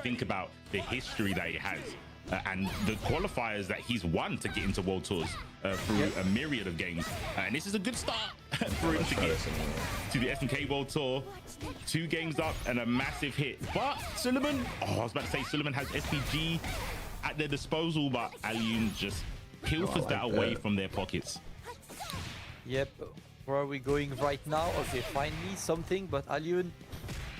think about the history that he has and the qualifiers that he's won to get into World Tours through a myriad of games. And this is a good start for him to get to the SNK World Tour. 2 games up and a massive hit. But Suleiman, I was about to say Suleiman has SPG at their disposal, but Alioune just pilfers that away from their pockets. Yep, where are we going right now? Okay, finally something, but Alioune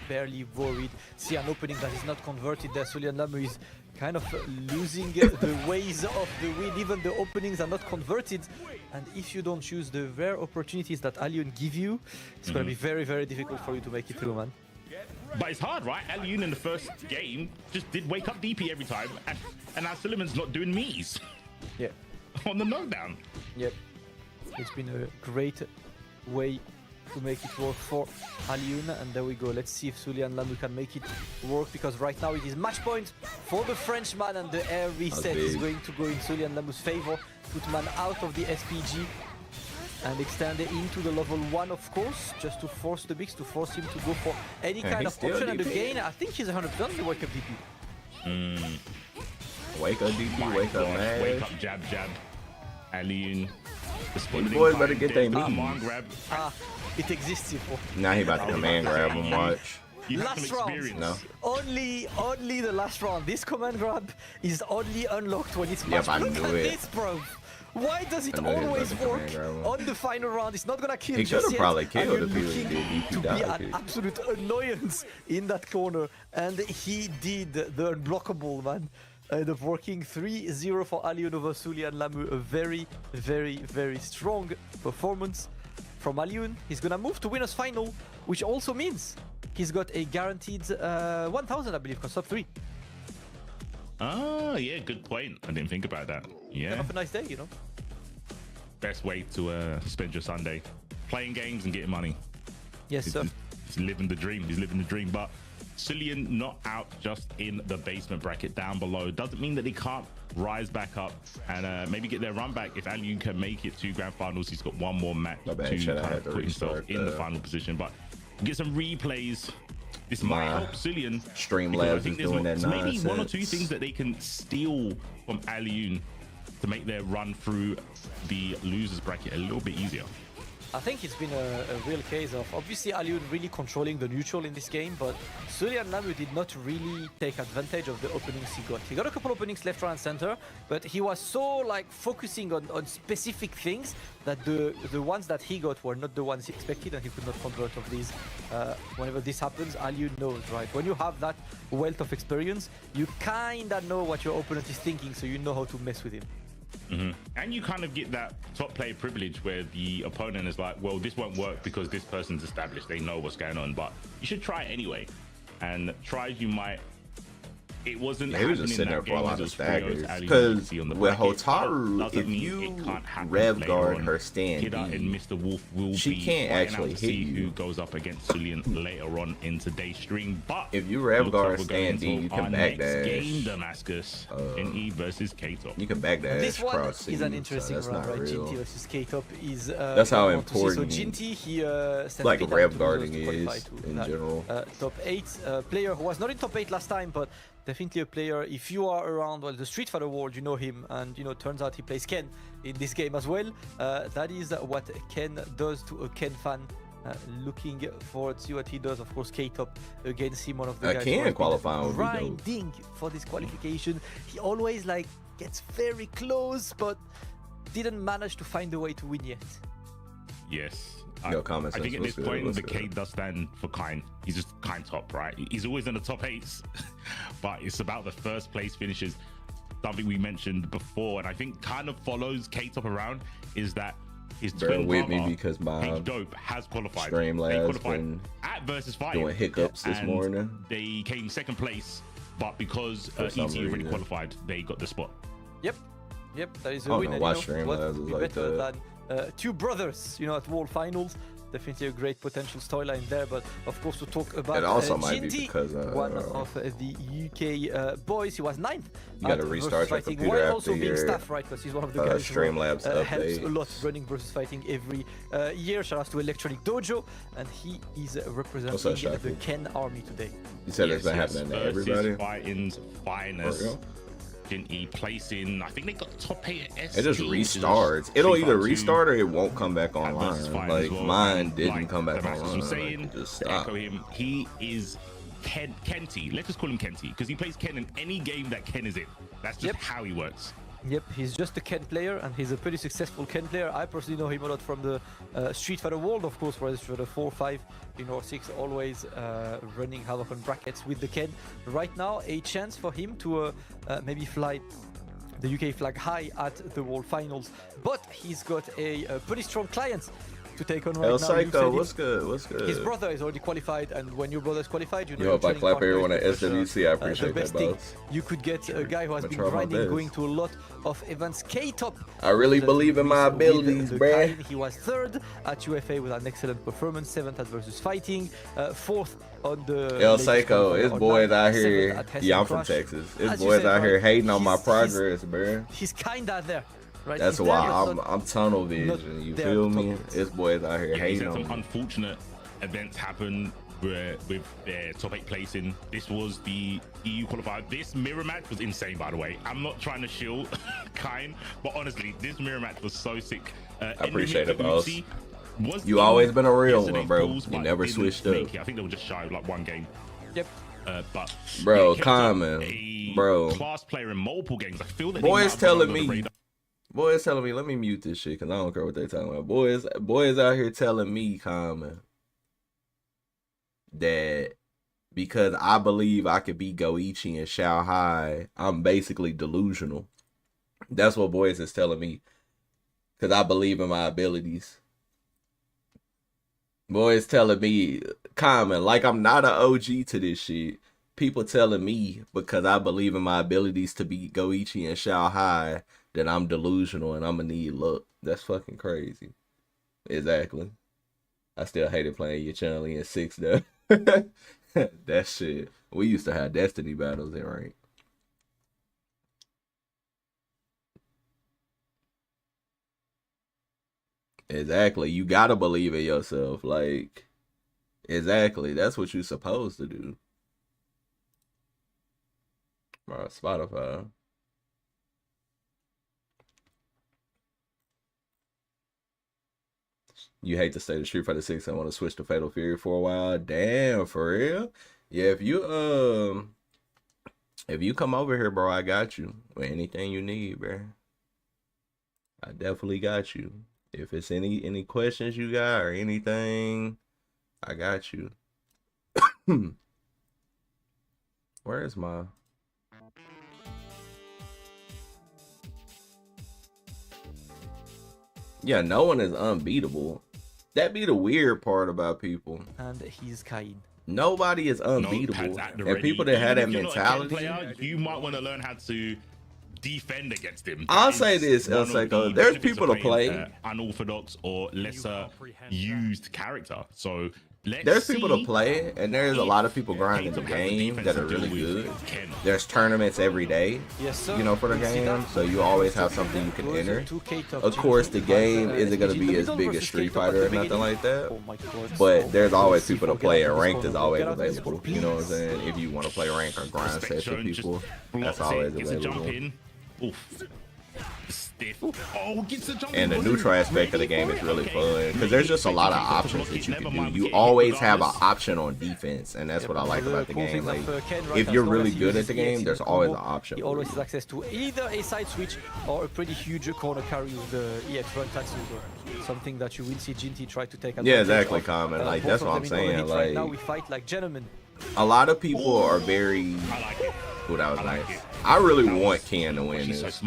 barely worried. See an opening that is not converted there. Suleiman Lamu is kind of losing the ways of the win. Even the openings are not converted. And if you don't choose the rare opportunities that Alioune give you, it's going to be very, very difficult for you to make it through, man. But it's hard, right? Alioune in the first game just did wake up DP every time. And now Suleiman's not doing me's. Yeah. On the knockdown. Yep. It's been a great way to make it work for Alioune, and there we go. Let's see if Suleiman Lamu can make it work, because right now it is match point for the Frenchman, and the air reset is going to go in Suleiman Lamu's favor. Put man out of the SPG and extend it into the level 1, of course, just to force the mix, to force him to go for any kind of option. And again, I think he's 100% on the wake up DP. Wake up DP, wake up, man. Wake up, jab, jab. Alioune. These boys better get their meat. Grab. It exists here for. Now he about to command grab him, watch. Last round. No. Only the last round. This command grab is only unlocked when it's match. I Look knew at it. this, bro. Why does it always work on the final round? It's not gonna kill. He should have probably killed if he was to be an absolute annoyance in that corner, and he did the unblockable, man. End up working 3-0 for Alioune over Suleiman Lamu. A very, very, very strong performance from Alioune. He's gonna move to winners final, which also means he's got a guaranteed 1,000, I believe, because top 3. Ah, yeah, good point. I didn't think about that. Yeah. Have a nice day, you know. Best way to spend your Sunday, playing games and getting money. Yes, sir. He's living the dream. He's living the dream. But Suleiman not out just in the basement bracket down below doesn't mean that he can't rise back up and maybe get their run back. If Alioune can make it to grand finals, he's got one more match to kind of put himself in the final position. But get some replays. This might help Suleiman. Streamlabs is doing that nonsense. Maybe 1 or 2 things that they can steal from Alioune to make their run through the losers bracket a little bit easier. I think it's been a real case of obviously Alioune really controlling the neutral in this game, but Suleiman Lamu did not really take advantage of the openings he got. He got a couple openings left, right, and center, but he was so like focusing on specific things that the ones that he got were not the ones he expected, and he could not convert of these. Whenever this happens, Alioune knows, right? When you have that wealth of experience, you kinda know what your opponent is thinking, so you know how to mess with him. And you kind of get that top player privilege where the opponent is like, well, this won't work because this person's established, they know what's going on, but you should try it anyway. And try as you might, it wasn't. He was just sitting there for a lot of staggers because with Hotaru, if you rev guard her stand and Mr. Wolf will she can't actually hit you. Who goes up against Suleiman later on in today's stream? But if you rev guard stand D, you can back dash. Game Damascus in E versus KTOP. You can back dash. This one cross is an interesting so run, right? Jinty versus KTOP is. That's how important. So Jinty, he like rev guarding is in general. Top 8 player who was not in top 8 last time, but definitely a player. If you are around the Street Fighter world, you know him, and you know, turns out he plays Ken in this game as well. That is what Ken does to a Ken fan. Looking forward to see what he does. Of course, K-Top against him, one of the guys Ken qualifying grinding for this qualification. He always like gets very close, but didn't manage to find a way to win yet. Yes. I think at this point, the K does stand for kind. He's just kind top, right? He's always in the top 8s, but it's about the first place finishes. Something we mentioned before, and I think kind of follows K-Top around, is that his twin brother, because my Dope, has qualified. Streamlabs at versus 5 doing hiccups this morning. They came 2nd place, but because ET already qualified, they got the spot. Yep, that is a win. Watch Streamlabs was like better than 2 brothers, you know, at World Finals. Definitely a great potential storyline there, but of course to talk about it also might be Ginty, because one of the UK boys. He was 9th. You got to restart your fighting, computer while after also being your staff, right? Because he's one of the guys Streamlabs who helps update. a lot running versus fighting every year. Shout out to Electronic Dojo, and he is representing the Ken army today. You said it's been happening to everybody. Fighting's finest. Ginty placing, I think they got top 8 at SG. It just restarts. It'll either restart or it won't come back online. Like mine didn't come back online. I'm saying, to echo him, he is Kenty. Let's just call him Kenty because he plays Ken in any game that Ken is in. That's just how he works. Yep, he's just a Ken player, and he's a pretty successful Ken player. I personally know him a lot from the Street Fighter world, of course, where Street Fighter 4, 5, or 6, always running havoc on brackets with the Ken. Right now, a chance for him to maybe fly the UK flag high at the World Finals, but he's got a pretty strong client to take on right now. Psycho, what's good? What's good? His brother is already qualified, and when your brother is qualified, you know. Yo, if I clap everyone at SWC, I appreciate the best that, thing you could get a guy who has been grinding, going to a lot of events. K-Top. I really believe in my abilities, bruh. He was 3rd at UFA with an excellent performance, 7th at Versus Fighting, 4th on the Psycho. His boys out here. Yeah, I'm from Texas. His boys out here hating on my progress, bruh. He's kinda there. Right, that's why I'm tunnel vision. You feel me? This boys out here hating on me. Some unfortunate events happen with their top 8 placing. This was the EU qualifier. This mirror match was insane, by the way. I'm not trying to shill Kine, but honestly, this mirror match was so sick. I appreciate it, boss. You always been a real one, bro. You never switched up. I think they were just shy of like 1 game. Yep. But bro, Common, bro, class player in multiple games. I feel that boys telling me. Boys telling me, let me mute this shit because I don't care what they're talking about. Boys out here telling me, Common, that because I believe I could beat Goichi and Shao Hai, I'm basically delusional. That's what boys is telling me because I believe in my abilities. Boys telling me, Common, like I'm not an OG to this shit. People telling me because I believe in my abilities to beat Goichi and Shao Hai that I'm delusional and I'm gonna need luck. That's fucking crazy. Exactly. I still hated playing your channel in 6 though. That shit. We used to have Destiny battles in rank. Exactly. You gotta believe in yourself. Like, exactly. That's what you're supposed to do. Bro, Spotify. You hate to stay to Street Fighter 6 and want to switch to Fatal Fury for a while. Damn, for real? Yeah, if you come over here, bro, I got you. With anything you need, bro. I definitely got you. If it's any questions you got or anything, I got you. Where is my... Yeah, no one is unbeatable. That be the weird part about people. And he's Kain. Nobody is unbeatable. And people that have that mentality, player, you might want to learn how to defend against him. I'll say this, El Seco. There's people to play unorthodox or lesser used character. So there's people to play, and there's a lot of people grinding the game that are really good. There's tournaments every day, you know, for the game, so you always have something you can enter. Of course, the game isn't going to be as big as Street Fighter or nothing like that, but there's always people to play, and ranked is always available. You know what I'm saying? If you want to play rank or grind sets with people, that's always available. Stiff. Oh, gets the jump. And the neutral aspect of the game is really fun because there's just a lot of options that you can do. You always have an option on defense, and that's what I like about the game. Like, if you're really good at the game, there's always an option. He always has access to either a side switch or a pretty huge corner carry with the EX front taxi, something that you will see Ginty try to take advantage of. Yeah, exactly, Common. Like, that's what I'm saying. Like, now we fight like gentlemen. A lot of people are very... Oh, that was nice. I really want Ken to win this.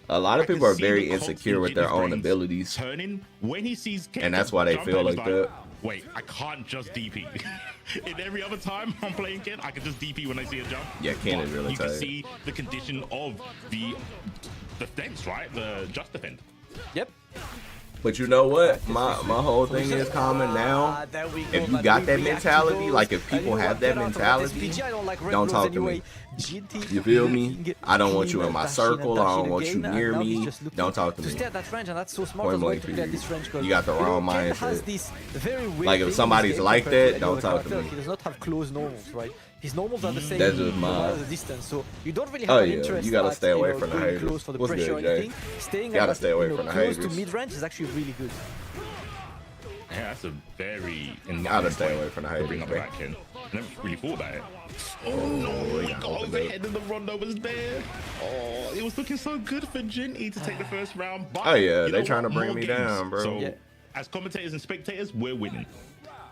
A lot of people are very insecure with their own abilities. And that's why they feel like that. Wait, I can't just DP. In every other time I'm playing Ken, I can just DP when I see a jump. Yeah, Ken is really tight. You can see the condition of the defense, right? The just defend. Yep. But you know what? My whole thing is common now. If you got that mentality, like if people have that mentality, don't talk to me. You feel me? I don't want you in my circle. I don't want you near me. Don't talk to me. Point blank for you. You got the wrong mindset. Like if somebody's like that, don't talk to me. He does not have close normals, right? His normals are the same. That's just my distance, so you don't really have an interest. You gotta stay away from the haters. haters. For the What's pressure good, or Jay? anything. Staying gotta stay away from the close haters. to mid-range is actually really good. Yeah, that's a very gotta stay away from the haters. Bring up that, Ken. I never really thought about it. Oh no, he got overhead and the rondo was there. Oh, it was looking so good for Ginty to take the first round. But oh yeah, they trying to bring me down, bro. So, as commentators and spectators, we're winning.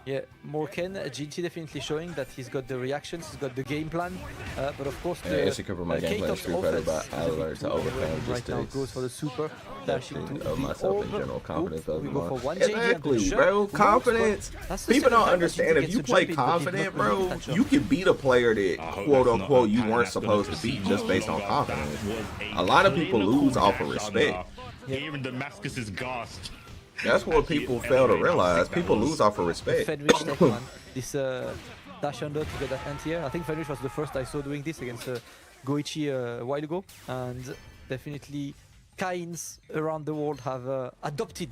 Yeah, Morken, Ginty definitely showing that he's got the reactions, he's got the game plan, but of course the it's cover my game plan Street Fighter, but I learned to overcome right now goes for the super dashing to of myself in general, confidence of we go for one exactly, bro. Confidence. People don't understand if you play confident, bro, you can beat a player that quote unquote you weren't supposed to beat just based on confidence. A lot of people lose off of respect. Here in Damascus is gassed. That's what people fail to realize. People lose off of respect. This dash under to get that anti-air. I think Fenrich was the first I saw doing this against Goichi a while ago, and definitely Kains around the world have adopted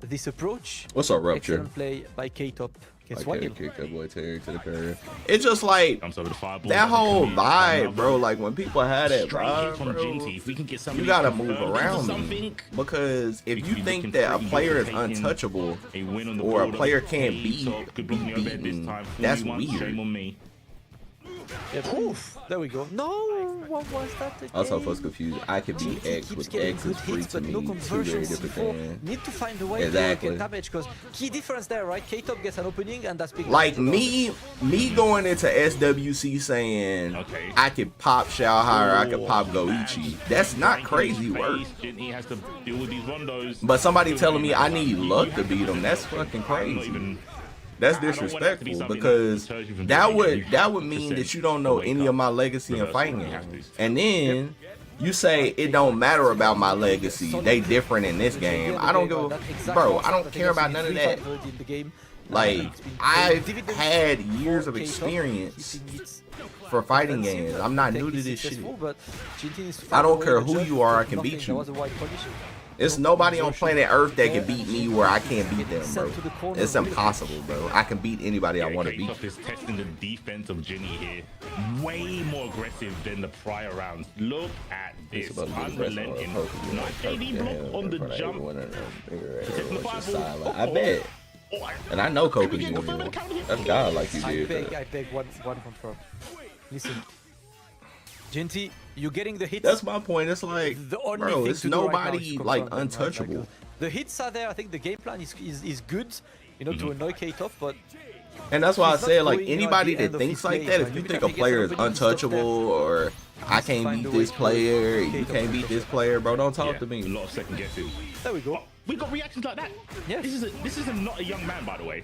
this approach. What's up, Rupture? Excellent play by K-Top. Kick that boy Terry to the curb. It's just like that whole vibe, bro. Like when people have that vibe, bro, you gotta move around me. Because if you think that a player is untouchable or a player can't be beaten, that's weird. Yeah, oof, there we go. No, what was that again? Also, for confused, I could be X with X is free to me. Two very different things. Need to find a way to get damage, because key difference there, right? K-Top gets an opening and that's big. Like me going into SWC saying I could pop Xiaohai or I could pop Goichi. That's not crazy work. But somebody telling me I need luck to beat him, that's fucking crazy. That's disrespectful, because that would mean that you don't know any of my legacy in fighting games. And then you say it don't matter about my legacy. They different in this game. I don't give a bro, I don't care about none of that. Like, I've had years of experience for fighting games. I'm not new to this shit. I don't care who you are, I can beat you. There's nobody on planet Earth that can beat me where I can't beat them, bro. It's impossible, bro. I can beat anybody I want to beat. Is testing the defense of Ginny here. Way more aggressive than the prior rounds. Look at this. Unrelenting. Nice KD block on the jump. I bet. And I know Coco's gonna win. That's God like you did. I beg one confirm. Listen. Ginty, you're getting the hits. That's my point. It's like, bro, it's nobody like untouchable. Right? The hits are there. I think the game plan is good, you know, to annoy K-Top, but. And that's why I said, like, anybody that thinks like that, if you think a player is untouchable or I can't beat this player, you can't beat this player, bro, don't talk to me. A lot of second guessing. There we go. We got reactions like that. Yeah. This is not a young man, by the way.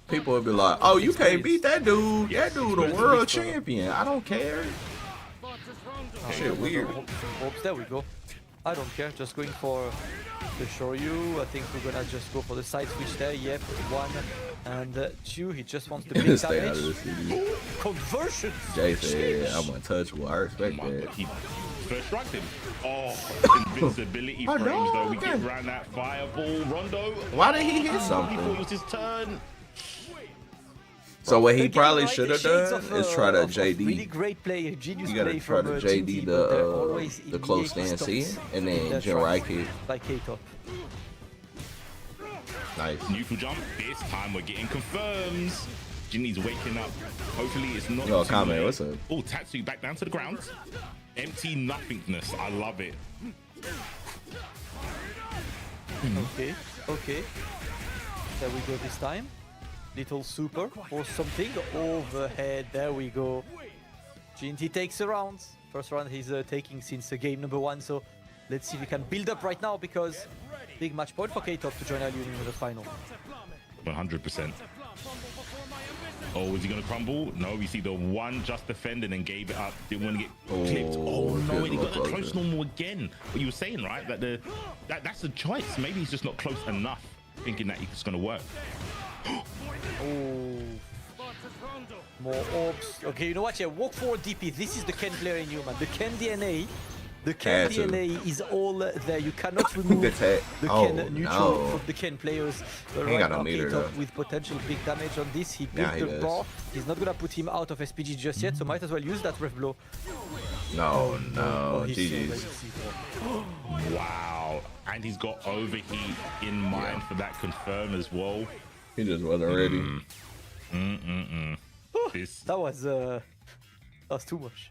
People will be like, oh, you can't beat that dude. That dude a world champion. I don't care. Shit weird. There we go. I don't care. Just going for the Shoryu. I think we're gonna just go for the side switch there. Yep, 1 and 2. He just wants the big damage. Conversion. Jay said, I'm untouchable. I respect that. He first struck him. Oh, invincibility frames though. We get around that fireball. Rondo. Why did he hit something? Before it was his turn. So what he probably should have done is try to JD. Really great play, genius. You gotta try to JD the close stance in, and then Jin right kick. Like K-Top. Nice. Neutral jump. This time we're getting confirms. Ginny's waking up. Hopefully it's not. Yo, comment. What's up? Oh, Tatsu back down to the ground. Empty nothingness. I love it. Okay. There we go this time. Little super or something overhead. There we go. Ginty takes a round. First round he's taking since game number 1. So let's see if we can build up right now, because big match point for K-Top to join Alun in the final. 100%. Oh, is he gonna crumble? No, we see the one just defended and gave it up. Didn't want to get clipped. Oh no, he got the close normal again. But you were saying, right, that that's the choice. Maybe he's just not close enough, thinking that it's gonna work. Oh. More orbs. Okay, you know what? Yeah, walk forward DP. This is the Ken player in you, man. The Ken DNA. The Ken DNA is all there. You cannot remove the Ken neutral from the Ken players. But right now, COTW with potential big damage on this. He built the bar. He's not gonna put him out of SPG just yet, so might as well use that ref blow. No. GG's. Wow. And he's got overheat in mind for that confirm as well. He just wasn't ready. That was too much.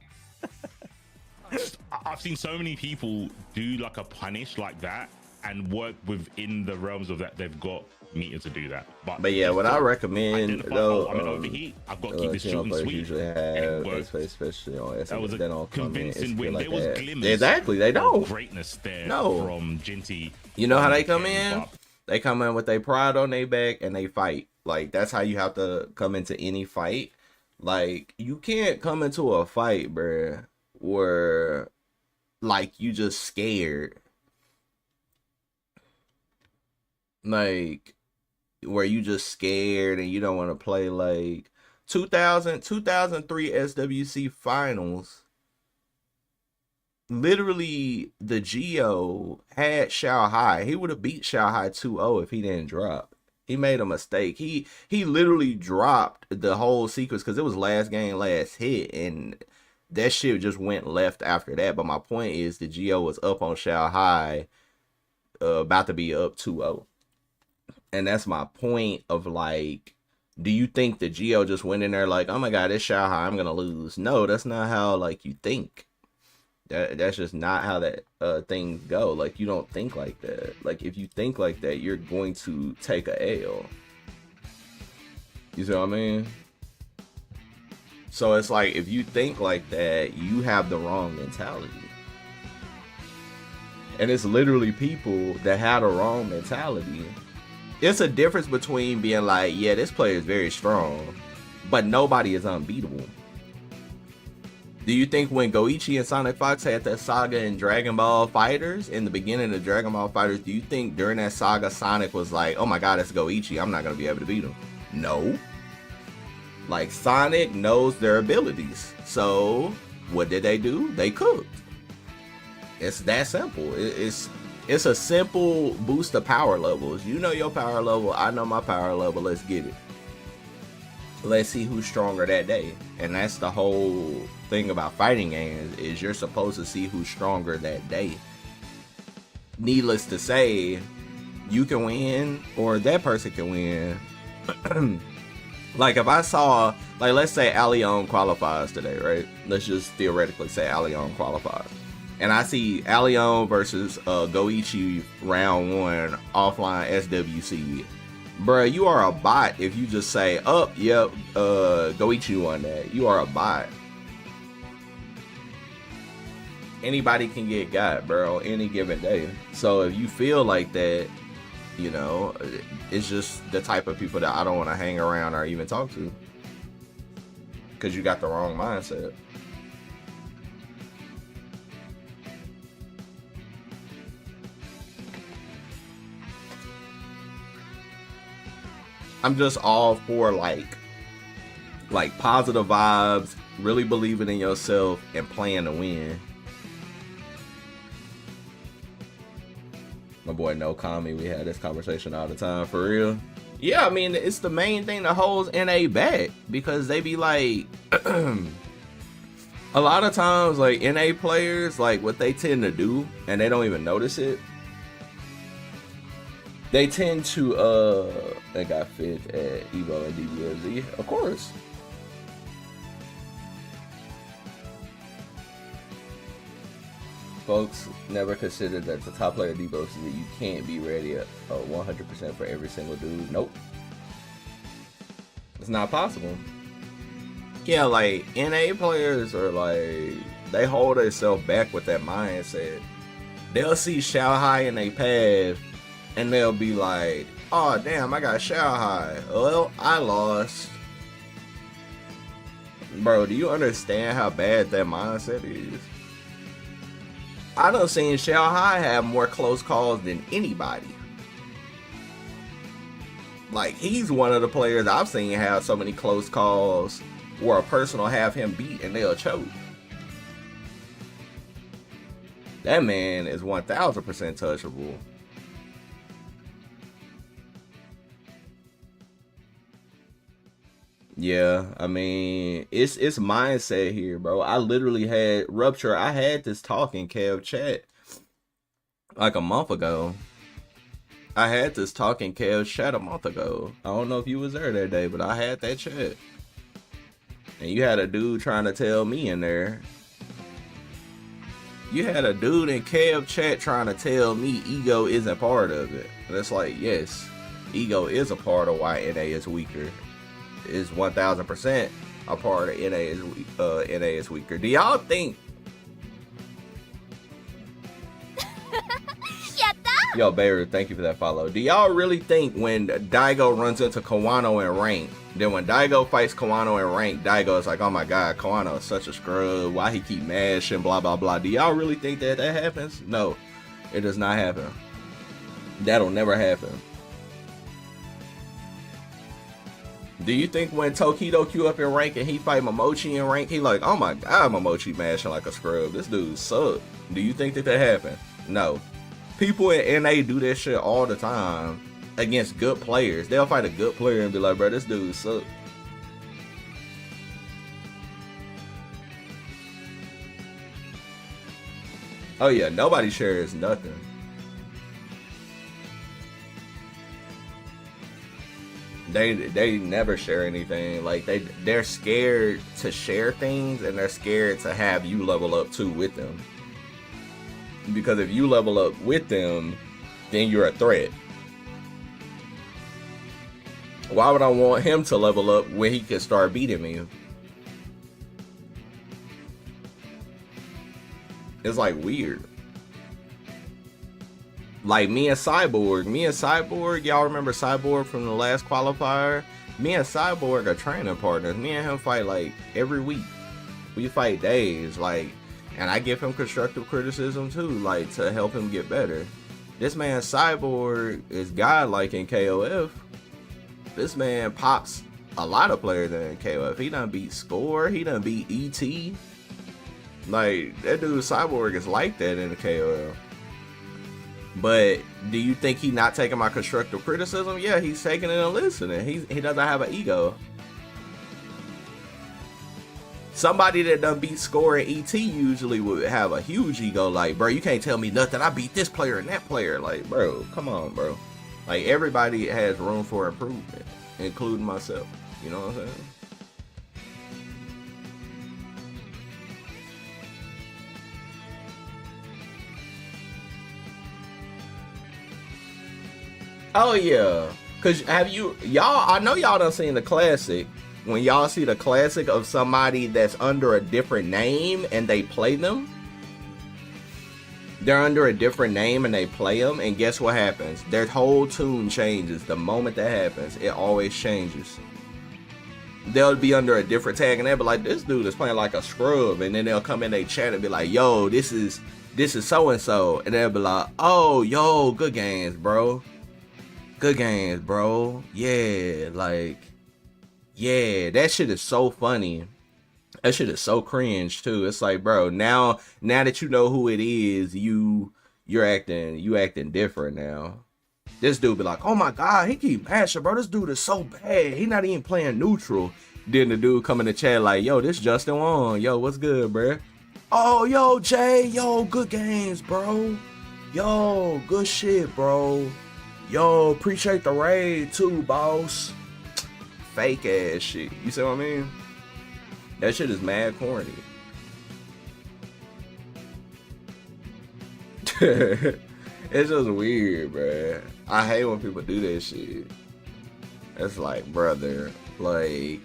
I've seen so many people do like a punish like that and work within the realms of that. They've got meter to do that. But yeah, what I recommend though, I'm in overheat. I've got to keep this short and sweet. Usually have, especially on that was a convincing win. Like there was glimmers. Exactly, they don't. Greatness there from Jinty. You know how they come in? They come in with their pride on their back and they fight. Like that's how you have to come into any fight. Like you can't come into a fight, bruh, where like you just scared. Like where you just scared and you don't want to play. Like 2003 SWC finals, literally the Geo had Xiao Hai. He would have beat Xiao Hai 2-0 if he didn't drop. He made a mistake. He literally dropped the whole sequence because it was last game, last hit, and that shit just went left after that. But my point is the Geo was up on Xiao Hai, about to be up 2-0. And that's my point of like, do you think the Geo just went in there like, oh my god, it's Xiao Hai, I'm going to lose? No, that's not how like you think. That's just not how that things go. Like you don't think like that. Like if you think like that, you're going to take a L. You see what I mean? So it's like if you think like that, you have the wrong mentality. And it's literally people that have the wrong mentality. It's a difference between being like, yeah, this player is very strong, but nobody is unbeatable. Do you think when Goichi and Sonic Fox had that saga in Dragon Ball Fighters, in the beginning of Dragon Ball Fighters, do you think during that saga Sonic was like, oh my god, it's Goichi, I'm not going to be able to beat him? No. Like Sonic knows their abilities. So what did they do? They cooked. It's that simple. It's a simple boost of power levels. You know your power level, I know my power level, let's get it. Let's see who's stronger that day. And that's the whole thing about fighting games, is you're supposed to see who's stronger that day. Needless to say, you can win or that person can win. Like if I saw, like let's say Allion qualifies today, right? Let's just theoretically say Allion qualifies. And I see Allion versus Goichi round 1 offline SWC. Bruh, you are a bot if you just say, oh, yep, Goichi won that. You are a bot. Anybody can get got, bro, any given day. So if you feel like that, you know, it's just the type of people that I don't want to hang around or even talk to. Because you got the wrong mindset. I'm just all for like positive vibes, really believing in yourself and playing to win. My boy No Kami, we had this conversation all the time, for real. Yeah, I mean, it's the main thing that holds NA back, because they be like, a lot of times, like, NA players, like, what they tend to do, and they don't even notice it, they tend to, they got fit at Evo and DBFZ, of course. Folks never considered that the top player debuffs that you can't be ready at 100% for every single dude. Nope. It's not possible. Yeah, like, NA players are like, they hold themselves back with that mindset. They'll see Xiao Hai in their path, and they'll be like, oh, damn, I got Xiao Hai. Well, I lost. Bro, do you understand how bad that mindset is? I done seen Xiao Hai have more close calls than anybody. Like, he's one of the players I've seen have so many close calls where a person will have him beat and they'll choke. That man is 1000% touchable. Yeah, I mean, it's mindset here, bro. I literally had Rupture. I had this talk in Kev chat like a month ago. I had this talk in Kev's chat a month ago. I don't know if you was there that day, but I had that chat. And you had a dude trying to tell me in there. You had a dude in Kev chat trying to tell me ego isn't part of it. And it's like, yes, ego is a part of why NA is weaker. Is 1000% a part of NA is weaker. Do y'all think? Yo, Beirut, thank you for that follow. Do y'all really think when Daigo runs into Kawano in rank, then when Daigo fights Kawano in rank, Daigo is like, oh my god, Kawano is such a scrub, why he keep mashing, blah blah blah. Do y'all really think that happens? No, it does not happen. That'll never happen. Do you think when Tokido queue up in rank and he fight Momochi in rank, he like, oh my god, Momochi mashing like a scrub, this dude suck? Do you think that happened? No. People in NA do that shit all the time against good players. They'll fight a good player and be like, bro, this dude suck. Oh yeah, nobody shares nothing. They never share anything. Like they're scared to share things, and they're scared to have you level up too with them. Because if you level up with them, then you're a threat. Why would I want him to level up when he can start beating me? It's like weird. Like me and Cyborg, y'all remember Cyborg from the last qualifier? Me and Cyborg are training partners. Me and him fight like every week. We fight days, like, and I give him constructive criticism too, like to help him get better. This man Cyborg is godlike in KOF. This man pops a lot of players in KOF. He done beat Score, he done beat ET. Like, that dude Cyborg is like that in the KOF. But do you think he not taking my constructive criticism? Yeah, he's taking it and listening. He doesn't have an ego. Somebody that done beat Score and ET usually would have a huge ego. Like, bro, you can't tell me nothing. I beat this player and that player. Like, bro, come on, bro. Like, everybody has room for improvement, including myself. You know what I'm saying? Oh yeah, cause y'all, I know y'all done seen the classic. When y'all see the classic of somebody that's under a different name and they play them, they're under a different name and they play them, and guess what happens? Their whole tune changes the moment that happens. It always changes. They'll be under a different tag and they'll be like, this dude is playing like a scrub, and then they'll come in, they chat and be like, yo, this is so and so, and they'll be like, oh, yo, good games, bro. Good games, bro. Yeah, like, yeah, that shit is so funny. That shit is so cringe too. It's like, bro, now that you know who it is, you're acting different now. This dude be like, oh my god, he keep mashing, bro. This dude is so bad. He not even playing neutral. Then the dude come in the chat like, yo, this Justin Wong. Yo, what's good, bro? Oh, yo, Jay. Yo, good games, bro. Yo, good shit, bro. Yo, appreciate the raid too, boss. Fake ass shit. You see what I mean? That shit is mad corny. It's just weird, bruh. I hate when people do that shit. It's like, brother, like,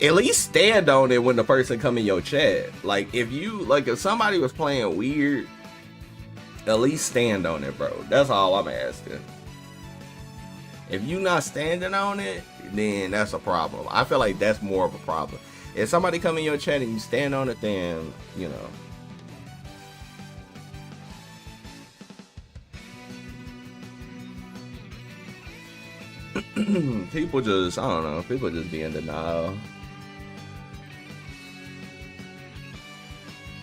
at least stand on it when the person come in your chat. Like, if somebody was playing weird, at least stand on it, bro. That's all I'm asking. If you not standing on it, then that's a problem. I feel like that's more of a problem. If somebody come in your chat and you stand on it, then, you know. People just, I don't know, people just be in denial.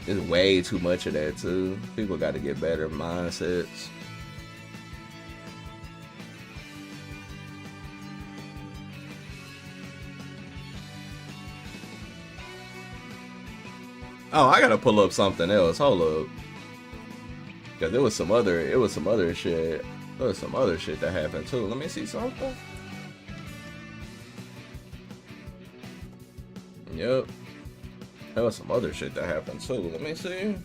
There's way too much of that too. People got to get better mindsets. Oh, I gotta pull up something else. Hold up, cause there was some other shit. There was some other shit that happened too. Let me see something. Yep. There was some other shit that happened too. Let me see.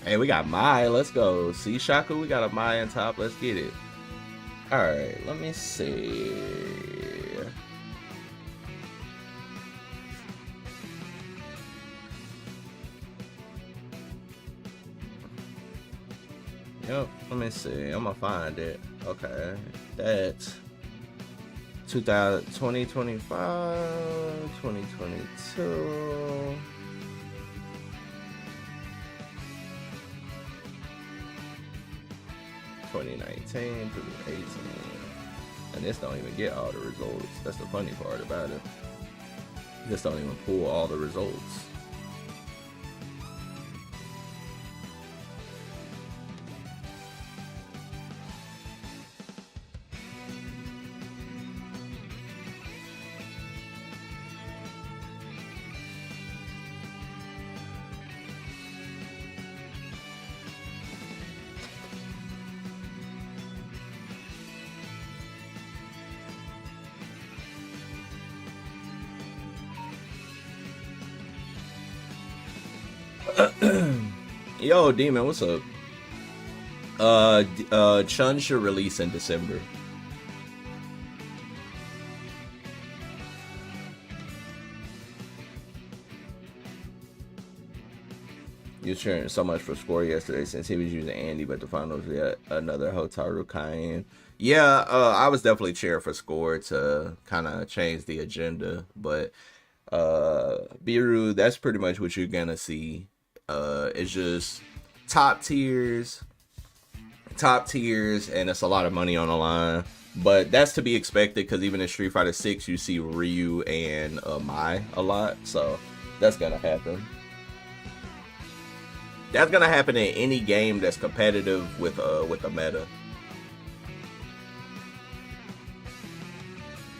Hey, we got Mai. Let's go. See, Shaku, we got a Mai on top. Let's get it. Alright, let me see. Yep, let me see. I'm gonna find it. Okay. That's 2025, 2022. '19, 2018, and this don't even get all the results. That's the funny part about it. This don't even pull all the results. Yo, Demon, what's up? Chun should release in December. You was cheering so much for Score yesterday since he was using Andy, but the finals yet another Hotaru Cayenne. Yeah, I was definitely cheering for Score to kind of change the agenda, but Biru, that's pretty much what you're gonna see. It's just top tiers, and it's a lot of money on the line. But that's to be expected because even in Street Fighter 6, you see Ryu and Mai a lot, so that's gonna happen. That's gonna happen in any game that's competitive with a meta.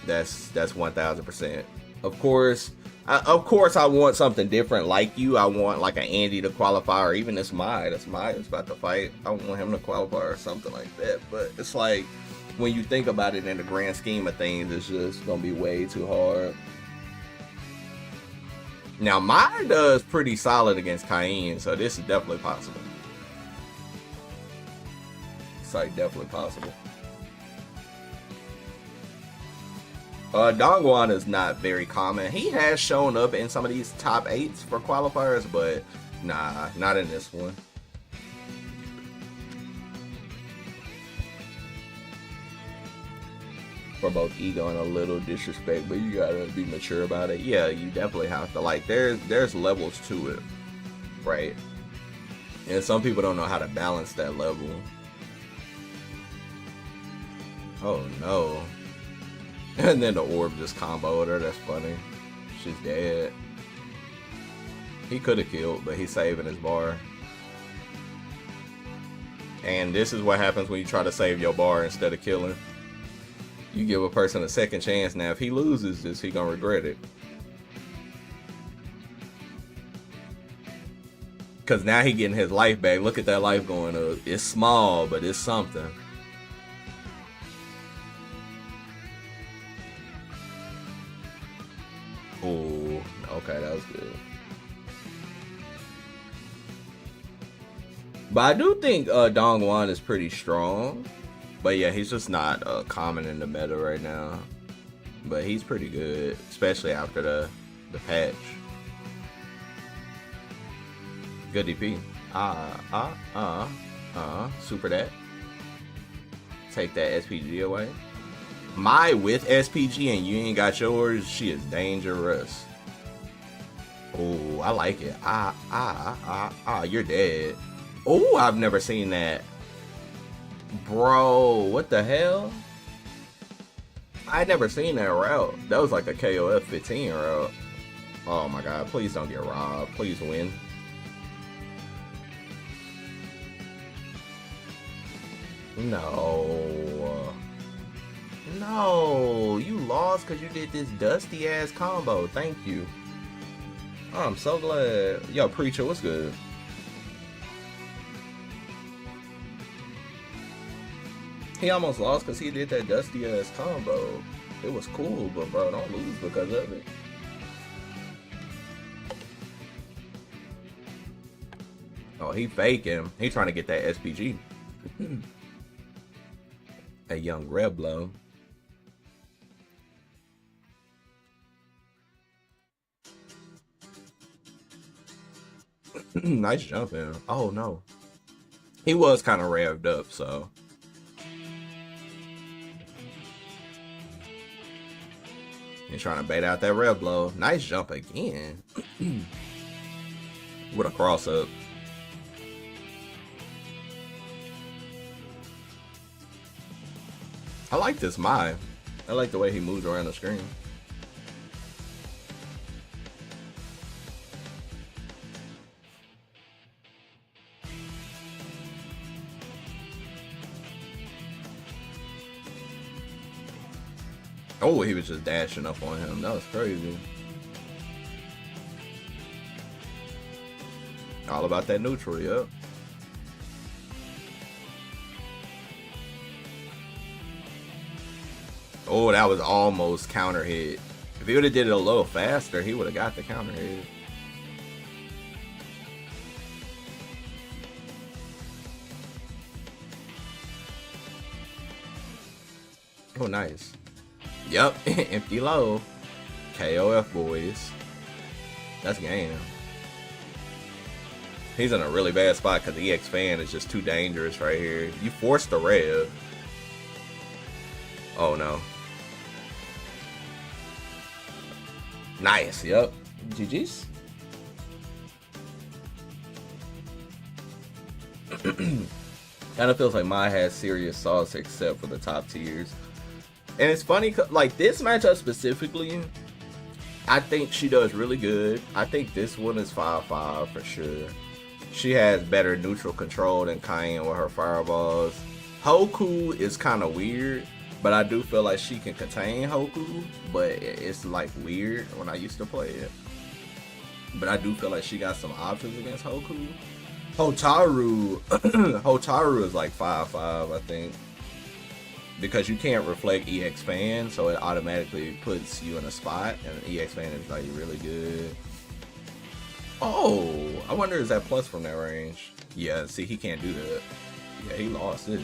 That's 1000%. Of course, I want something different like you. I want like an Andy to qualify, or even this Mai. That's Mai is about to fight. I want him to qualify or something like that. But it's like, when you think about it in the grand scheme of things, it's just gonna be way too hard. Now, Mai does pretty solid against Cayenne, so this is definitely possible. It's like definitely possible. Dongguan is not very common. He has shown up in some of these top 8s for qualifiers, but nah, not in this one. For both ego and a little disrespect, but you gotta be mature about it. Yeah, you definitely have to. Like, there's levels to it, right? And some people don't know how to balance that level. Oh no. And then the orb just comboed her. That's funny. She's dead. He could have killed, but he's saving his bar. And this is what happens when you try to save your bar instead of killing. You give a person a second chance. Now, if he loses this, he gonna regret it. Because now he getting his life back. Look at that life going up. It's small, but it's something. Oh, okay, that was good. But I do think Dongguan is pretty strong. But yeah, he's just not common in the meta right now. But he's pretty good, especially after the patch. Good DP. Super that. Take that SPG away. My with SPG and you ain't got yours, she is dangerous. Oh, I like it. You're dead. Oh, I've never seen that. Bro, what the hell? I never seen that route. That was like a KOF 15 route. Oh my god, please don't get robbed. Please win. No. No, you lost because you did this dusty ass combo. Thank you. Oh, I'm so glad. Yo, Preacher, what's good? He almost lost because he did that dusty ass combo. It was cool, but bro, don't lose because of it. Oh, he faking. He trying to get that SPG. A young Reblo. Nice jump in. Oh no. He was kind of revved up, so. He's trying to bait out that red blow. Nice jump again. With a cross up. I like this Mai. I like the way he moves around the screen. Oh, he was just dashing up on him. That was crazy. All about that neutral, yep. Oh, that was almost counter hit. If he would have did it a little faster, he would have got the counter hit. Oh, nice. Yep, empty low. KOF boys. That's game. He's in a really bad spot because the EX fan is just too dangerous right here. You forced the rev. Oh no. Nice, yep. GG's. Kind of feels like Mai has serious sauce except for the top tiers. And it's funny, like this matchup specifically, I think she does really good. I think this one is 5-5 for sure. She has better neutral control than Cayenne with her fireballs. Hoku is kind of weird, but I do feel like she can contain Hoku, but it's like weird when I used to play it. But I do feel like she got some options against Hoku. Hotaru, Hotaru is like 5-5, I think. Because you can't reflect EX fan, so it automatically puts you in a spot, and EX fan is like really good. Oh, I wonder is that plus from that range? Yeah, see, he can't do that. Yeah, he lost this.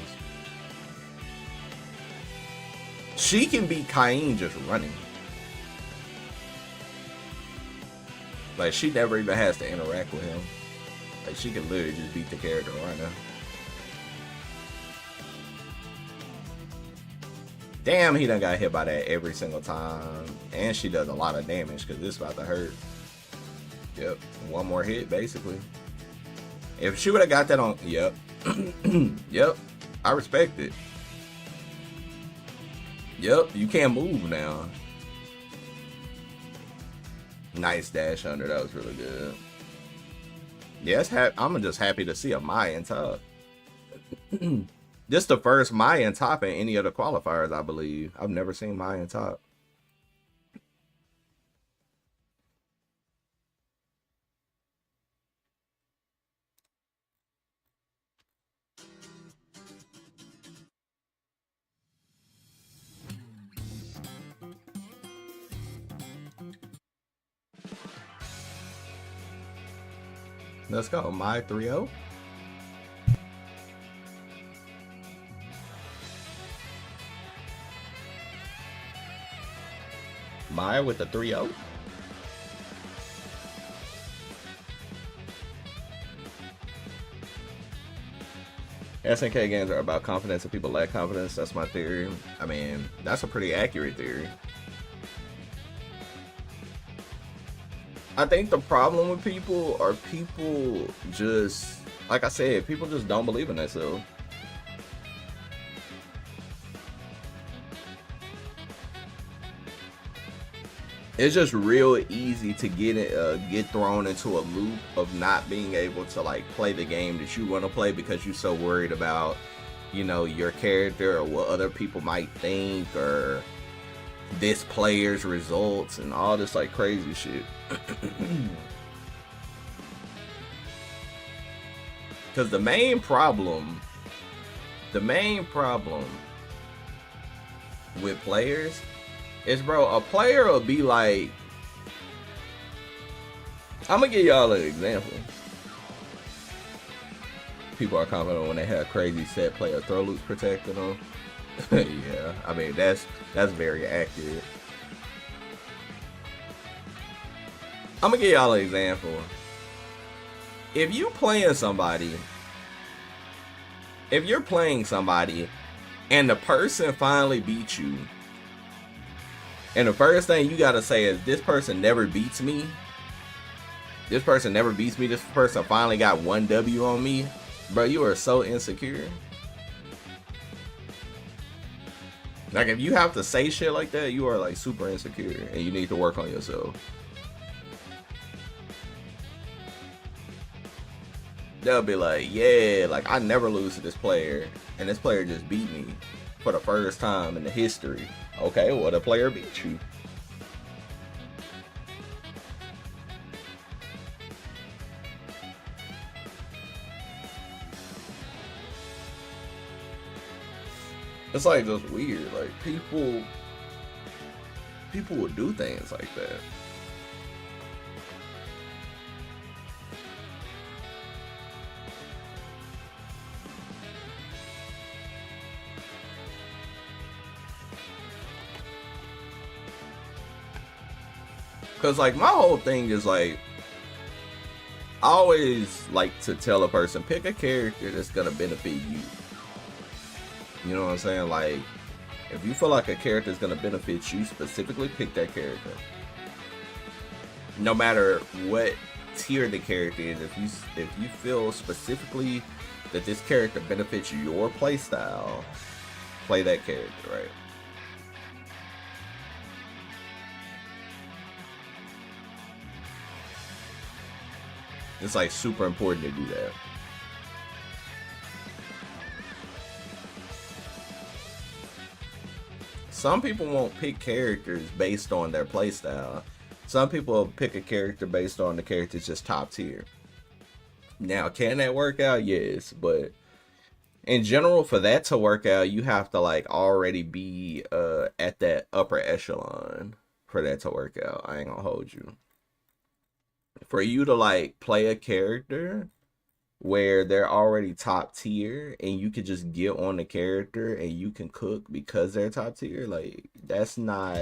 She can beat Cayenne just running. Like, she never even has to interact with him. Like, she can literally just beat the character running. Damn, he done got hit by that every single time. And she does a lot of damage because this is about to hurt. Yep, one more hit, basically. If she would have got that on... Yep. Yep, I respect it. Yep, you can't move now. Nice dash under, that was really good. Yes, I'm just happy to see a Mai in top. This the first Mai in top in any of the qualifiers, I believe. I've never seen Mai in top. Let's go, Mai 3-0. Mai with the 3-0. SNK games are about confidence and people lack confidence. That's my theory. I mean, that's a pretty accurate theory. I think the problem with people are people just, like I said, people just don't believe in themselves. It's just real easy to get thrown into a loop of not being able to like play the game that you want to play because you're so worried about, you know, your character or what other people might think or this player's results and all this like crazy shit. Because the main problem with players is, bro, a player will be like, I'm gonna give y'all an example. People are confident when they have crazy set play or throw loops protecting them. Yeah, I mean, that's very accurate. I'm gonna give y'all an example. If you're playing somebody and the person finally beats you, and the first thing you gotta say is, this person never beats me. This person never beats me. This person finally got 1 W on me. Bro, you are so insecure. Like, if you have to say shit like that, you are like super insecure and you need to work on yourself. They'll be like, yeah, like I never lose to this player and this player just beat me for the first time in the history. Okay, well, the player beat you. It's like just weird. Like people will do things like that. Cause like my whole thing is like, I always like to tell a person, pick a character that's gonna benefit you. You know what I'm saying? Like, if you feel like a character is gonna benefit you specifically, pick that character. No matter what tier the character is, if you feel specifically that this character benefits your playstyle, play that character, right? It's like super important to do that. Some people won't pick characters based on their playstyle. Some people will pick a character based on the character's just top tier. Now, can that work out? Yes, but in general, for that to work out, you have to like already be at that upper echelon for that to work out. I ain't gonna hold you. For you to like play a character where they're already top tier and you can just get on the character and you can cook because they're top tier, like that's not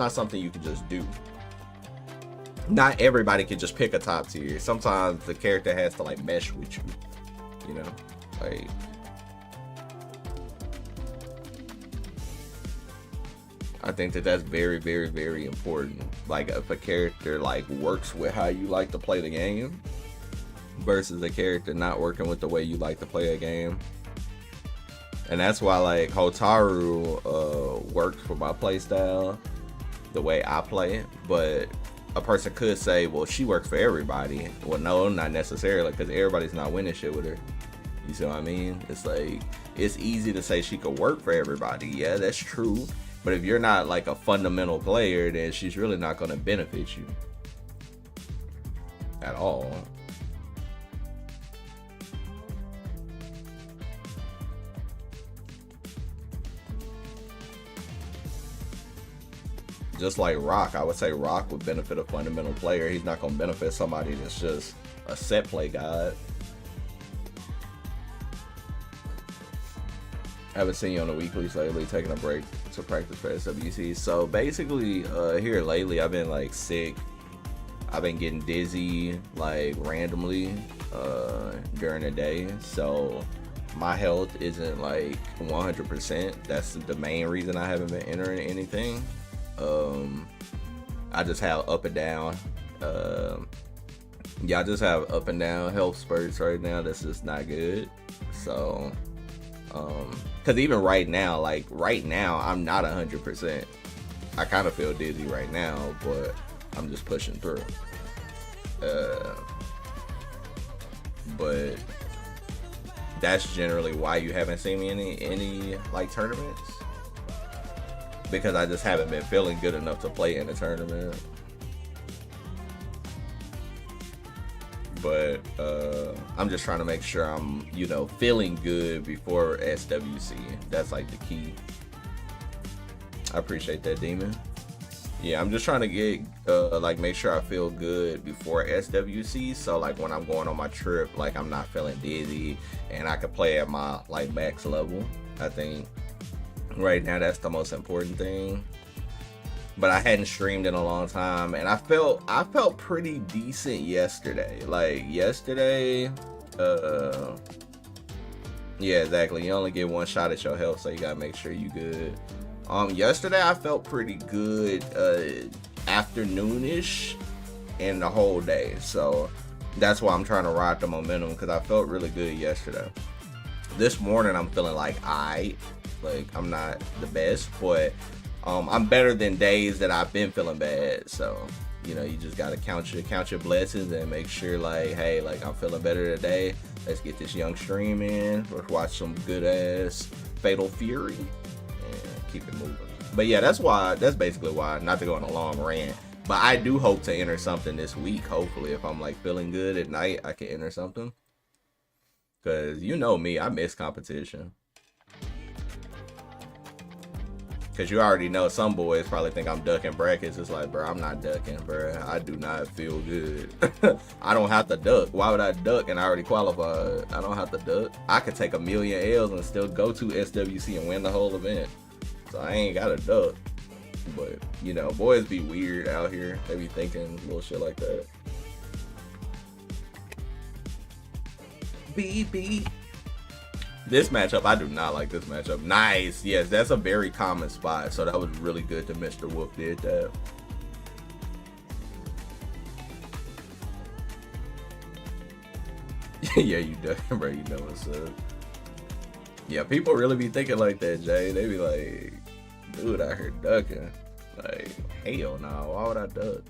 something you can just do. Not everybody can just pick a top tier. Sometimes the character has to like mesh with you, you know, like. I think that that's very, very, very important. Like if a character like works with how you like to play the game versus a character not working with the way you like to play a game. And that's why like Hotaru works for my playstyle, the way I play it. But a person could say, well, she works for everybody. Well, no, not necessarily, because everybody's not winning shit with her. You see what I mean? It's like, it's easy to say she could work for everybody. Yeah, that's true. But if you're not like a fundamental player, then she's really not going to benefit you at all. Just like Rock, I would say Rock would benefit a fundamental player. He's not going to benefit somebody that's just a set play god. I haven't seen you on the weeklies lately, taking a break to practice for SWC. So basically, here lately, I've been like sick. I've been getting dizzy like randomly during the day, so my health isn't like 100%. That's the main reason I haven't been entering anything. I just have up and down. Yeah, I just have up and down health spurts right now. That's just not good. So, cause even right now, I'm not 100%. I kind of feel dizzy right now, but I'm just pushing through. But that's generally why you haven't seen me in any like tournaments, because I just haven't been feeling good enough to play in a tournament. But I'm just trying to make sure I'm, you know, feeling good before SWC. That's like the key. I appreciate that, Demon. Yeah, I'm just trying to get like make sure I feel good before SWC, so like when I'm going on my trip, like I'm not feeling dizzy and I can play at my like max level. I think right now that's the most important thing. But I hadn't streamed in a long time, and I felt pretty decent yesterday. Like yesterday, yeah, exactly. You only get one shot at your health, so you gotta make sure you good. Yesterday I felt pretty good afternoonish and the whole day, so that's why I'm trying to ride the momentum, because I felt really good yesterday. This morning I'm feeling like like I'm not the best, but I'm better than days that I've been feeling bad. So, you know, you just gotta count your blessings and make sure like, hey, like I'm feeling better today. Let's get this young stream in. Let's watch some good ass Fatal Fury and keep it moving. But yeah, that's basically why, not to go on a long rant, but I do hope to enter something this week. Hopefully, if I'm like feeling good at night, I can enter something. Cause you know me, I miss competition. Cause you already know some boys probably think I'm ducking brackets. It's like, bro, I'm not ducking, bro. I do not feel good. I don't have to duck. Why would I duck and I already qualified? I don't have to duck. I could take 1,000,000 L's and still go to SWC and win the whole event. So I ain't gotta duck. But, you know, boys be weird out here. They be thinking little shit like that. BB. This matchup, I do not like this matchup. Nice. Yes, that's a very common spot. So that was really good that Mr. Wolf did that. Yeah, you ducking, bro. You know what's up. Yeah, people really be thinking like that, Jay. They be like, dude, I heard ducking. Like, hell no. Why would I duck?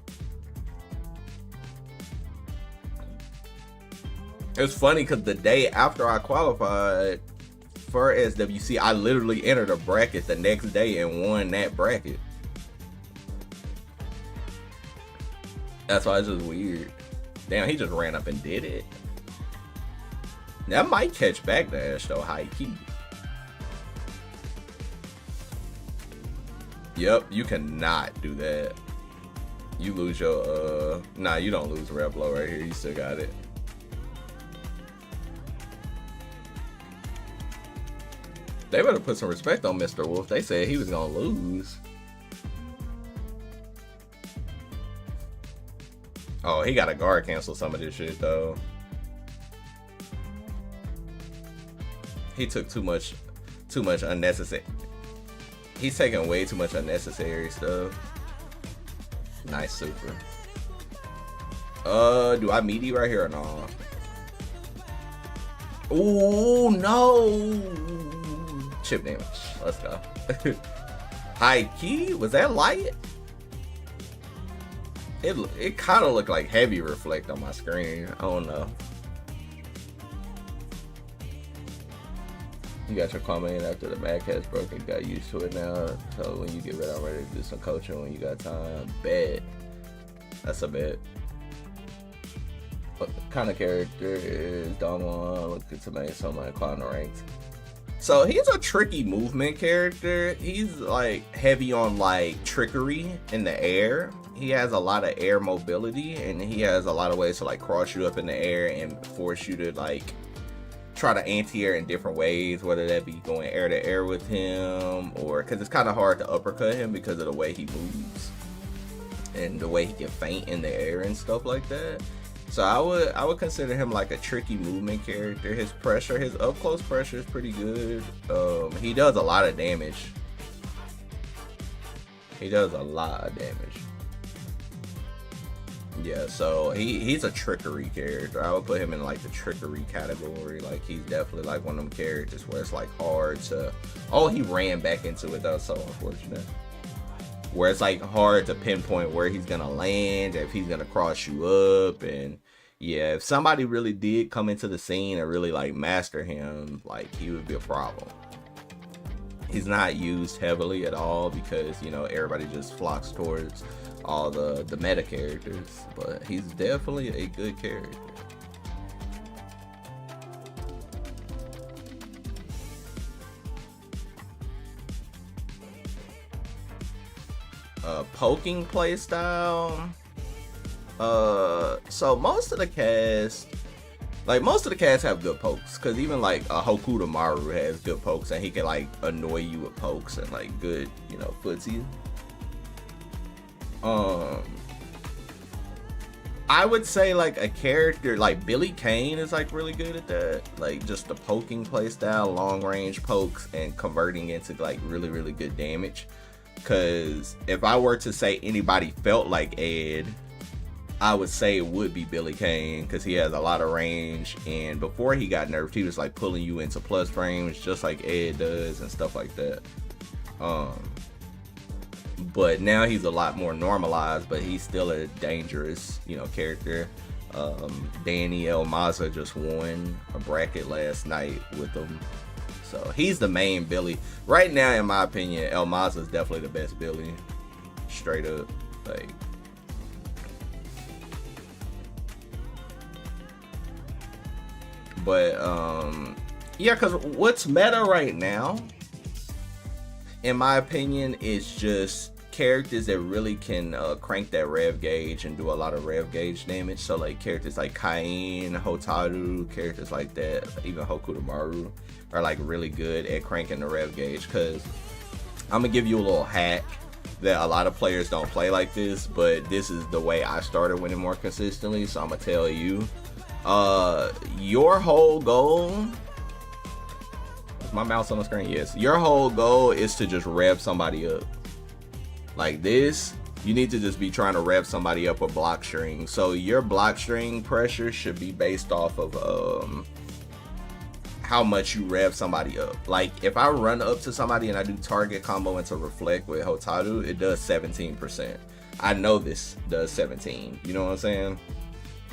It's funny because the day after I qualified for SWC, I literally entered a bracket the next day and won that bracket. That's why it's just weird. Damn, he just ran up and did it. That might catch backdash though, high key. Yep, you cannot do that. You lose your, nah, you don't lose rep blow right here. You still got it. They better put some respect on Mr. Wolf. They said he was gonna lose. Oh, he got to guard cancel some of this shit though. He took too much unnecessary. He's taking way too much unnecessary stuff. Nice super. Do I meaty right here or no? Oh no! Chip damage. Let's go. High key? Was that light? It kind of looked like heavy reflect on my screen. I don't know. You got your comment after the Mac has broken. Got used to it now. So when you get ready, I'm ready to do some coaching when you got time. Bet. That's a bet. What kind of character is Dongwon? Looking to make someone climb the ranks. So he's a tricky movement character. He's like heavy on like trickery in the air. He has a lot of air mobility, and he has a lot of ways to like cross you up in the air and force you to like try to anti-air in different ways, whether that be going air to air with him, or because it's kind of hard to uppercut him because of the way he moves. and the way he can feint in the air and stuff like that. So I would consider him like a tricky movement character. His pressure, his up close pressure is pretty good. He does a lot of damage. He does a lot of damage. Yeah, so he's a trickery character. I would put him in like the trickery category. Like he's definitely like one of them characters where it's like hard to. Oh, he ran back into it. That was so unfortunate. Where it's like hard to pinpoint where he's gonna land, if he's gonna cross you up, and yeah, if somebody really did come into the scene and really like master him, like he would be a problem. He's not used heavily at all because, you know, everybody just flocks towards all the meta characters, but he's definitely a good character. Poking playstyle. So most of the cast have good pokes, because even like Hokuto Maru has good pokes, and he can like annoy you with pokes and like good, you know, footsie. I would say like a character like Billy Kane is like really good at that, like just the poking playstyle, long range pokes and converting into like really good damage. Because if I were to say anybody felt like Ed, I would say it would be Billy Kane, because he has a lot of range, and before he got nerfed he was like pulling you into plus frames just like Ed does and stuff like that. But now he's a lot more normalized, but he's still a dangerous, you know, character. Danny Elmaza just won a bracket last night with him, so he's the main Billy right now. In my opinion, Elmaza is definitely the best Billy, straight up. Like, but yeah, because what's meta right now, in my opinion, is just characters that really can crank that rev gauge and do a lot of rev gauge damage. So like characters like Kain, Hotaru, characters like that, even Hokuto Maru are like really good at cranking the rev gauge. Because I'm gonna give you a little hack that a lot of players don't play like this, but this is the way I started winning more consistently, so I'm gonna tell you. Your whole goal, is my mouse on the screen? Yes. Your whole goal is to just rev somebody up. Like this, you need to just be trying to rev somebody up with block string. So your block string pressure should be based off of how much you rev somebody up. Like if I run up to somebody and I do target combo into reflect with Hotaru, it does 17%. I know this does 17. You know what I'm saying?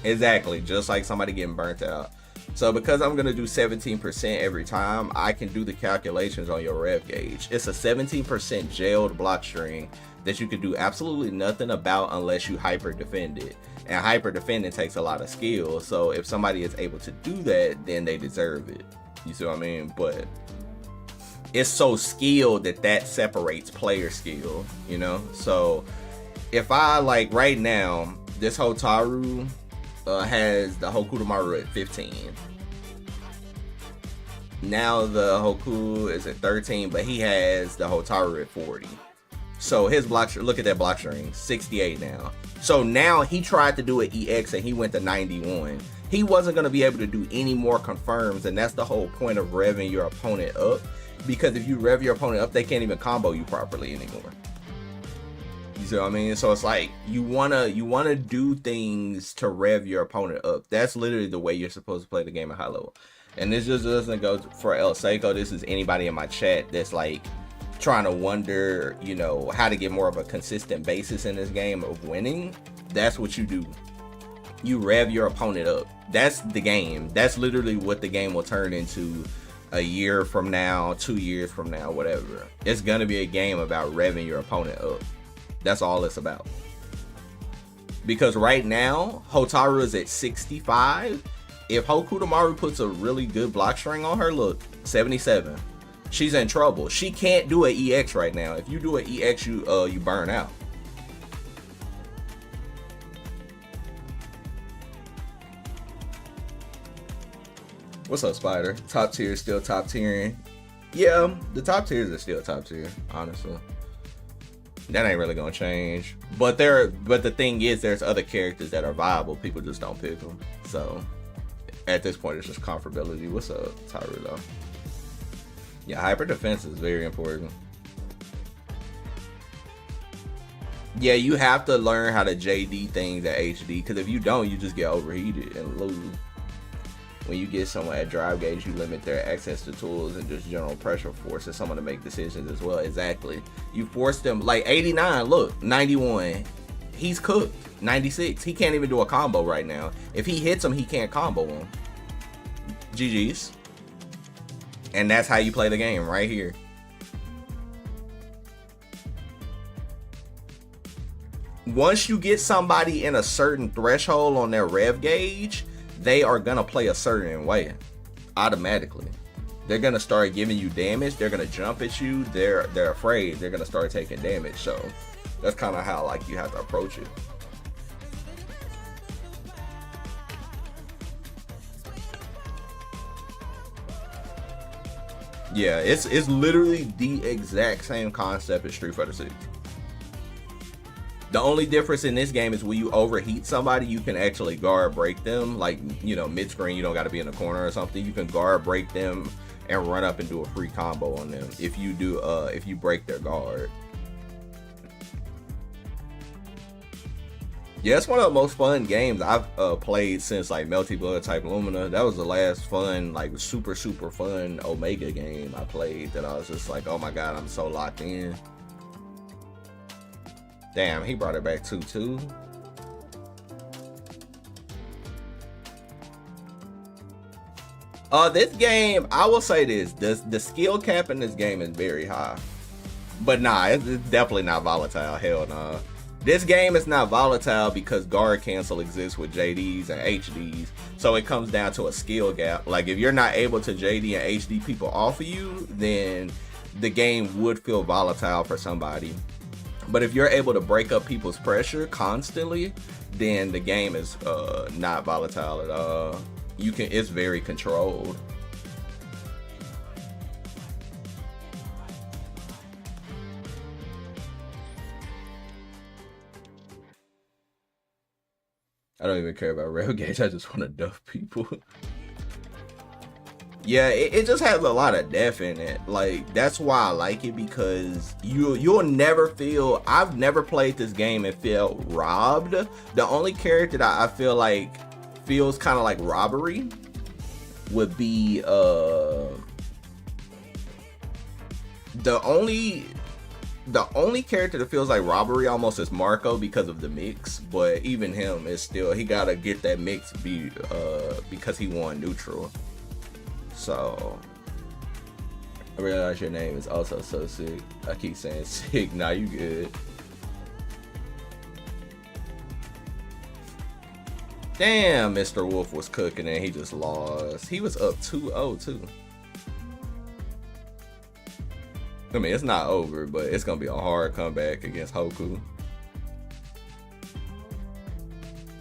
Exactly, just like somebody getting burnt out. So because I'm gonna do 17% every time, I can do the calculations on your rev gauge. It's a 17% jailed block string that you can do absolutely nothing about unless you hyper defend it. And hyper defending takes a lot of skill. So if somebody is able to do that, then they deserve it. You see what I mean? But it's so skilled that separates player skill, you know? So if I, like right now, this Hotaru has the Hokuto Maru at 15. Now the Hoku is at 13, but he has the Hotaru at 40. So his block, look at that block string, 68 now. So now he tried to do an EX and he went to 91. He wasn't going to be able to do any more confirms, and that's the whole point of revving your opponent up. Because if you rev your opponent up, they can't even combo you properly anymore. You see what I mean? So it's like you wanna do things to rev your opponent up. That's literally the way you're supposed to play the game at high level. And this just doesn't go for El Seiko. This is anybody in my chat that's like trying to wonder, you know, how to get more of a consistent basis in this game of winning. That's what you do. You rev your opponent up. That's the game. That's literally what the game will turn into a year from now, 2 years from now, whatever. It's gonna be a game about revving your opponent up. That's all it's about. Because right now, Hotaru is at 65. If Hokuto Maru puts a really good block string on her, look, 77. She's in trouble. She can't do an EX right now. If you do an EX, you burn out. What's up, Spider? Top tier is still top tiering. Yeah, the top tiers are still top tier, honestly. That ain't really gonna change. But the thing is, there's other characters that are viable. People just don't pick them. So at this point, it's just comfortability. What's up, Tyra, though? Yeah, hyper defense is very important. Yeah, you have to learn how to JD things at HD, because if you don't, you just get overheated and lose. When you get someone at drive gauge, you limit their access to tools and just general pressure forces someone to make decisions as well. Exactly. You force them, like 89, look, 91. He's cooked. 96. He can't even do a combo right now. If he hits him, he can't combo him. GG's. And that's how you play the game right here. Once you get somebody in a certain threshold on their rev gauge, they are gonna play a certain way automatically. They're gonna start giving you damage. They're gonna jump at you. They're afraid. They're gonna start taking damage. So that's kind of how like you have to approach it. Yeah, it's literally the exact same concept as Street Fighter 6. The only difference in this game is when you overheat somebody, you can actually guard break them. Like, you know, mid-screen, you don't got to be in the corner or something. You can guard break them and run up and do a free combo on them if you do if you break their guard. Yeah, it's one of the most fun games I've played since like Melty Blood Type Lumina. That was the last fun, like super fun Omega game I played that I was just like, oh my god, I'm so locked in. Damn, he brought it back 2-2. This game, I will say this, the skill cap in this game is very high. But nah, it's definitely not volatile. Hell nah. This game is not volatile because guard cancel exists with JDs and HDs. So it comes down to a skill gap. Like if you're not able to JD and HD people off of you, then the game would feel volatile for somebody. But if you're able to break up people's pressure constantly, then the game is not volatile at all. It's very controlled. I don't even care about rail gauge. I just want to duff people. Yeah, it just has a lot of depth in it. Like, that's why I like it, because you'll never feel... I've never played this game and felt robbed. The only character that I feel like feels kind of like robbery would be... The only character that feels like robbery almost is Marco because of the mix, but even him is still... He gotta get that mix because he won neutral. So, I realize your name is also so sick. I keep saying sick. Nah, you good. Damn, Mr. Wolf was cooking and he just lost. He was up 2-0 too. I mean, it's not over, but it's going to be a hard comeback against Hoku.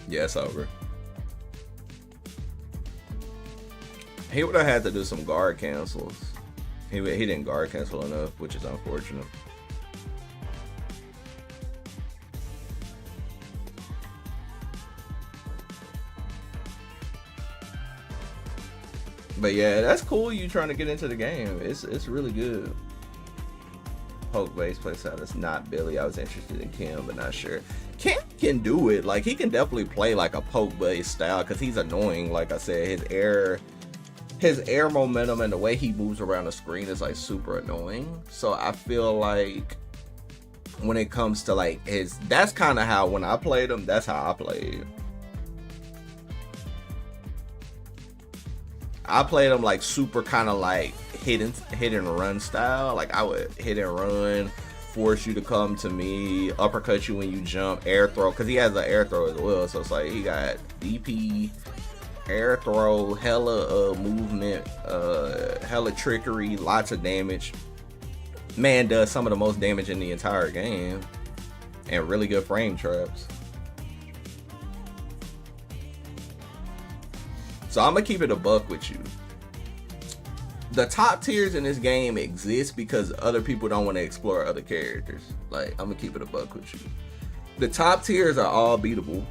Yeah, it's over. He would have had to do some guard cancels. He didn't guard cancel enough, which is unfortunate. But yeah, that's cool. You trying to get into the game. It's really good. Poke base playstyle is not Billy. I was interested in Kim, but not sure. Kim can do it. Like, he can definitely play like a poke base style because he's annoying. Like I said, his air momentum and the way he moves around the screen is like super annoying. So I feel like when it comes to like that's kind of how when I played him, that's how I played. I played him like super kind of like hit and run style. Like I would hit and run, force you to come to me, uppercut you when you jump, air throw, because he has an air throw as well. So it's like he got DP, air throw, hella movement, hella trickery, lots of damage. Man does some of the most damage in the entire game, and really good frame traps. So I'm gonna keep it a buck with you. the top tiers in this game exist because other people don't want to explore other characters. Like, I'm gonna keep it a buck with you. The top tiers are all beatable.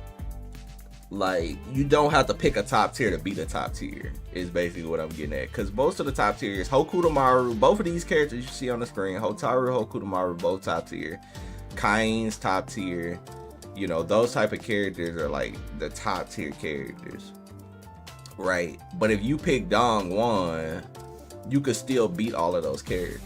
Like, you don't have to pick a top tier to beat a top tier, is basically what I'm getting at. Because most of the top tiers, Hokutomaru, both of these characters you see on the screen, Hotaru, Hokutomaru, both top tier. Kaine's top tier. You know, those type of characters are like the top tier characters. Right? But if you pick Dongwon, you could still beat all of those characters.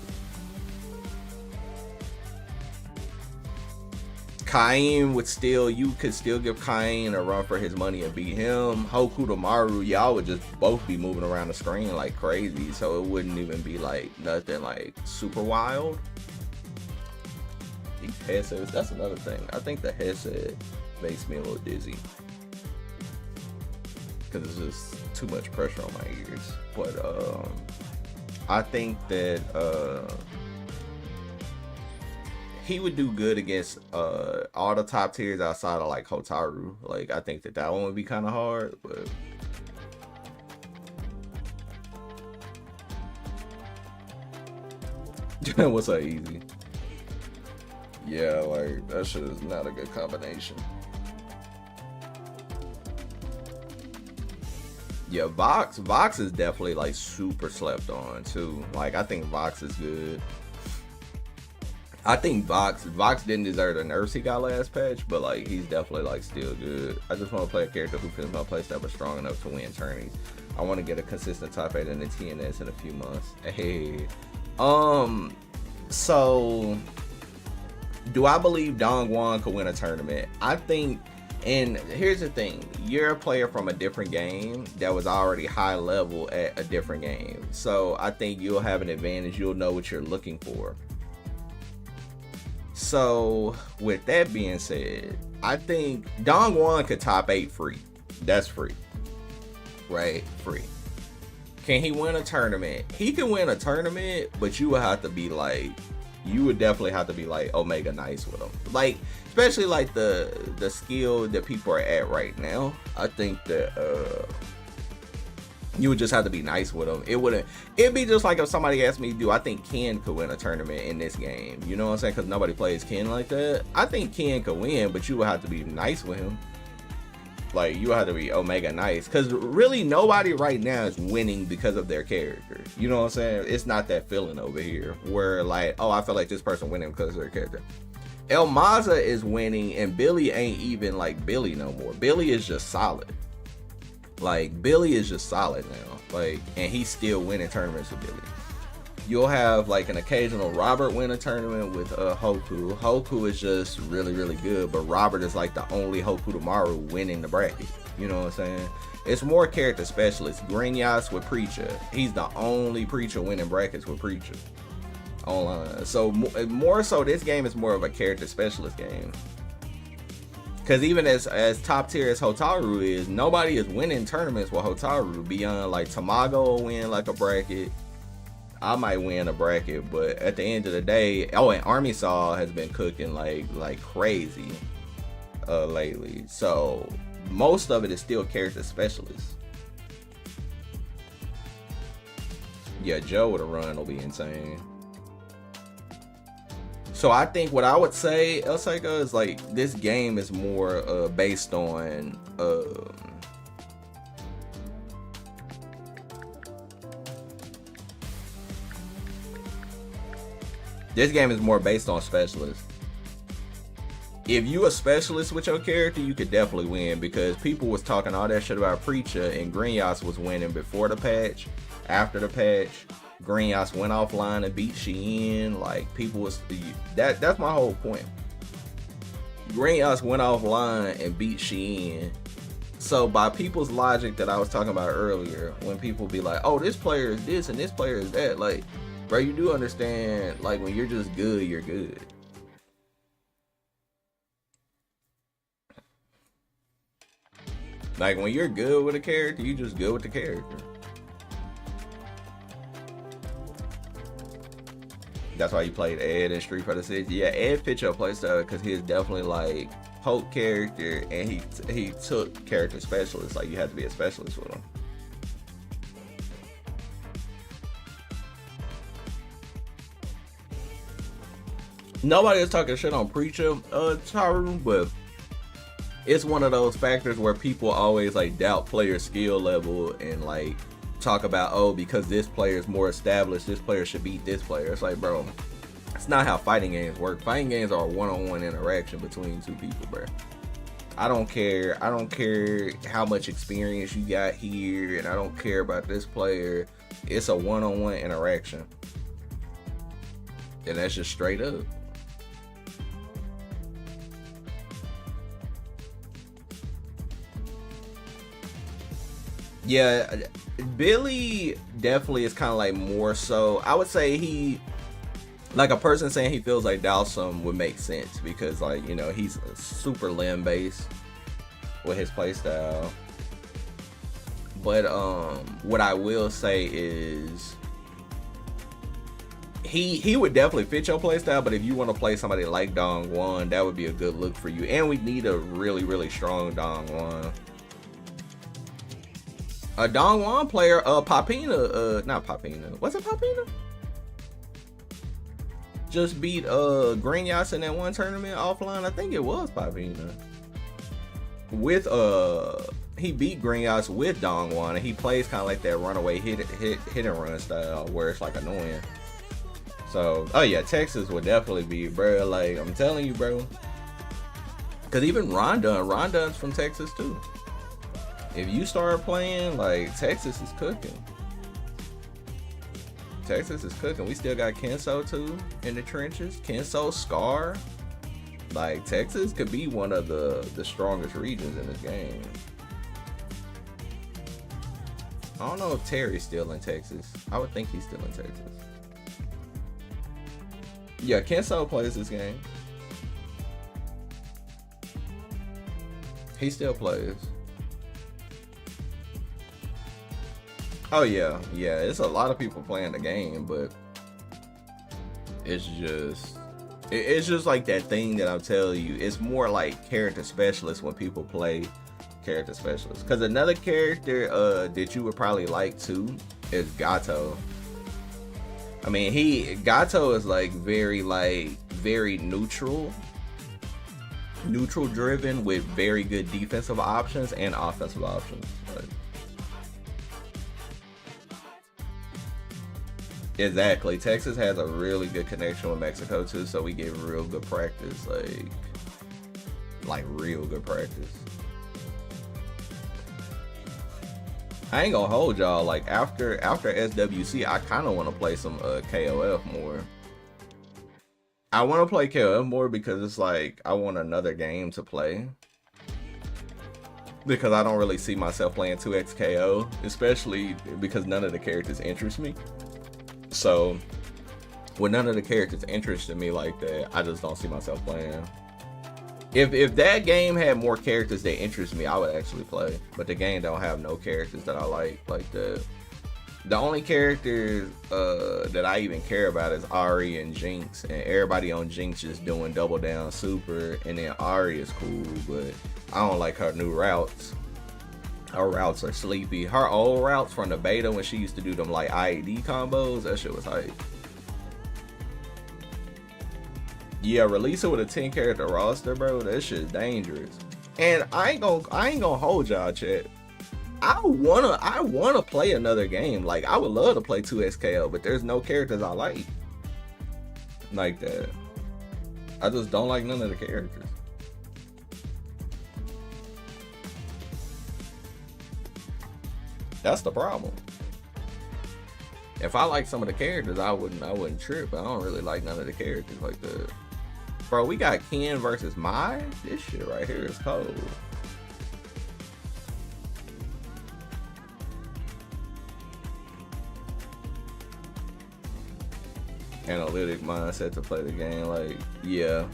Caine would still, you could still give Caine a run for his money and beat him. Hokutomaru, y'all would just both be moving around the screen like crazy, so it wouldn't even be like nothing like super wild. These headsets, that's another thing. I think the headset makes me a little dizzy because it's just too much pressure on my ears. But I think that he would do good against all the top tiers outside of like Hotaru. Like, I think that one would be kind of hard, but what's so easy? Yeah, like that shit is not a good combination. Yeah, Vox is definitely like super slept on too. Like, I think Vox is good. I think Vox didn't deserve the nerfs he got last patch, but like he's definitely like still good. I just want to play a character who feels my playstyle was strong enough to win tourneys. I want to get a consistent top 8 in the TNS in a few months. Hey, so do I believe Dongwon could win a tournament? I think, and here's the thing, you're a player from a different game that was already high level at a different game, so I think you'll have an advantage. You'll know what you're looking for. So with that being said, I think Dongwon could top 8 free. That's free, right? Free. Can he win a tournament? He can win a tournament, but you would have to be like, you would definitely have to be like Omega nice with him. Like, especially like the skill that people are at right now. I think that you would just have to be nice with him. It'd be just like if somebody asked me, do I think Ken could win a tournament in this game? You know what I'm saying? Because nobody plays Ken like that. I think Ken could win, but you would have to be nice with him. Like, you have to be Omega nice. Because really nobody right now is winning because of their character. You know what I'm saying? It's not that feeling over here where like, oh, I feel like this person winning because of their character. El Maza is winning and Billy ain't even like Billy no more. Billy is just solid. Like, Billy is just solid now. Like, and he's still winning tournaments with Billy. You'll have like an occasional Robert win a tournament with Hoku. Hoku is just really, really good, but Robert is like the only Hokutomaru winning the bracket. You know what I'm saying? It's more character specialists. Grinyas with Preacher. He's the only Preacher winning brackets with Preacher online. So more so, this game is more of a character specialist game. Because even as top tier as Hotaru is, nobody is winning tournaments with Hotaru beyond like Tamago will win like a bracket. I might win a bracket, but at the end of the day, oh, and Army Saw has been cooking like crazy lately. So most of it is still character specialists. Yeah, Joe with a run will be insane. So I think what I would say, El Seiko, is like this game is more based on this game is more based on specialists. If you a specialist with your character, you could definitely win, because people was talking all that shit about Preacher and Grinyas was winning before the patch. After the patch, Grinyas went offline and beat Shein. Like, people was that's my whole point. Grinyas went offline and beat Shein. So by people's logic that I was talking about earlier, when people be like, oh, this player is this and this player is that, like, bro, you do understand, like, when you're just good, you're good. Like, when you're good with a character, you just good with the character. That's why you played Ed in Street Fighter 6. Yeah, Ed fit your playstyle because he is definitely like poke character, and he took character specialists. Like, you had to be a specialist with him. Nobody is talking shit on Preacher, Taru, but it's one of those factors where people always like doubt player skill level and like talk about, oh, because this player is more established, this player should beat this player. It's like, bro, it's not how fighting games work. Fighting games are a one-on-one interaction between two people, bro. I don't care how much experience you got here, and I don't care about this player. It's a one-on-one interaction, and that's just straight up. Yeah, Billy definitely is kind of like more so. I would say he, like a person saying he feels like Dhalsim would make sense because, like, you know, he's super limb based with his playstyle. But what I will say is he would definitely fit your playstyle. But if you want to play somebody like Dongwon, that would be a good look for you. And we need a really, really strong Dongwon. A Dongwon player, Papina, not Papina. Was it Papina? Just beat Green Yas in that one tournament offline. I think it was Papina. With he beat Green Yas with Dongwon, and he plays kind of like that runaway hit and run style where it's like annoying. So, oh yeah, Texas would definitely be, bro. Like, I'm telling you, bro. Cause even Rondon's from Texas too. If you start playing, like, Texas is cooking. Texas is cooking. We still got Kenso too in the trenches. Kenso, Scar. Like, Texas could be one of the strongest regions in this game. I don't know if Terry's still in Texas. I would think he's still in Texas. Yeah, Kenso plays this game. He still plays. Oh yeah, it's a lot of people playing the game, but it's just like that thing that I'm telling you. It's more like character specialists when people play character specialists. Because another character that you would probably like too is Gato. I mean, Gato is like very neutral driven with very good defensive options and offensive options. Like, exactly. Texas has a really good connection with Mexico too, so we get real good practice, like real good practice. I ain't gonna hold y'all, like after SWC, I kind of want to play some KOF more. I want to play KOF more because it's like I want another game to play. Because I don't really see myself playing 2x KO, especially because none of the characters interest me. So, when none of the characters interested me like that, I just don't see myself playing. If that game had more characters that interest me, I would actually play. But the game don't have no characters that I like that. The only characters that I even care about is Ari and Jinx, and everybody on Jinx is doing double down super, and then Ari is cool, but I don't like her new routes. Her routes are sleepy. Her old routes from the beta when she used to do them like IED combos, that shit was hype. Yeah, release it with a 10 character roster, bro. That shit's dangerous. And I ain't gonna hold y'all, chat. I wanna play another game. Like, I would love to play 2XKO, but there's no characters I like that. I just don't like none of the characters. That's the problem. If I like some of the characters, I wouldn't trip. I don't really like none of the characters like that. Bro, we got Ken versus Mai. This shit right here is cold. Analytic mindset to play the game, like, yeah.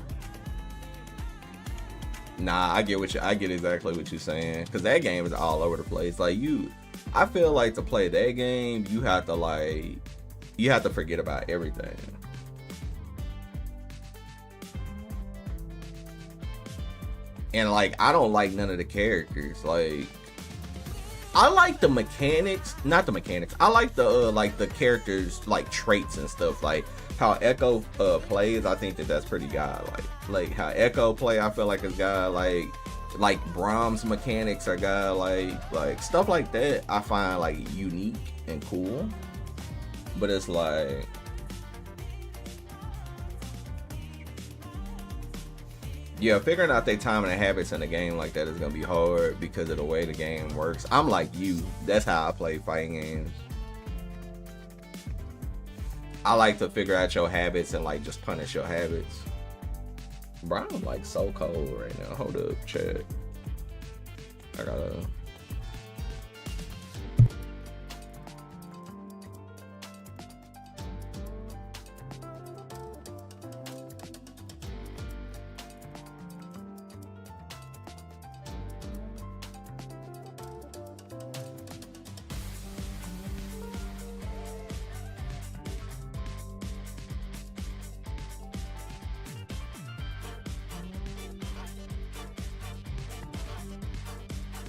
Nah, I get exactly what you're saying, because that game is all over the place. Like, I feel like to play that game, you have to forget about everything. And like, I don't like none of the characters. Like, I like the mechanics, not the mechanics. I like the the characters, like traits and stuff. Like how Echo plays, I think that's pretty godlike. Like how Echo play, I feel like it's godlike. Like Brahms mechanics are godlike. Like stuff like that, I find like unique and cool. But it's like, yeah, figuring out their timing and habits in a game like that is gonna be hard because of the way the game works. I'm like you. That's how I play fighting games. I like to figure out your habits and like just punish your habits. Bro, I'm like so cold right now. Hold up, chat. I gotta.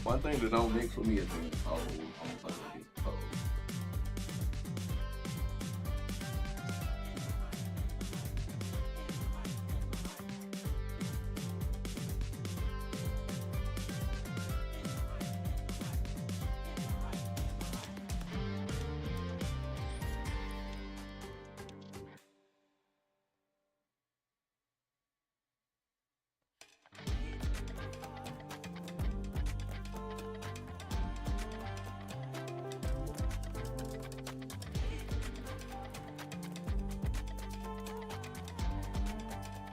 One thing that don't mix with me is being cold. I'm fucking being cold.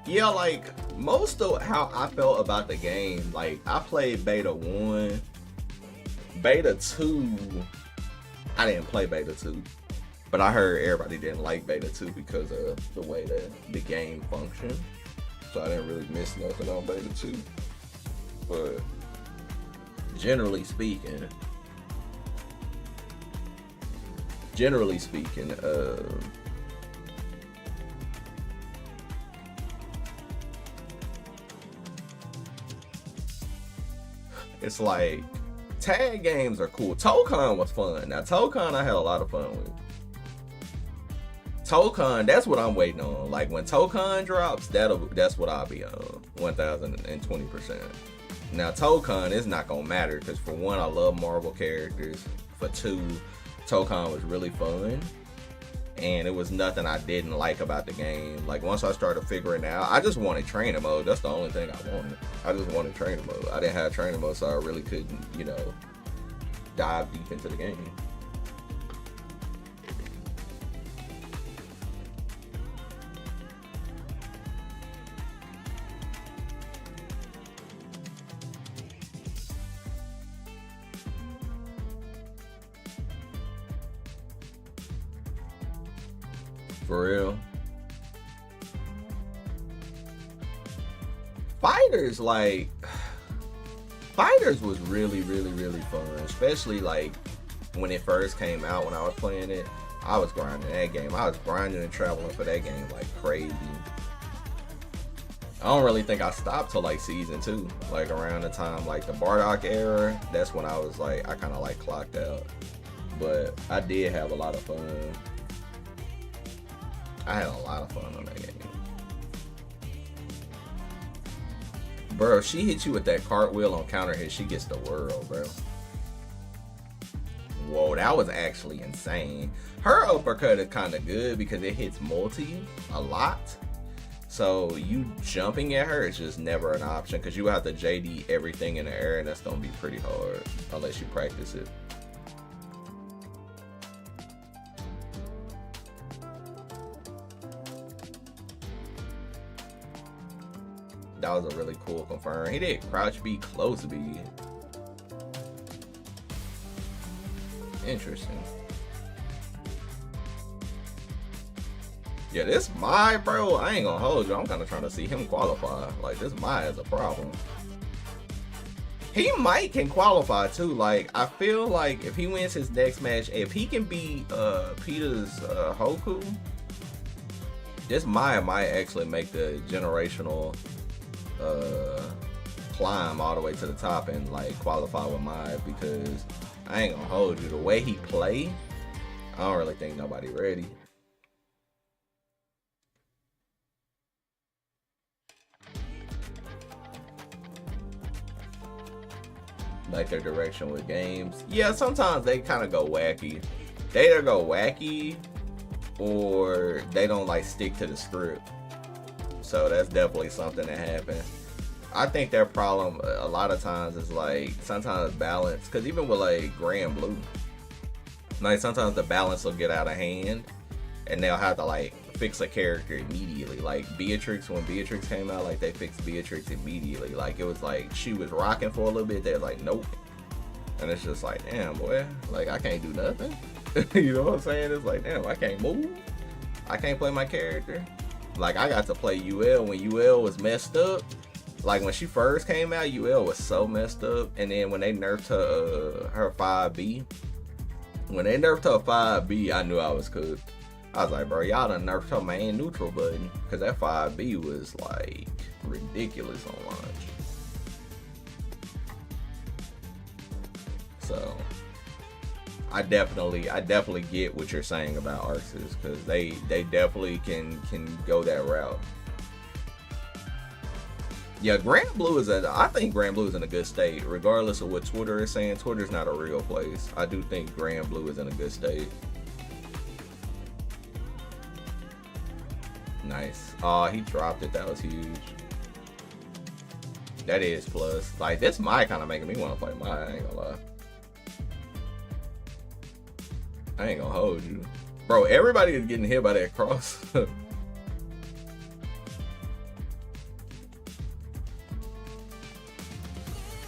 Yeah, like most of how I felt about the game, like I played beta 1, beta 2. I didn't play beta 2, but I heard everybody didn't like beta 2 because of the way that the game functioned. So I didn't really miss nothing on beta 2. But generally speaking, it's like tag games are cool. Tokon was fun. Now Tokon I had a lot of fun with. Tokon, that's what I'm waiting on. Like when Tokon drops, that's what I'll be on. 1020%. Now Tokon is not gonna matter because for one, I love Marvel characters. For two, Tokon was really fun. And it was nothing I didn't like about the game. Like once I started figuring it out, I just wanted training mode. That's the only thing I wanted. I just wanted training mode. I didn't have training mode, so I really couldn't, you know, dive deep into the game. For real. Fighters, like, Fighters was really fun, especially like when it first came out. When I was playing it, I was grinding that game. I was grinding and traveling for that game like crazy. I don't really think I stopped till like season 2, like around the time like the Bardock era. That's when I was like, I kind of like clocked out, but I did have a lot of fun. I had a lot of fun on that game. Bro, if she hits you with that cartwheel on counter hit, she gets the world, bro. Whoa, that was actually insane. Her uppercut is kind of good because it hits multi a lot. So you jumping at her is just never an option because you have to JD everything in the air, and that's going to be pretty hard unless you practice it. That was a really cool confirm. He did crouch B, close B. Interesting. Yeah, this Mai, bro, I ain't gonna hold you. I'm kind of trying to see him qualify. Like, this Mai is a problem. He might can qualify too. Like, I feel like if he wins his next match, if he can beat Peter's Hoku, this Mai might actually make the generational climb all the way to the top and like qualify with Mai, because I ain't gonna hold you, the way he play, I don't really think nobody ready. like their direction with games. Yeah, sometimes they kind of go wacky. They either go wacky or they don't like stick to the script. So that's definitely something that happens. I think their problem a lot of times is like sometimes balance, because even with like Gray and Blue, like sometimes the balance will get out of hand and they'll have to like fix a character immediately. Like Beatrix, when Beatrix came out, like they fixed Beatrix immediately. Like it was like she was rocking for a little bit, they're like nope, and it's just like damn boy, like I can't do nothing. You know what I'm saying? It's like damn, I can't move, I can't play my character. Like I got to play UL when UL was messed up. Like when she first came out, UL was so messed up, and then when they nerfed her 5B, when they nerfed her 5B, I knew I was cooked. I was like, bro, y'all done nerfed her main neutral button, because that 5B was like ridiculous on launch. So I definitely get what you're saying about Arxes, because they definitely can go that route. Yeah, Grand Blue I think Grand Blue is in a good state, regardless of what Twitter is saying. Twitter's not a real place. I do think Grand Blue is in a good state. Nice. Oh, he dropped it. That was huge. That is plus. Like, this might kind of making me want to play Mai, I ain't gonna lie. I ain't gonna hold you. Bro, everybody is getting hit by that cross.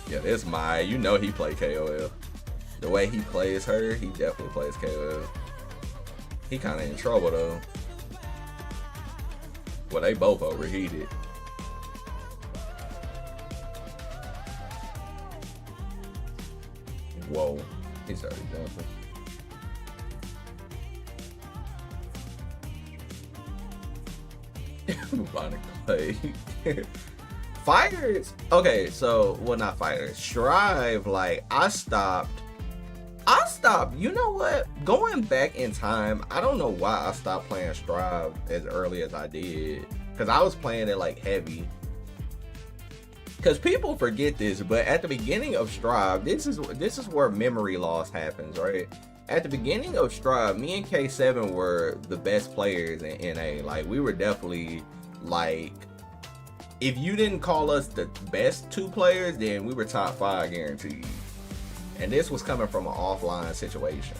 Yeah, this Mai, you know he play KOL. The way he plays her, he definitely plays KOL. He kind of in trouble though. Well, they both overheated. Whoa, he started jumping. Bubonic Plague. Fighters, okay, so, well, not Fighters. Strive, like, I stopped, you know what? Going back in time, I don't know why I stopped playing Strive as early as I did. Because I was playing it, like, heavy. Because people forget this, but at the beginning of Strive, this is where memory loss happens, right? At the beginning of Strive, me and K7 were the best players in NA. Like, we were definitely, like, if you didn't call us the best two players, then we were top 5 guaranteed. And this was coming from an offline situation.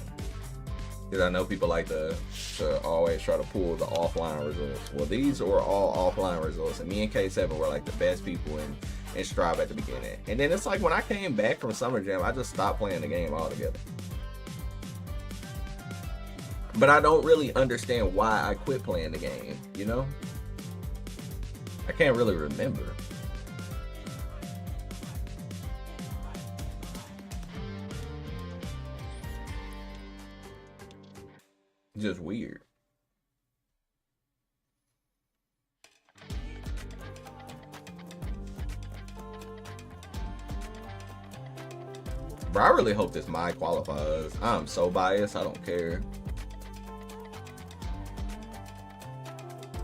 Because I know people like to always try to pull the offline results. Well, these were all offline results. And me and K7 were like the best people in Strive at the beginning. And then it's like when I came back from Summer Jam, I just stopped playing the game altogether. But I don't really understand why I quit playing the game, you know? I can't really remember. Just weird. Bro, I really hope this Mai qualifies. I'm so biased, I don't care.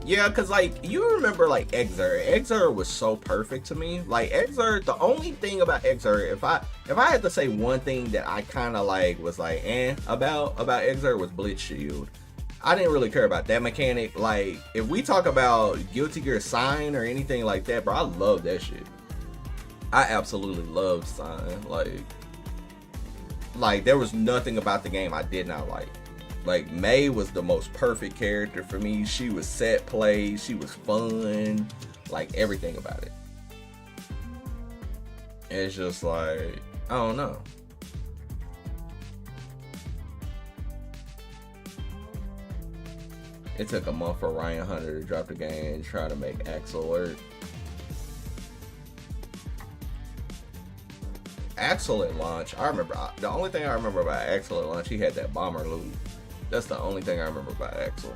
Yeah, because, like, you remember, like, Exer. Exer was so perfect to me. Like, Exer, the only thing about Exer, if I had to say one thing that I kind of, like, was, like, about Exer was Blitz Shield. I didn't really care about that mechanic. Like, if we talk about Guilty Gear Sign or anything like that, bro, I love that shit. I absolutely loved Sign. Like, there was nothing about the game I did not like. Like, Mei was the most perfect character for me. She was set play. She was fun. Like, everything about it. And it's just like, I don't know. It took a month for Ryan Hunter to drop the game and try to make Axel work. Axel at launch, I remember, the only thing I remember about Axel at launch, he had that bomber loot. That's the only thing I remember about Axel.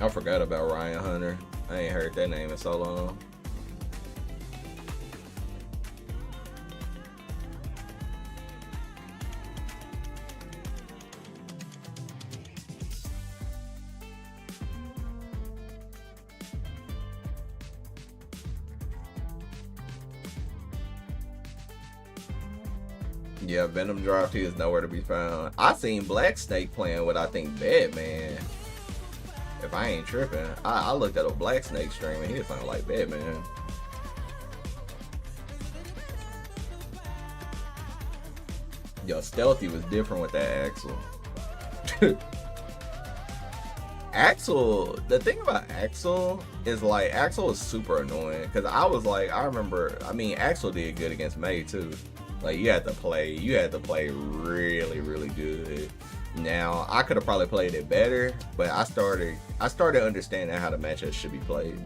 I forgot about Ryan Hunter. I ain't heard that name in so long. Yeah, Venom Drop T is nowhere to be found. I seen Black Snake playing with, I think, Batman. If I ain't tripping. I looked at a Black Snake stream and he sounded like Batman. Yo, Stealthy was different with that Axel. Axel, the thing about Axel is like, Axel is super annoying. Because I was like, I mean, Axel did good against May too. Like, you had to play really, really good. Now, I could have probably played it better, but I started understanding how the matchup should be played.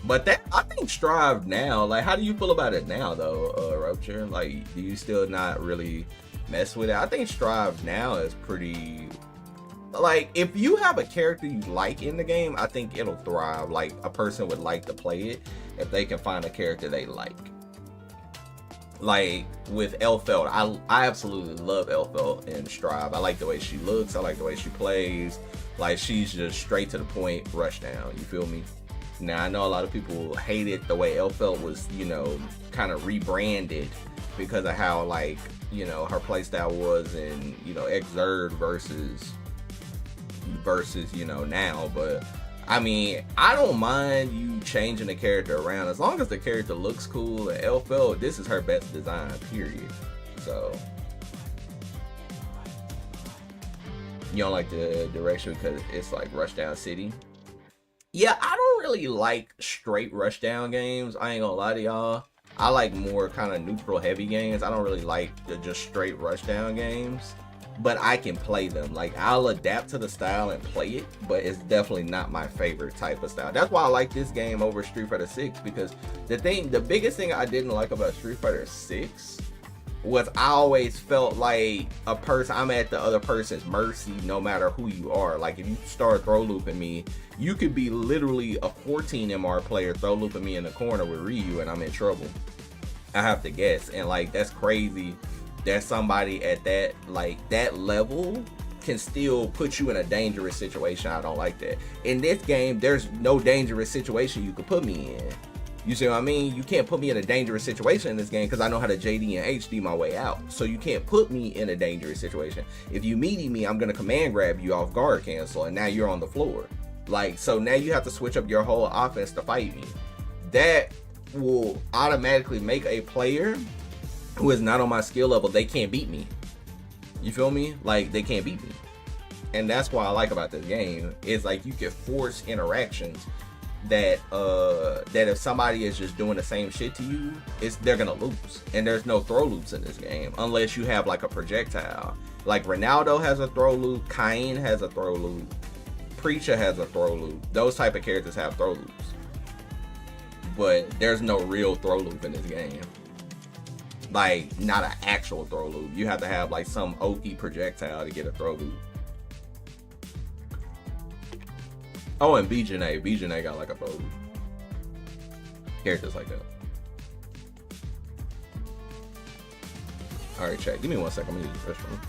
But that, I think Strive now, like, how do you feel about it now though, Rupture? Like, do you still not really mess with it? I think Strive now is pretty, like, if you have a character you like in the game, I think it'll thrive. Like, a person would like to play it if they can find a character they like. Like with Elfeld, I absolutely love Elfeld in Strive. I like the way she looks, I like the way she plays. Like, she's just straight to the point, rush down, you feel me? Now, I know a lot of people hated the way Elfeld was, you know, kind of rebranded because of how, like, you know, her playstyle was in, you know, Xrd versus, you know, now. But I mean, I don't mind you changing the character around as long as the character looks cool. And Elfeld, this is her best design, period. So you don't like the direction because it's like Rushdown City. Yeah, I don't really like straight Rushdown games. I ain't gonna lie to y'all. I like more kind of neutral heavy games. I don't really like the just straight Rushdown games, but I can play them. Like, I'll adapt to the style and play it, but it's definitely not my favorite type of style. That's why I like this game over Street Fighter 6, because the biggest thing I didn't like about Street Fighter 6 was I always felt like I'm at the other person's mercy no matter who you are. Like, if you start throw looping me, you could be literally a 14 MR player throw looping me in the corner with Ryu and I'm in trouble. I have to guess. And like, that's crazy that somebody at that, like, that level can still put you in a dangerous situation. I don't like that. In this game, there's no dangerous situation you could put me in. You see what I mean? You can't put me in a dangerous situation in this game because I know how to JD and HD my way out. So you can't put me in a dangerous situation. If you meaty me, I'm going to command grab you off guard cancel, and now you're on the floor. Like, so now you have to switch up your whole offense to fight me. That will automatically make a player who is not on my skill level, they can't beat me. You feel me? Like, they can't beat me. And that's what I like about this game. Is like, you can force interactions that if somebody is just doing the same shit to you, they're gonna lose. And there's no throw loops in this game unless you have like a projectile. Like, Ronaldo has a throw loop, Cain has a throw loop, Preacher has a throw loop. Those type of characters have throw loops, but there's no real throw loop in this game. Like, not an actual throw loop. You have to have like some oaky projectile to get a throw loop. Oh, and BJNA got like a throw loop. Characters like that. Alright, chat. Give me 1 second. I'm gonna use the restroom.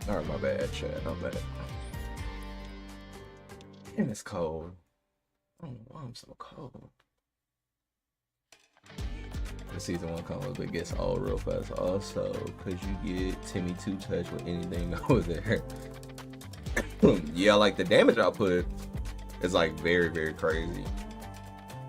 Alright, my bad, chat. My bad. And it's cold. I don't know why I'm so cold. The season 1 combos, but it gets old real fast. Also, could you get Timmy 2-touch with anything over there? Yeah, like the damage output is like very, very crazy.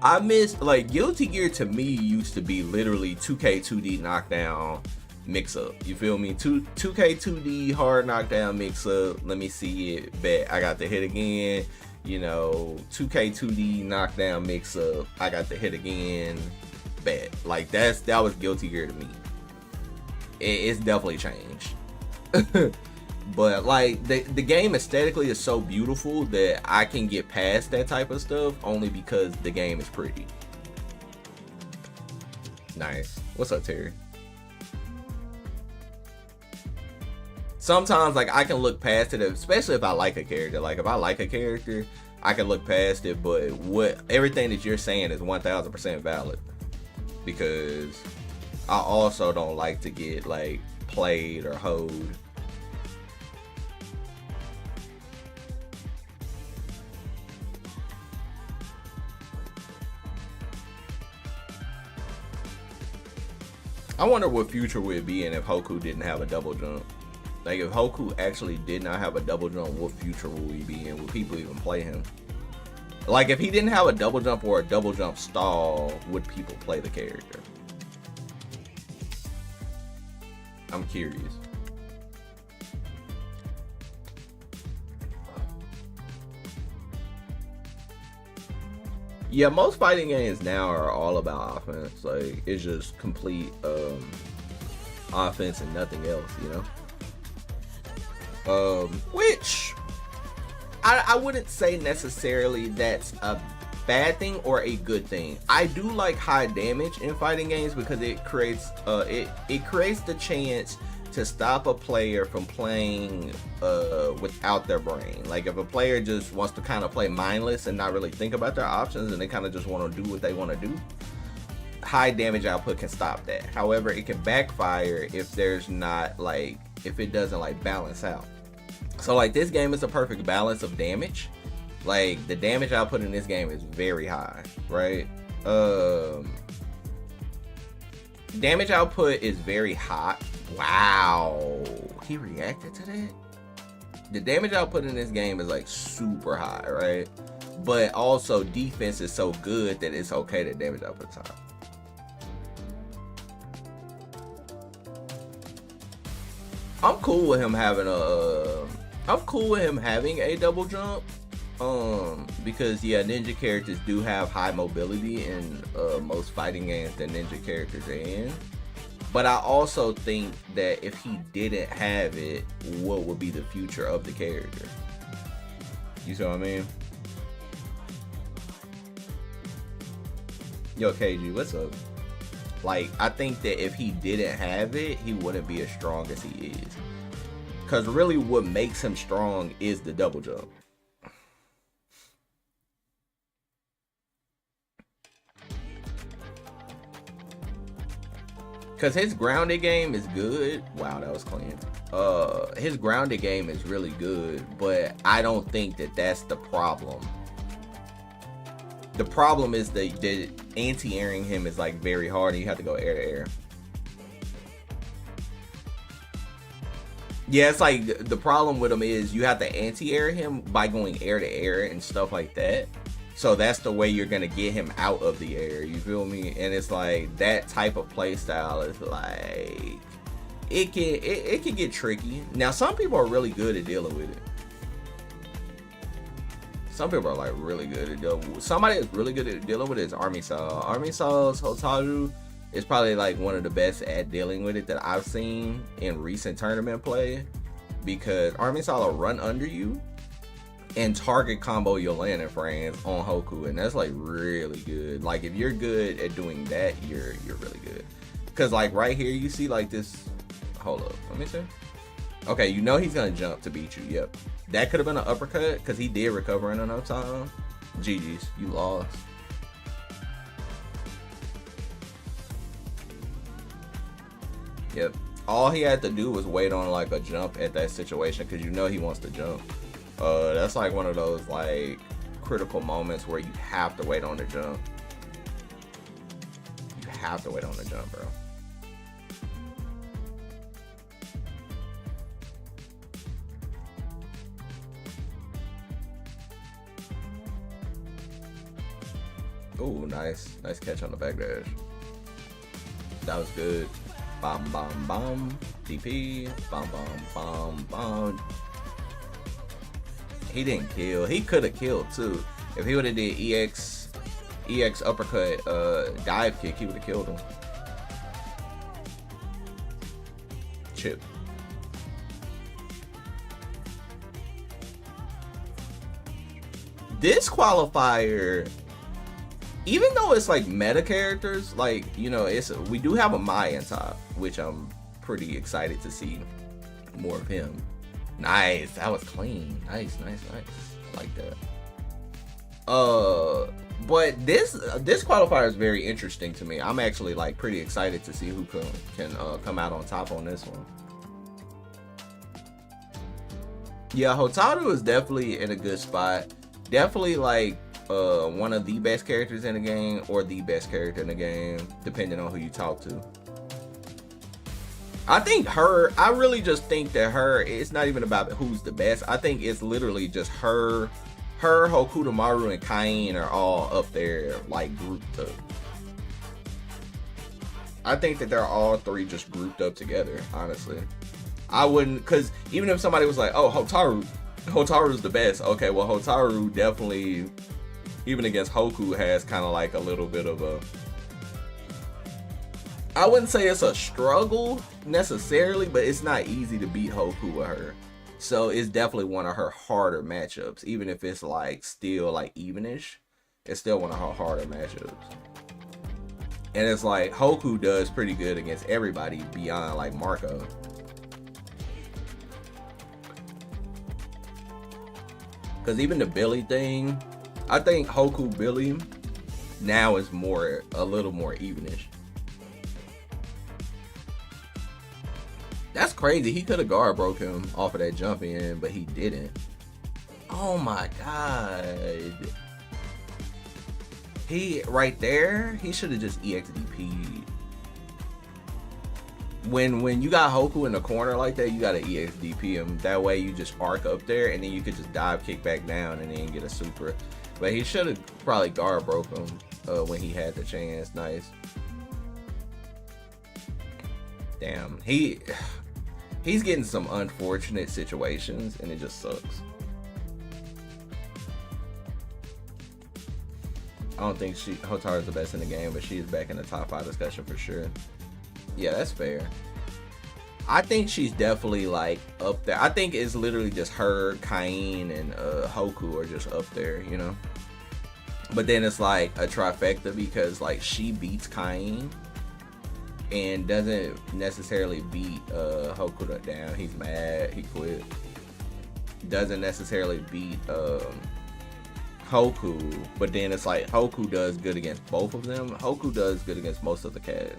I miss, like, Guilty Gear to me used to be literally 2K 2D knockdown mix up. You feel me? 2K 2D hard knockdown mix up. Let me see it. Bet I got the hit again. You know, 2K 2D knockdown mix up. I got the hit again. Bet. Like that was Guilty Gear to me. It's definitely changed. But like the game aesthetically is so beautiful that I can get past that type of stuff only because the game is pretty. Nice. What's up, Terry? Sometimes like I can look past it, especially if I like a character. Like if I like a character, I can look past it, but everything that you're saying is 1000% valid. Because I also don't like to get like played or hoed. I wonder what future would be in if Hoku didn't have a double jump. Like if Hoku actually did not have a double jump, what future would we be in? Would people even play him? Like if he didn't have a double jump or a double jump stall, would people play the character? I'm curious. Yeah, most fighting games now are all about offense. Like it's just complete offense and nothing else, you know. Which I wouldn't say necessarily that's a bad thing or a good thing. I do like high damage in fighting games because it creates it creates the chance to stop a player from playing without their brain. Like if a player just wants to kind of play mindless and not really think about their options and they kind of just want to do what they want to do, high damage output can stop that. However, it can backfire if there's not like, if it doesn't like balance out. So like this game is a perfect balance of damage. Like the damage output in this game is very high, right? Damage output is very hot. Wow, he reacted to that. The damage output in this game is like super high, right? But also defense is so good that it's okay that damage output's high. I'm cool with him having a double jump. Because yeah, ninja characters do have high mobility in most fighting games that ninja characters are in. But I also think that if he didn't have it, what would be the future of the character? You see what I mean? Yo, KG, what's up? Like, I think that if he didn't have it, he wouldn't be as strong as he is. Because really what makes him strong is the double jump. Because his grounded game is good. Wow, that was clean. His grounded game is really good, but I don't think that that's the problem. The problem is that the anti-airing him is like very hard and you have to go air to air. Yeah, it's like the problem with him is you have to anti-air him by going air to air and stuff like that. So that's the way you're gonna get him out of the air, you feel me? And it's like that type of play style is like it can get tricky. Now some people are really good at dealing with it. Some people are like really good at dealing with it. Somebody that's really good at dealing with it is Army Saw. Army Saw's COTW is probably like one of the best at dealing with it that I've seen in recent tournament play, because Army Saw will run under you and target combo your landing frames on Hoku, and that's like really good. Like if you're good at doing that, you're really good. Cause like right here you see like this, hold up, let me see. Okay, you know he's gonna jump to beat you. Yep, that could have been an uppercut because he did recover in enough time. GG's, you lost. Yep, all he had to do was wait on like a jump at that situation, because you know he wants to jump. That's like one of those like critical moments where you have to wait on the jump. You have to wait on the jump, bro. Ooh, nice catch on the back dash. That was good. Bomb, bomb, bomb. DP. Bomb, bomb, bomb, bomb. He didn't kill. He could have killed too. If he would have did EX uppercut dive kick, he would have killed him. Chip. This qualifier, even though it's like meta characters, like, you know, we do have a Mai on top, which I'm pretty excited to see more of him. Nice, that was clean. Nice. I like that. But this qualifier is very interesting to me. I'm actually like pretty excited to see who can come out on top on this one. Yeah, Hotaru is definitely in a good spot. Definitely like one of the best characters in the game, or the best character in the game, depending on who you talk to. I really just think that it's not even about who's the best. I think it's literally just her, Hokutomaru, and Kain are all up there, like, grouped up. I think that they're all three just grouped up together, honestly. I wouldn't, because even if somebody was like, oh, Hotaru's the best. Okay, well, Hotaru definitely, even against Hoku, has kind of like a little bit of a, I wouldn't say it's a struggle necessarily, but it's not easy to beat Hoku with her. So it's definitely one of her harder matchups. Even if it's like still like evenish, it's still one of her harder matchups. And it's like Hoku does pretty good against everybody beyond like Marco. Because even the Billy thing, I think Hoku Billy now is a little more evenish. That's crazy. He could have guard broke him off of that jump in, but he didn't. Oh my god. Right there, he should have just EXDP'd. When you got Hoku in the corner like that, you gotta EXDP him. That way you just arc up there, and then you could just dive kick back down and then get a super. But he should have probably guard broke him when he had the chance. Nice. Damn, he's getting some unfortunate situations, and it just sucks. I don't think Hotaru's the best in the game, but she's back in the top 5 discussion for sure. Yeah, that's fair. I think she's definitely like up there. I think it's literally just her, Kain, and Hoku are just up there, you know. But then it's like a trifecta, because like she beats Kain and doesn't necessarily beat Hoku down. He's mad, he quit. Doesn't necessarily beat Hoku, but then it's like Hoku does good against both of them. Hoku does good against most of the cast.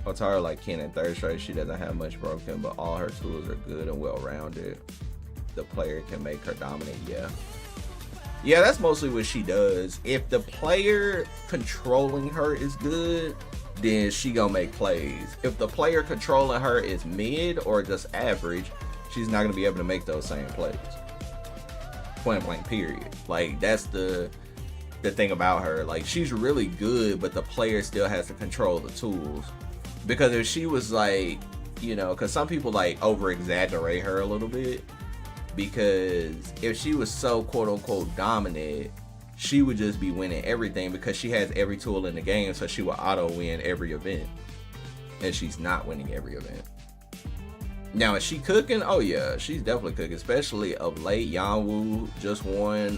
Hotaru like Ken in third strike, she doesn't have much broken, but all her tools are good and well-rounded. The player can make her dominant, yeah, that's mostly what she does. If the player controlling her is good, then she gonna make plays. If the player controlling her is mid or just average, she's not gonna be able to make those same plays. Point blank, period. Like, that's the thing about her. Like, she's really good, but the player still has to control the tools. Because if she was like, you know, because some people like over exaggerate her a little bit, because if she was so quote unquote dominant, she would just be winning everything because she has every tool in the game, so she will auto win every event, and she's not winning every event. Now, is she cooking? Oh yeah, she's definitely cooking, especially of late. Yanwu just won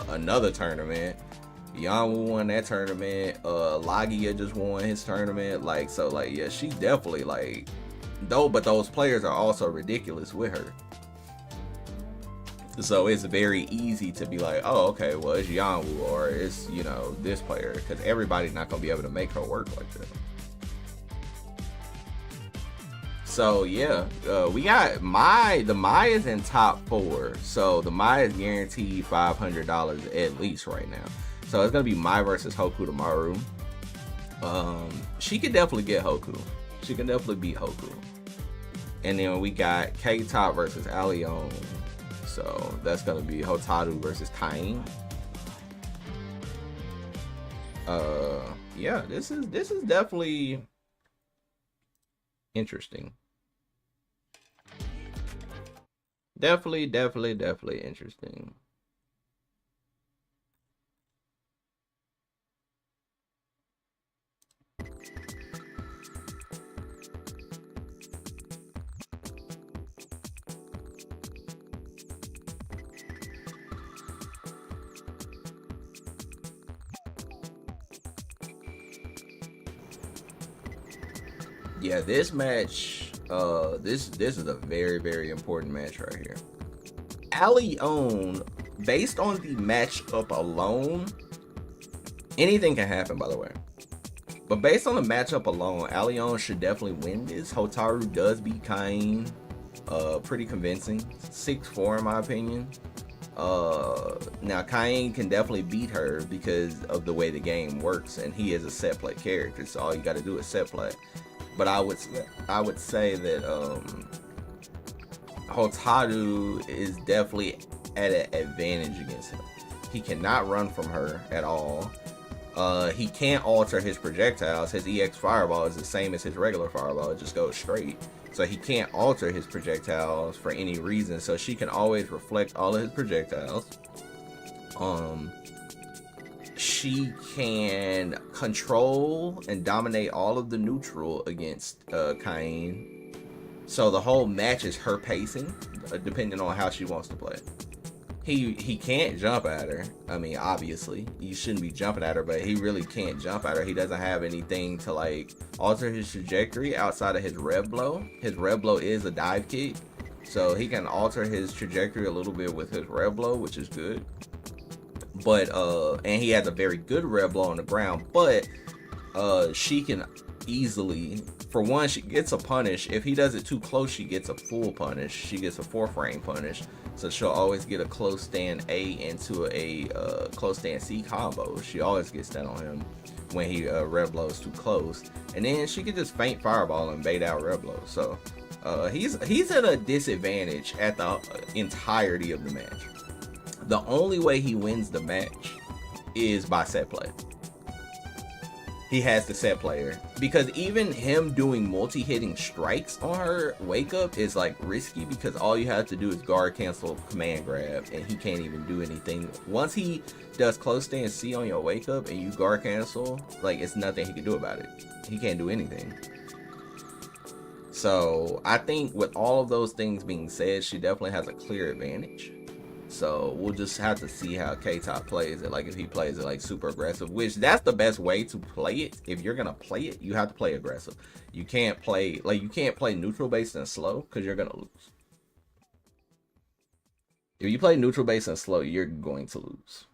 another tournament. Yanwu won that tournament. Lagia just won his tournament. Like, so like, yeah, she's definitely like, though, but those players are also ridiculous with her. So it's very easy to be like, oh, okay, well, it's Yanwu or it's, you know, this player, because everybody's not going to be able to make her work like that. So yeah, we got the Mai is in top 4. So the Mai is guaranteed $500 at least right now. So it's going to be Mai versus Hoku tomorrow. She could definitely get Hoku. She can definitely beat Hoku. And then we got K-Top versus Allion. So that's gonna be Hotaru versus Kain. Yeah, this is definitely interesting. Definitely interesting. Yeah, this match, this is a very important match right here. Allion, based on the matchup alone, anything can happen, by the way. But based on the matchup alone, Allion should definitely win this. Hotaru does beat Kain, pretty convincing, 6-4 in my opinion. Now Kain can definitely beat her because of the way the game works, and he is a set play character, so all you got to do is set play. But I would say that Hotaru is definitely at an advantage against him. He cannot run from her at all. He can't alter his projectiles. His EX fireball is the same as his regular fireball. It just goes straight. So he can't alter his projectiles for any reason. So she can always reflect all of his projectiles. She can control and dominate all of the neutral against Kain. So the whole match is her pacing, depending on how she wants to play. He can't jump at her. I mean, obviously, you shouldn't be jumping at her, but he really can't jump at her. He doesn't have anything to like alter his trajectory outside of his rev blow. His rev blow is a dive kick, so he can alter his trajectory a little bit with his rev blow, which is good. But and he has a very good rev blow on the ground, but she can easily, for one, she gets a punish. If he does it too close, she gets a full punish. She gets a 4-frame punish, so she'll always get a close stand A into a close stand C combo. She always gets that on him when he rev blows too close, and then she can just feint fireball and bait out rev blows. So he's at a disadvantage at the entirety of the match. The only way he wins the match is by set play. He has the set player, because even him doing multi-hitting strikes on her wake up is like risky, because all you have to do is guard cancel command grab, and he can't even do anything. Once he does close stand C on your wake up and you guard cancel, like, it's nothing he can do about it. He can't do anything. So I think with all of those things being said, she definitely has a clear advantage. So we'll just have to see how K-Top plays it. Like, if he plays it like super aggressive, which that's the best way to play it. If you're gonna play it, you have to play aggressive. You can't play neutral based and slow, because you're gonna lose. If you play neutral based and slow, you're going to lose.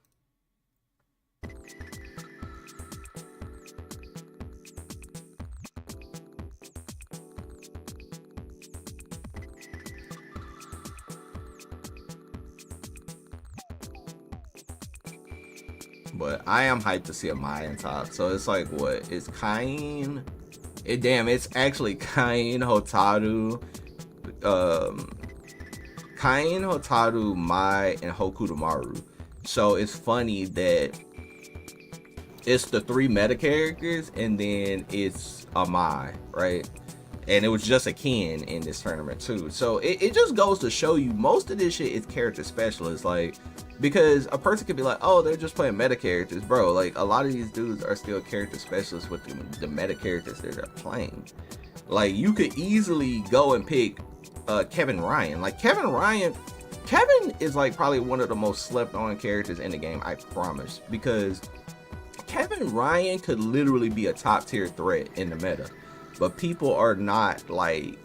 But I am hyped to see a Mai on top. So it's like, what? It's Kain. It's actually Kain, Hotaru. Kain, Hotaru, Mai, and Hokutomaru. So it's funny that it's the 3 meta characters, and then it's a Mai, right? And it was just a Ken in this tournament too. So it just goes to show you, most of this shit is character specialists. Like, because a person could be like, oh, they're just playing meta characters. Bro, like, a lot of these dudes are still character specialists with the meta characters that they're playing. Like, you could easily go and pick Kevin Ryan. Like, Kevin is like probably one of the most slept on characters in the game, I promise. Because Kevin Ryan could literally be a top tier threat in the meta. But people are not like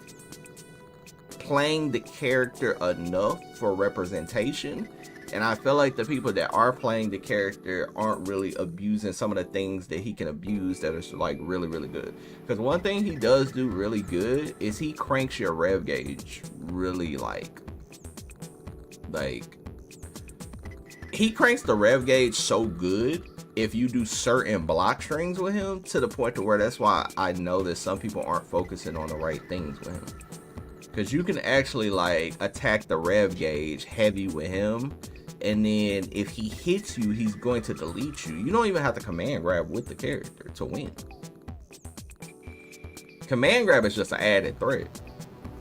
playing the character enough for representation. And I feel like the people that are playing the character aren't really abusing some of the things that he can abuse that are like really, really good. Because one thing he does do really good is he cranks your rev gauge really like he cranks the rev gauge so good if you do certain block strings with him, to the point to where that's why I know that some people aren't focusing on the right things with him. Because you can actually like attack the rev gauge heavy with him, and then if he hits you, he's going to delete you. You don't even have to command grab with the character to win. Command grab is just an added threat.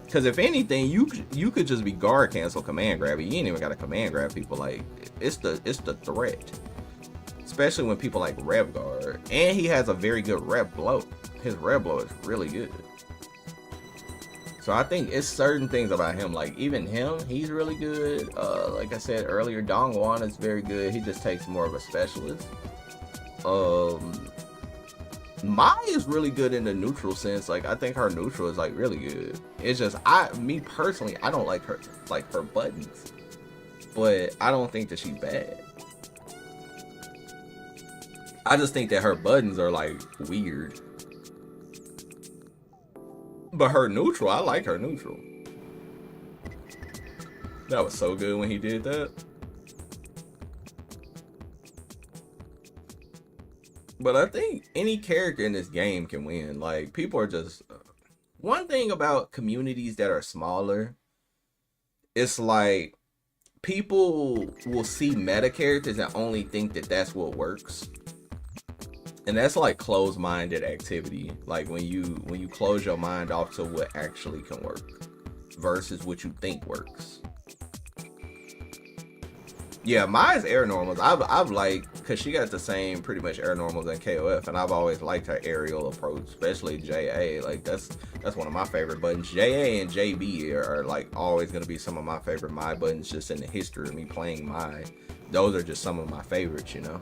Because if anything, you could just be guard cancel command grab. You ain't even got to command grab people. Like it's the threat, especially when people like rev guard. And he has a very good rev blow. His rev blow is really good. So I think it's certain things about him, like even him, he's really good. Like I said earlier, Dongwon is very good. He just takes more of a specialist. Mai is really good in the neutral sense. Like I think her neutral is like really good. It's just me personally, I don't like her buttons, but I don't think that she's bad. I just think that her buttons are like weird. But her neutral, I like her neutral. That was so good when he did that. But I think any character in this game can win. Like, people are just... One thing about communities that are smaller, it's like people will see meta characters and only think that that's what works. And that's like closed-minded activity. Like when you close your mind off to what actually can work versus what you think works. Yeah, Maya's air normals. I've liked, because she got the same pretty much air normals in KOF, and I've always liked her aerial approach, especially JA. Like that's one of my favorite buttons. JA and JB are like always gonna be some of my favorite Mai buttons just in the history of me playing Mai. Those are just some of my favorites, you know.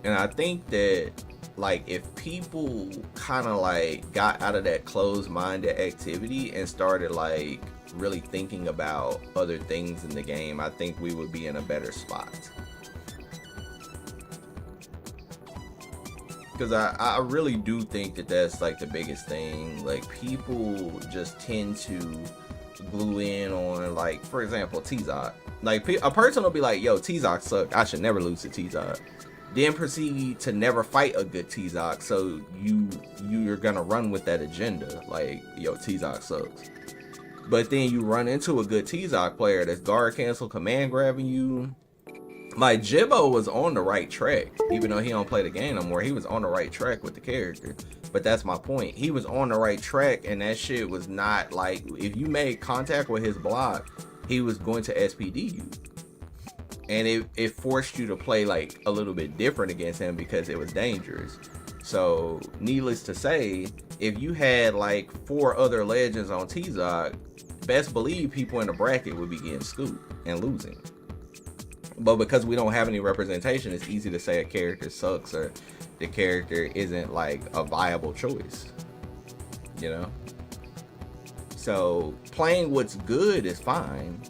And I think that, like, if people kind of, like, got out of that closed-minded activity and started, like, really thinking about other things in the game, I think we would be in a better spot. Because I really do think that that's, like, the biggest thing. Like, people just tend to glue in on, like, for example, T-Zoc. Like, a person will be like, yo, T-Zoc suck. I should never lose to T-Zoc. Then proceed to never fight a good T-Zoc, so you're gonna run with that agenda, like, yo, T-Zoc sucks. But then you run into a good T-Zoc player that's guard cancel, command grabbing you. Like, Jibbo was on the right track, even though he don't play the game no more. He was on the right track with the character. But that's my point. He was on the right track, and that shit was not like, if you made contact with his block, he was going to SPD you. And it forced you to play like a little bit different against him because it was dangerous. So needless to say, if you had like 4 other legends on T-Zoc, best believe people in the bracket would be getting scooped and losing. But because we don't have any representation, it's easy to say a character sucks or the character isn't like a viable choice, you know? So playing what's good is fine,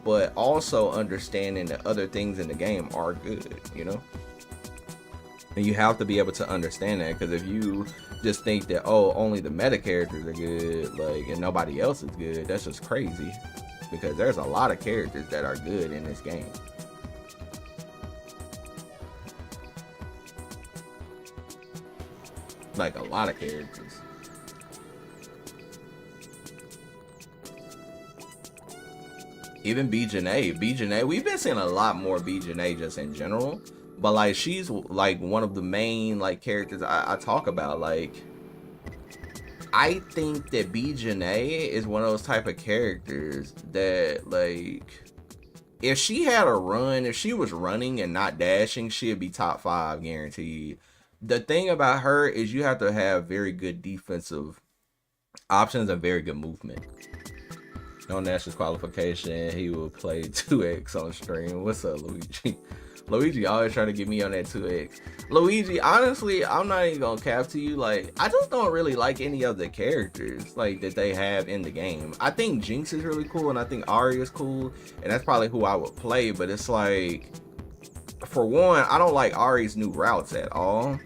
but also understanding that other things in the game are good, you know? And you have to be able to understand that, because if you just think that, oh, only the meta characters are good, like, and nobody else is good, that's just crazy. Because there's a lot of characters that are good in this game. Like, a lot of characters. Even B-Janae, we've been seeing a lot more B-Janae just in general, but like she's like one of the main like characters I talk about. Like, I think that B-Janae is one of those type of characters that, like, if she had a run, if she was running and not dashing, she'd be top 5 guaranteed. The thing about her is you have to have very good defensive options and very good movement. On National Qualification, he will play 2x on stream. What's up, Luigi? Luigi always trying to get me on that 2X. Luigi, honestly, I'm not even gonna cap to you. Like, I just don't really like any of the characters like that they have in the game. I think Jinx is really cool, and I think Ahri is cool, and that's probably who I would play. But it's like, for one, I don't like Ahri's new routes at all,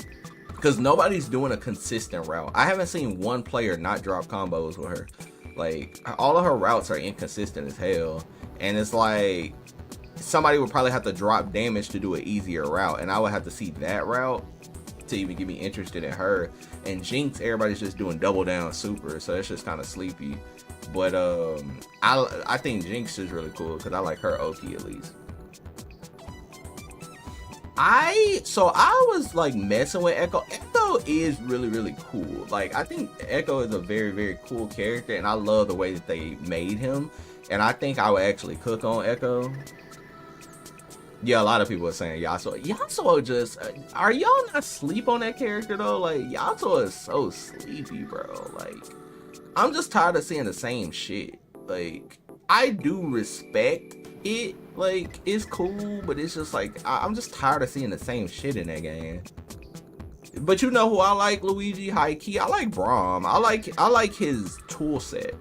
because nobody's doing a consistent route. I haven't seen one player not drop combos with her. Like, all of her routes are inconsistent as hell, and it's like somebody would probably have to drop damage to do an easier route, and I would have to see that route to even get me interested in her. And Jinx, everybody's just doing double down super, so it's just kind of sleepy. But I think Jinx is really cool because I like her Oki at least. I was like messing with Echo. Echo is really cool. Like, I think Echo is a very cool character, and I love the way that they made him. And I think I would actually cook on Echo. Yeah, a lot of people are saying Yasuo. Yasuo just, are y'all not sleep on that character though? Like, Yasuo is so sleepy, bro. Like, I'm just tired of seeing the same shit. Like, I do respect it. Like, it's cool, but it's just like, I'm just tired of seeing the same shit in that game. But you know who I like, Luigi, high key? I like Braum. I like his tool set.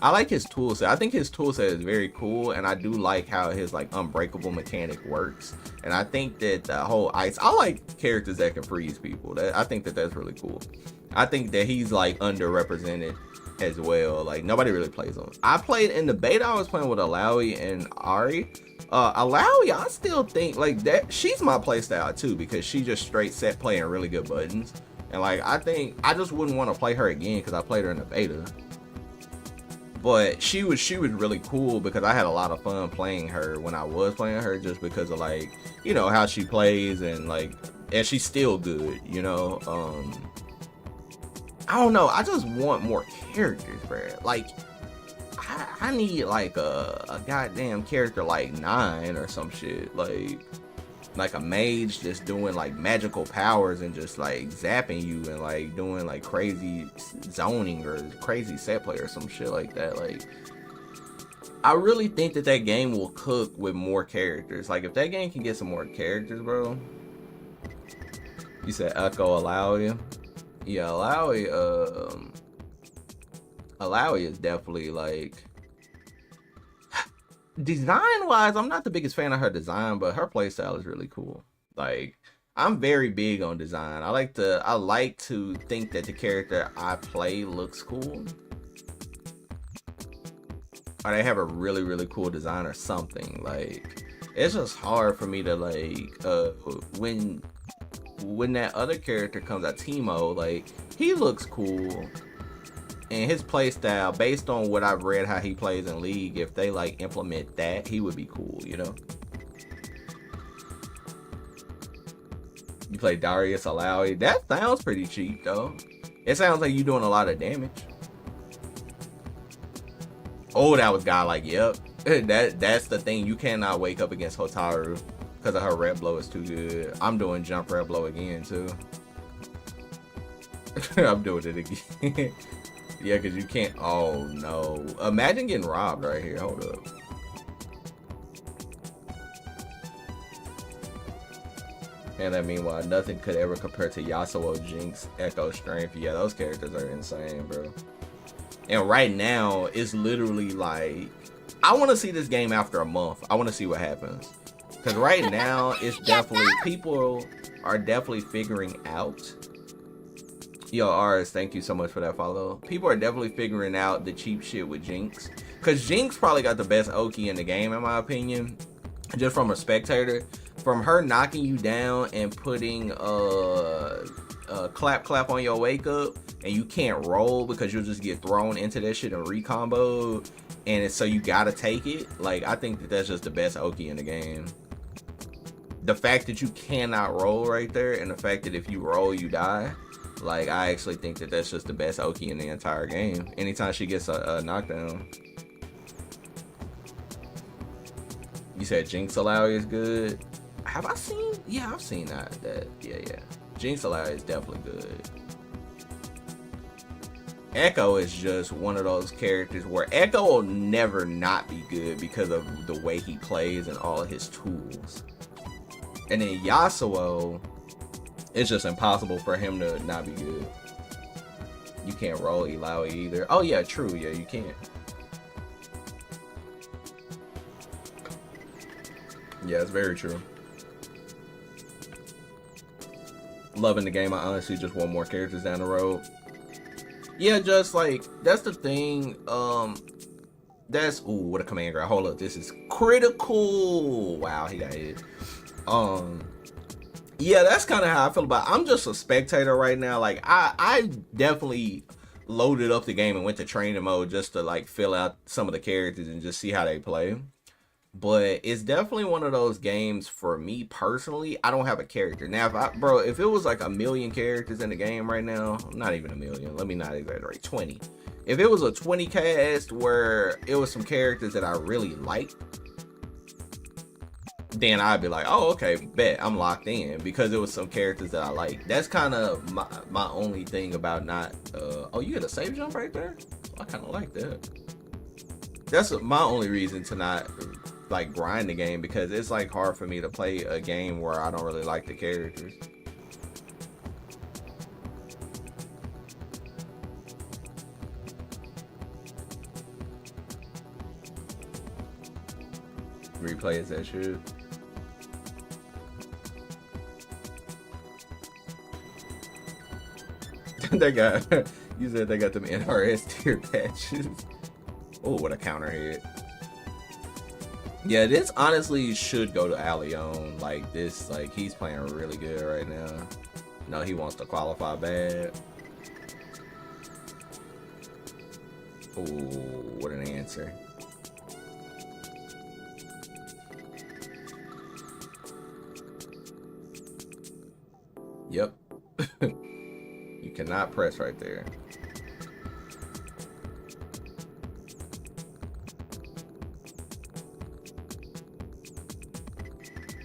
I think his tool set is very cool, and I do like how his like unbreakable mechanic works. And I think that the whole ice, I like characters that can freeze people. I think that that's really cool. I think that he's like underrepresented as well. Like, nobody really plays him. I played in the beta, I was playing with Alawi and Ahri. Alawi, I still think like that she's my playstyle too, because she just straight set playing really good buttons. And like, I think I just wouldn't want to play her again because I played her in the beta. But she was really cool because I had a lot of fun playing her when I was playing her, just because of like, you know, how she plays, and like, and she's still good, you know. I don't know, I just want more characters, bro. Like, I need like a goddamn character like 9 or some shit, like a mage just doing like magical powers and just like zapping you and like doing like crazy zoning or crazy set play or some shit like that. Like, I really think that that game will cook with more characters. Like, if that game can get some more characters, bro. You said Echo Alawi? Yeah, Alawi is definitely like, design wise, I'm not the biggest fan of her design, but her playstyle is really cool. Like, I'm very big on design. I like to think that the character I play looks cool, or they have a really cool design or something. Like, it's just hard for me to like when that other character comes out, Teemo, like, he looks cool. And his playstyle, based on what I've read how he plays in League, if they like implement that, he would be cool, you know? You play Darius Alawi. That sounds pretty cheap though. It sounds like you're doing a lot of damage. Oh, that was godlike. Yep. That's the thing. You cannot wake up against Hotaru because of her red blow is too good. I'm doing jump red blow again too. I'm doing it again. Yeah, because you can't. Oh no, imagine getting robbed right here. Hold up. And I mean, meanwhile, nothing could ever compare to Yasuo, Jinx, Echo, Strength. Yeah, those characters are insane, bro. And right now, it's literally like, I want to see this game after a month. I want to see what happens. Because right now, it's definitely, people are definitely figuring out. Yo, Rs, thank you so much for that follow. People are definitely figuring out the cheap shit with Jinx. Because Jinx probably got the best Oki in the game, in my opinion. Just from a spectator. From her knocking you down and putting clap on your wake up, and you can't roll because you'll just get thrown into that shit and recombo, and it's, so you gotta take it. Like, I think that that's just the best Oki in the game. The fact that you cannot roll right there, and the fact that if you roll you die, like, I actually think that that's just the best Oki in the entire game. Anytime she gets a knockdown. You said Jinx Alawi is good. Have I seen? Yeah, I've seen that. Yeah. Jinx Alawi is definitely good. Echo is just one of those characters where Echo will never not be good because of the way he plays and all of his tools. And then Yasuo, it's just impossible for him to not be good. You can't roll Illaoi either. Oh yeah, true. Yeah, you can't. Yeah, it's very true. Loving the game. I honestly just want more characters down the road. Yeah, just like, that's the thing. That's, ooh, what a command grab. Hold up, this is critical. Wow, he got hit. Yeah, that's kind of how I feel about it. I'm just a spectator right now. Like, I definitely loaded up the game and went to training mode just to like fill out some of the characters and just see how they play. But it's definitely one of those games for me personally. I don't have a character. Now, if it was like 1 million characters in the game right now, not even 1 million, let me not exaggerate, 20. If it was a 20 cast where it was some characters that I really liked, then I'd be like, oh, okay, bet, I'm locked in because it was some characters that I like. That's kind of my only thing about not, oh, you get a save jump right there? I kind of like that. That's my only reason to not like grind the game, because it's like hard for me to play a game where I don't really like the characters. Replay is that shit. They got, you said they got them NRS tier patches. Oh, what a counter hit. Yeah, this honestly should go to Allion. Like this, like he's playing really good right now. No, he wants to qualify bad. Oh, what an answer. Yep. You cannot press right there.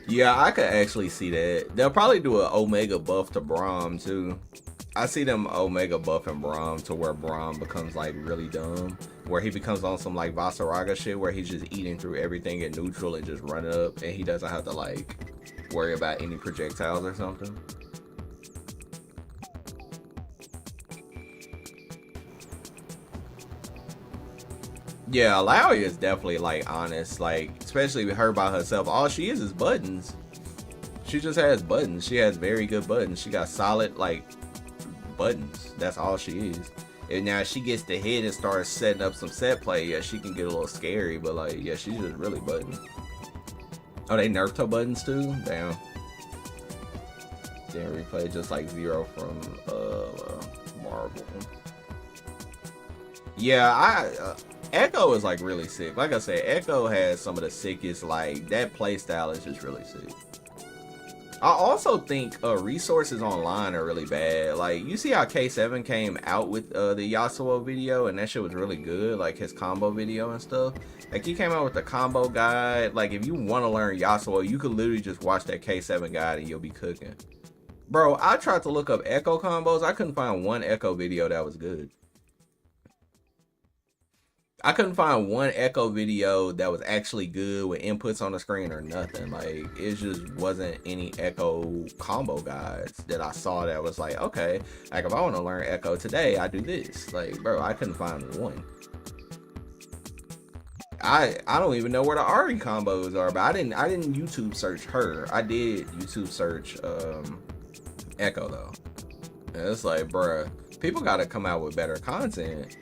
Yeah, I could actually see that. They'll probably do an Omega buff to Braum too. I see them Omega buffing Braum to where Braum becomes like really dumb, where he becomes on some like Vasaraga shit where he's just eating through everything in neutral and just running up, and he doesn't have to like worry about any projectiles or something. Yeah, Illaoi is definitely like honest, like especially with her by herself. All she is buttons. She just has buttons. She has very good buttons. She got solid like buttons. That's all she is. And now she gets the hit and starts setting up some set play. Yeah, she can get a little scary, but like yeah, she's just really button. Oh, they nerfed her buttons too? Damn. Then replay just like Zero from Marvel. Yeah, Echo is like really sick. Like I said, Echo has some of the sickest, like that play style is just really sick. I also think resources online are really bad. Like you see how K7 came out with the Yasuo video, and that shit was really good, like his combo video and stuff. Like he came out with the combo guide. Like if you want to learn Yasuo, you could literally just watch that K7 guide and you'll be cooking. Bro, I tried to look up Echo combos. I couldn't find one Echo video that was good. I couldn't find one Echo video that was actually good with inputs on the screen or nothing. Like, it just wasn't any Echo combo guides that I saw that was like, okay, like if I want to learn Echo today, I do this. Like, bro, I couldn't find one. I don't even know where the Ari combos are, but I didn't YouTube search her. I did YouTube search Echo though. And it's like, bruh, people gotta come out with better content.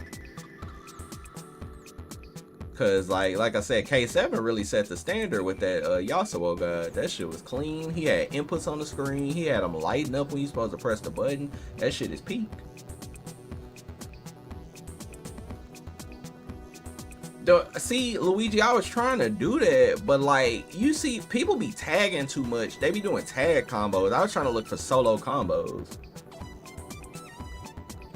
Cause like I said, K7 really set the standard with that Yasuo guide. That shit was clean. He had inputs on the screen. He had them lighting up when you're supposed to press the button. That shit is peak. See, Luigi, I was trying to do that, but like you see, people be tagging too much. They be doing tag combos. I was trying to look for solo combos.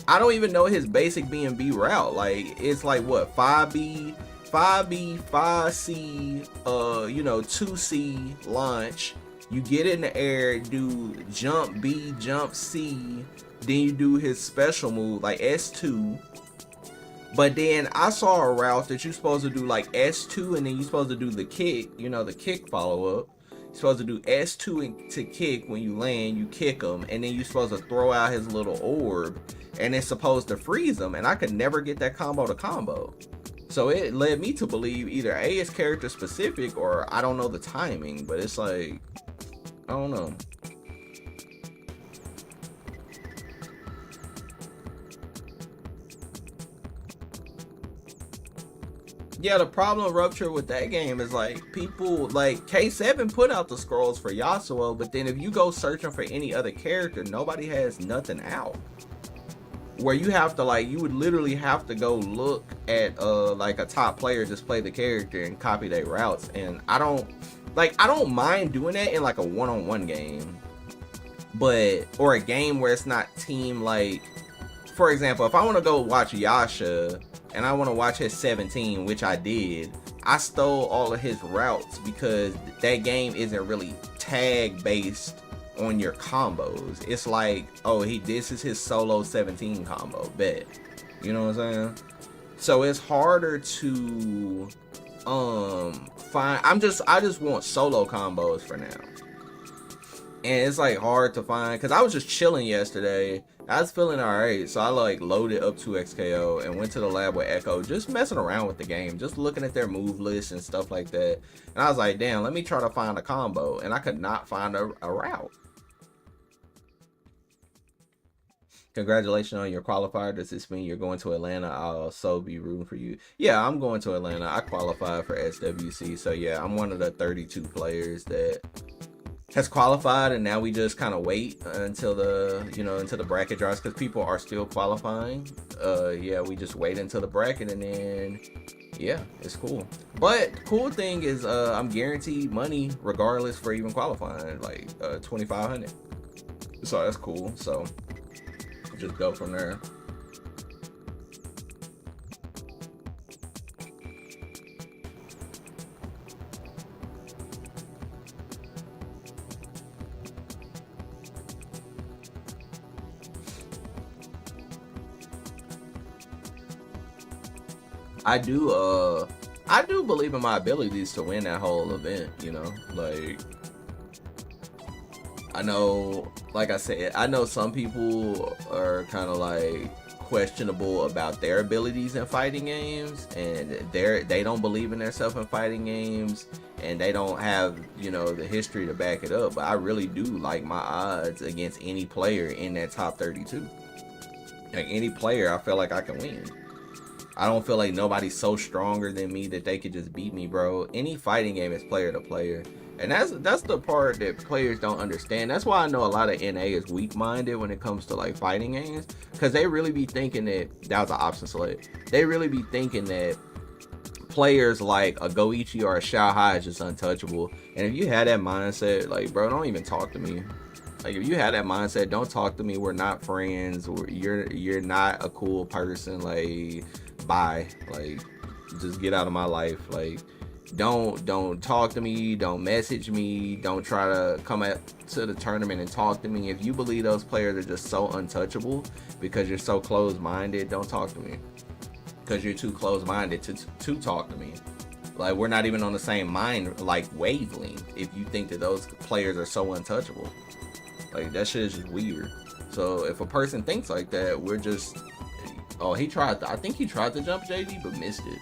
I don't even know his basic B&B route. Like it's like what, 5B, 5C, 2C launch, You get in the air, do jump B, jump C, then you do his special move like S2. But then I saw a route that you're supposed to do like S2 and then you're supposed to do the kick, you know, the kick follow-up. You're supposed to do S2 to kick. When you land, you kick him, and then you're supposed to throw out his little orb, and it's supposed to freeze him, and I could never get that combo to combo. So it led me to believe either A, it's character specific, or I don't know the timing, but it's like, I don't know. Yeah, the problem, Rupture, with that game is like people like K7 put out the scrolls for Yasuo, but then if you go searching for any other character, nobody has nothing out. Where you have to like, you would literally have to go look at like a top player just play the character and copy their routes. And I don't mind doing that in like a one-on-one game, but or a game where it's not team. Like, for example, if I want to go watch Yasha and I want to watch his 17, which I did, I stole all of his routes because that game isn't really tag based on your combos. It's like, oh, this is his solo 17 combo, bet. You know what I'm saying? So it's harder to find. I just want solo combos for now. And it's like hard to find because I was just chilling yesterday. I was feeling alright, so I like loaded up 2XKO and went to the lab with Echo, just messing around with the game, just looking at their move lists and stuff like that. And I was like, damn, let me try to find a combo, and I could not find a route. Congratulations on your qualifier. Does this mean you're going to Atlanta? I'll so be rooting for you. Yeah, I'm going to Atlanta. I qualified for SWC, so yeah, I'm one of the 32 players that has qualified, and now we just kind of wait until the until the bracket drops because people are still qualifying. Yeah, we just wait until the bracket, and then yeah, it's cool. But the cool thing is I'm guaranteed money regardless for even qualifying, like 2,500. So that's cool. So just go from there. I do believe in my abilities to win that whole event, you know, like I know, like I said, I know some people are kind of like questionable about their abilities in fighting games, and they don't believe in themselves in fighting games, and they don't have, you know, the history to back it up. But I really do like my odds against any player in that top 32. Like any player, I feel like I can win. I don't feel like nobody's so stronger than me that they could just beat me, bro. Any fighting game is player to player. And that's the part that players don't understand. That's why I know a lot of NA is weak-minded when it comes to like fighting games, because they really be thinking that was an option select. They really be thinking that players like a Goichi or a Xiaohai is just untouchable. And if you had that mindset, like, bro, don't even talk to me. Like, if you had that mindset, don't talk to me. We're not friends. You're not a cool person. Like, bye. Like, just get out of my life. Like, don't talk to me. Don't message me. Don't try to come to the tournament and talk to me. If you believe those players are just so untouchable because you're so closed-minded, don't talk to me. Because you're too closed-minded to talk to me. Like, we're not even on the same mind, like, wavelength if you think that those players are so untouchable. Like, that shit is just weird. So if a person thinks like that, we're just, oh, I think he tried to jump JD but missed it.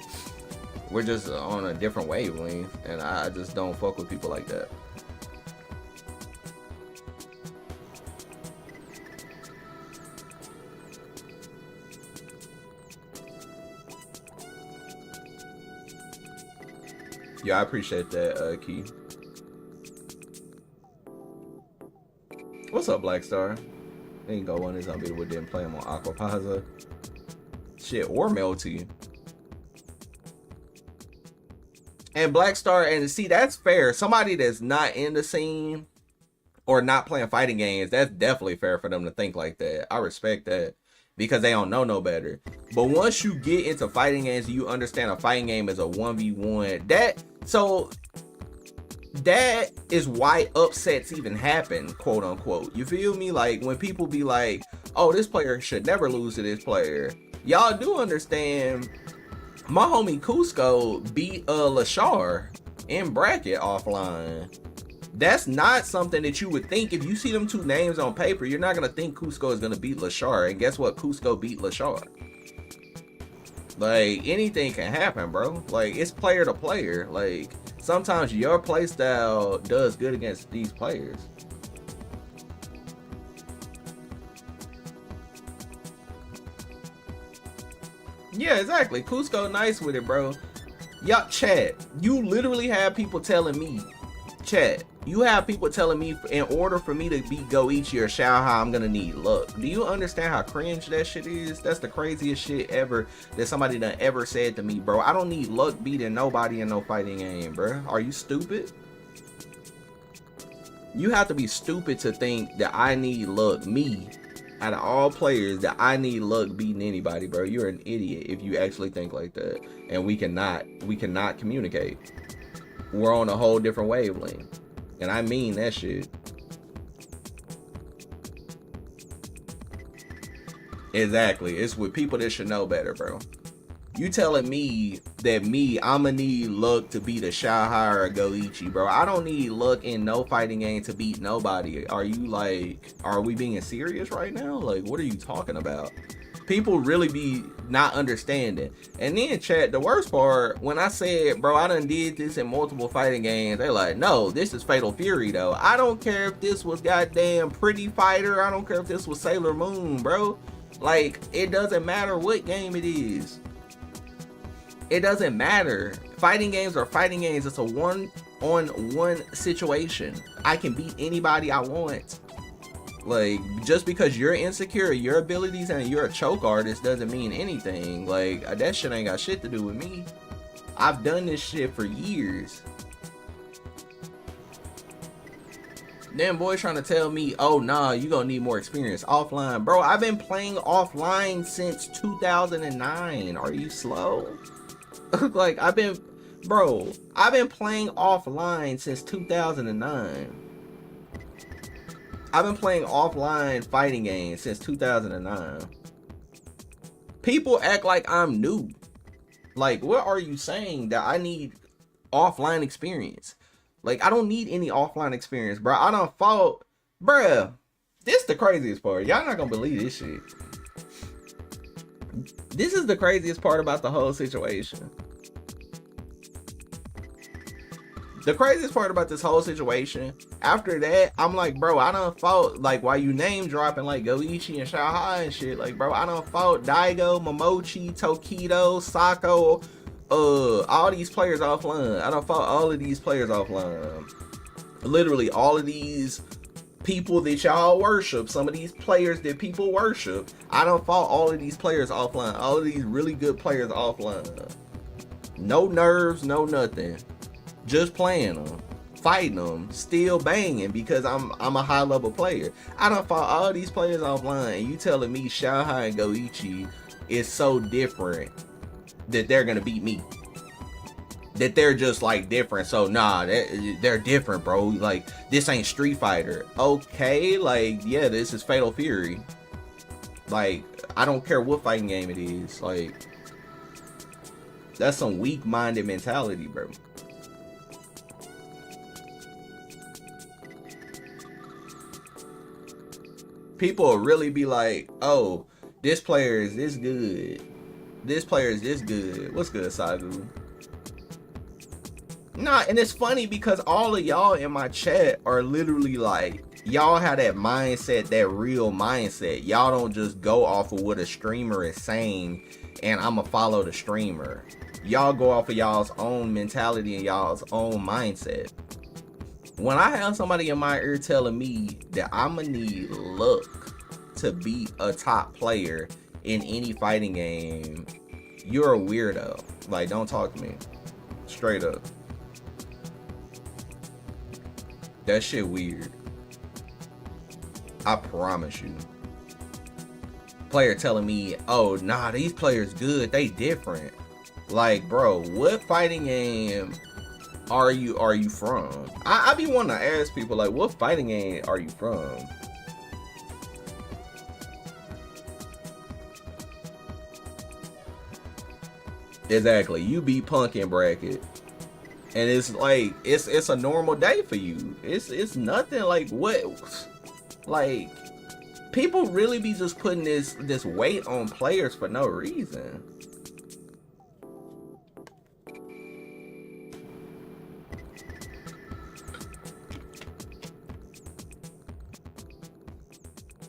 We're just on a different wavelength, and I just don't fuck with people like that. Yeah, I appreciate that, Key. What's up, Black Star? Ain't go on this zombie that didn't play him on Aquapaza. Shit, or Melty. And Black Star, and see, that's fair. Somebody that's not in the scene or not playing fighting games, that's definitely fair for them to think like that. I respect that because they don't know no better. But once you get into fighting games, you understand a fighting game is a 1v1. So that is why upsets even happen, quote unquote. You feel me? Like when people be like, oh, this player should never lose to this player. Y'all do understand my homie Cusco beat Lashar in bracket offline. That's not something that you would think. If you see them two names on paper, you're not going to think Cusco is going to beat Lashar. And guess what? Cusco beat Lashar. Like, anything can happen, bro. Like, it's player to player. Like, sometimes your playstyle does good against these players. Yeah, exactly. Cusco nice with it, bro. Y'all, chat, you literally have people telling me, chat, you have people telling me in order for me to beat Goichi or Xiaohai, I'm gonna need luck. Do you understand how cringe that shit is? That's the craziest shit ever that somebody done ever said to me, bro. I don't need luck beating nobody in no fighting game, bro. Are you stupid? You have to be stupid to think that I need luck, me, out of all players, that I need luck beating anybody, bro. You're an idiot if you actually think like that. And we cannot communicate. We're on a whole different wavelength. And I mean that shit. Exactly. It's with people that should know better, bro. You telling me that I'ma need luck to beat a Xiaohai or a Goichi, bro. I don't need luck in no fighting game to beat nobody. Are you like, are we being serious right now? Like, what are you talking about? People really be not understanding. And then, chat, the worst part, when I said, bro, I done did this in multiple fighting games, they like, no, this is Fatal Fury, though. I don't care if this was goddamn Pretty Fighter. I don't care if this was Sailor Moon, bro. Like, it doesn't matter what game it is. It doesn't matter. Fighting games are fighting games. It's a one-on-one situation. I can beat anybody I want. Like, just because you're insecure, your abilities, and you're a choke artist doesn't mean anything. Like, that shit ain't got shit to do with me. I've done this shit for years. Then boy trying to tell me, oh nah, you gonna need more experience offline. Bro, I've been playing offline since 2009. Are you slow? Like, I've been playing offline since 2009. I've been playing offline fighting games since 2009. People act like I'm new. Like, what are you saying that I need offline experience? Like, I don't need any offline experience, bro. I done fought, bruh. This the craziest part. Y'all not gonna believe this shit. This is the craziest part about the whole situation. The craziest part about this whole situation, after that, I'm like, bro, I done fought, like, while you name dropping, like, Goichi and Xiaohai and shit, like, bro, I done fought Daigo, Momochi, Tokido, Sako, all these players offline. I done fought all of these players offline. Literally, all of these people that y'all worship, some of these players that people worship, I done fought all of these players offline. All of these really good players offline. No nerves, no nothing. Just playing them, fighting them, still banging because I'm a high level player. I done fought all these players offline, and you telling me Xiaohai and Goichi is so different that they're gonna beat me? That they're just like different? So nah, they're different, bro. Like, this ain't Street Fighter. Okay, like, yeah, this is Fatal Fury. Like, I don't care what fighting game it is. Like, that's some weak-minded mentality, bro. People will really be like, oh, this player is this good. This player is this good. What's good, Sagu? Nah, and it's funny because all of y'all in my chat are literally like, y'all have that mindset, that real mindset. Y'all don't just go off of what a streamer is saying and I'ma follow the streamer. Y'all go off of y'all's own mentality and y'all's own mindset. When I have somebody in my ear telling me that I'ma need luck to beat a top player in any fighting game, you're a weirdo. Like, don't talk to me. Straight up. That shit weird. I promise you. Player telling me, oh, nah, these players good, they different. Like, bro, what fighting game are you from? I be wanting to ask people like, what fighting game are you from? Exactly, you beat Punk in bracket, and it's like it's a normal day for you. It's nothing like what, like people really be just putting this weight on players for no reason.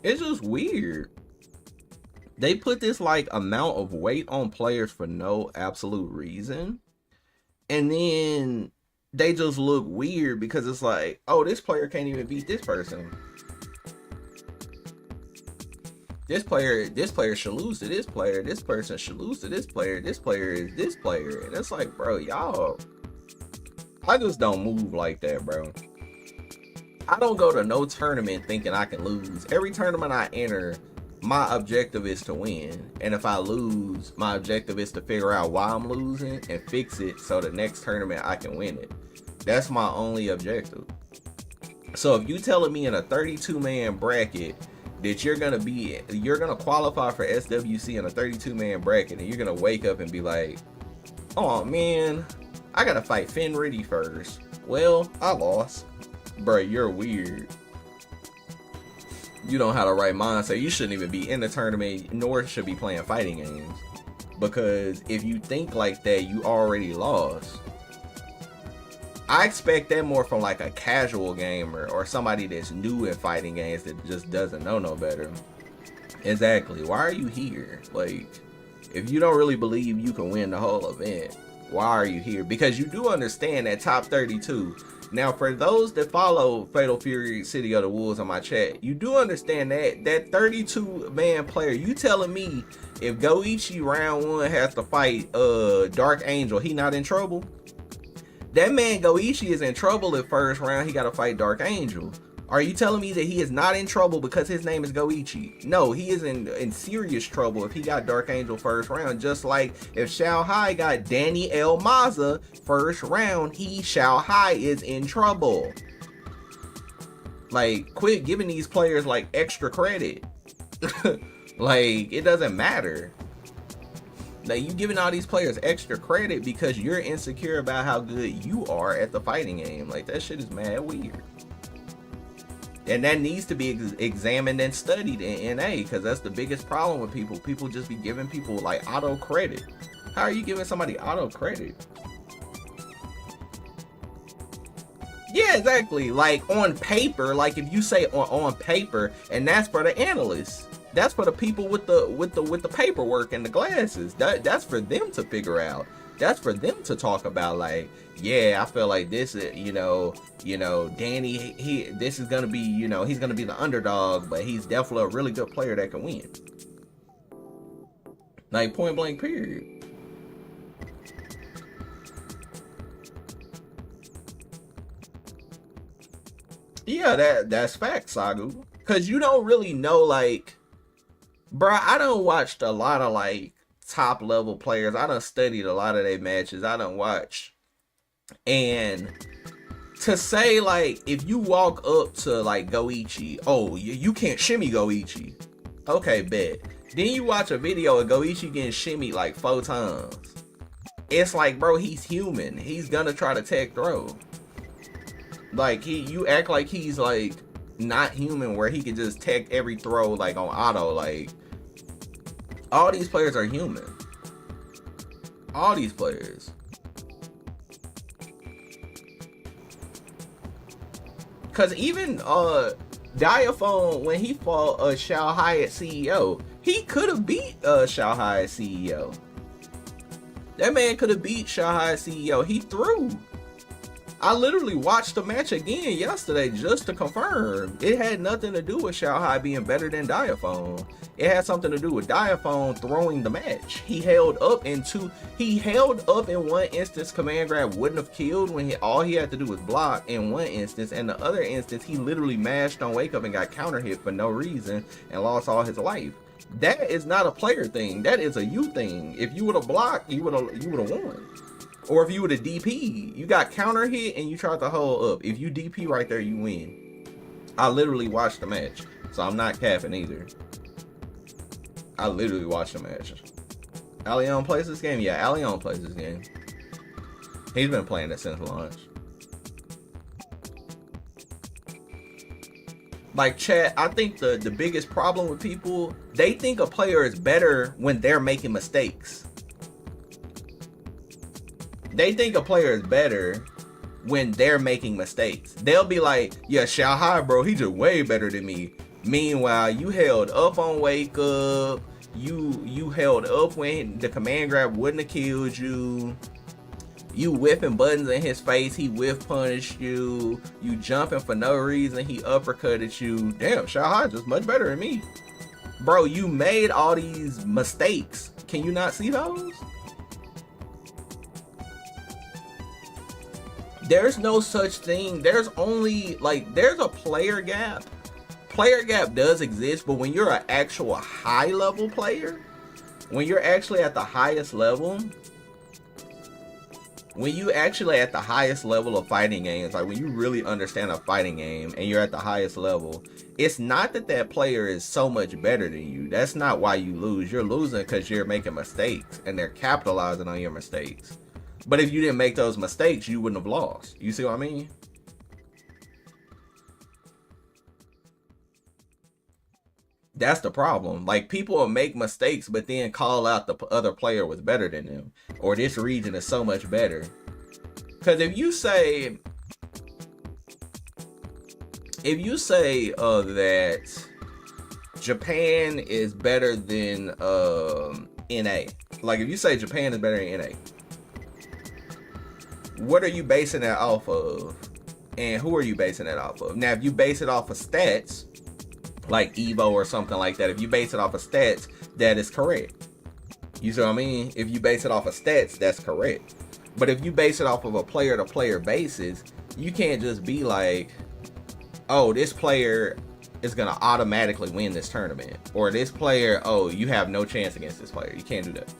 It's just weird. They put this like amount of weight on players for no absolute reason. And then they just look weird because it's like, oh, this player can't even beat this person. This player should lose to this player. This person should lose to this player. This player is this player. And it's like, bro, y'all, I just don't move like that, bro. I don't go to no tournament thinking I can lose. Every tournament I enter, my objective is to win. And if I lose, my objective is to figure out why I'm losing and fix it so the next tournament I can win it. That's my only objective. So if you telling me in a 32-man bracket that you're gonna qualify for SWC in a 32-man bracket, and you're gonna wake up and be like, oh man, I gotta fight Fenriddy first. Well, I lost. Bro, you're weird. You don't have the right mindset. You shouldn't even be in the tournament, nor should be playing fighting games. Because if you think like that, you already lost. I expect that more from like a casual gamer or somebody that's new in fighting games that just doesn't know no better. Exactly. Why are you here? Like, if you don't really believe you can win the whole event, why are you here? Because you do understand that top 32. Now, for those that follow Fatal Fury City of the Wolves on my chat, you do understand that 32-man player, you telling me if Goichi round 1 has to fight Dark Angel, he not in trouble? That man Goichi is in trouble if first round he got to fight Dark Angel. Are you telling me that he is not in trouble because his name is Goichi? No, he is in serious trouble if he got Dark Angel first round. Just like if Xiao Hai got Danny El Maza first round, Xiao Hai is in trouble. Like, quit giving these players like extra credit. Like, it doesn't matter. Like, you giving all these players extra credit because you're insecure about how good you are at the fighting game. Like, that shit is mad weird. And that needs to be examined and studied in NA, because that's the biggest problem with people. People just be giving people like auto credit. How are you giving somebody auto credit? Yeah, exactly. Like on paper, like if you say on paper, and that's for the analysts. That's for the people with the paperwork and the glasses. That's for them to figure out. That's for them to talk about. Like, yeah, I feel like this is, you know, Danny, this is gonna be, you know, he's gonna be the underdog, but he's definitely a really good player that can win. Like, point blank, period. Yeah, that's facts, Sagu. Cause you don't really know, like, bruh, I done watched a lot of like top level players. I done studied a lot of their matches. I done watched. And to say like, if you walk up to like Goichi, oh, you can't shimmy Goichi. Okay, bet. Then you watch a video of Goichi getting shimmied like 4 times. It's like, bro, he's human. He's gonna try to tech throw. Like, you act like he's like not human where he can just tech every throw like on auto. Like, all these players are human. All these players. Cause even Diaphone, when he fought Xiao Hai at CEO, he could have beat Xiao Hai at CEO. That man could have beat Xiao Hai at CEO. He threw. I literally watched the match again yesterday just to confirm. It had nothing to do with Xiao Hai being better than Diaphone. It had something to do with Diaphone throwing the match. He held up in one instance. Command grab wouldn't have killed when all he had to do was block in one instance, and the other instance he literally mashed on wake up and got counter hit for no reason and lost all his life. That is not a player thing. That is a you thing. If you would have blocked, you would have won. Or if you would have DP, you got counter hit and you tried to hold up. If you DP right there, you win. I literally watched the match, so I'm not capping either. I literally watched the match. Allion plays this game? Yeah, Allion plays this game. He's been playing it since launch. Like, chat, I think the biggest problem with people, they think a player is better when they're making mistakes. They think a player is better when they're making mistakes. They'll be like, yeah, Xiaohai, bro, he just way better than me. Meanwhile, you held up on wake up. You held up when the command grab wouldn't have killed you. You whipping buttons in his face, he whiff punished you. You jumping for no reason, he uppercutted you. Damn, Xiaohai just much better than me. Bro, you made all these mistakes. Can you not see those? There's no such thing. There's only, like, there's a player gap. Player gap does exist, but when you're an actual high level player, when you're actually at the highest level, when you actually at the highest level of fighting games, like when you really understand a fighting game and you're at the highest level, it's not that that player is so much better than you. That's not why you lose. You're losing because you're making mistakes and they're capitalizing on your mistakes. But if you didn't make those mistakes, you wouldn't have lost. You see what I mean? That's the problem. Like, people will make mistakes, but then call out the other player was better than them, or this region is so much better. Because if you say that Japan is better than NA, like if you say Japan is better than NA, what are you basing that off of? And who are you basing that off of? Now, if you base it off of stats, like Evo or something like that, if you base it off of stats, that is correct. You see what I mean? If you base it off of stats, that's correct. But if you base it off of a player-to-player basis, you can't just be like, oh, this player is going to automatically win this tournament. Or this player, oh, you have no chance against this player. You can't do that.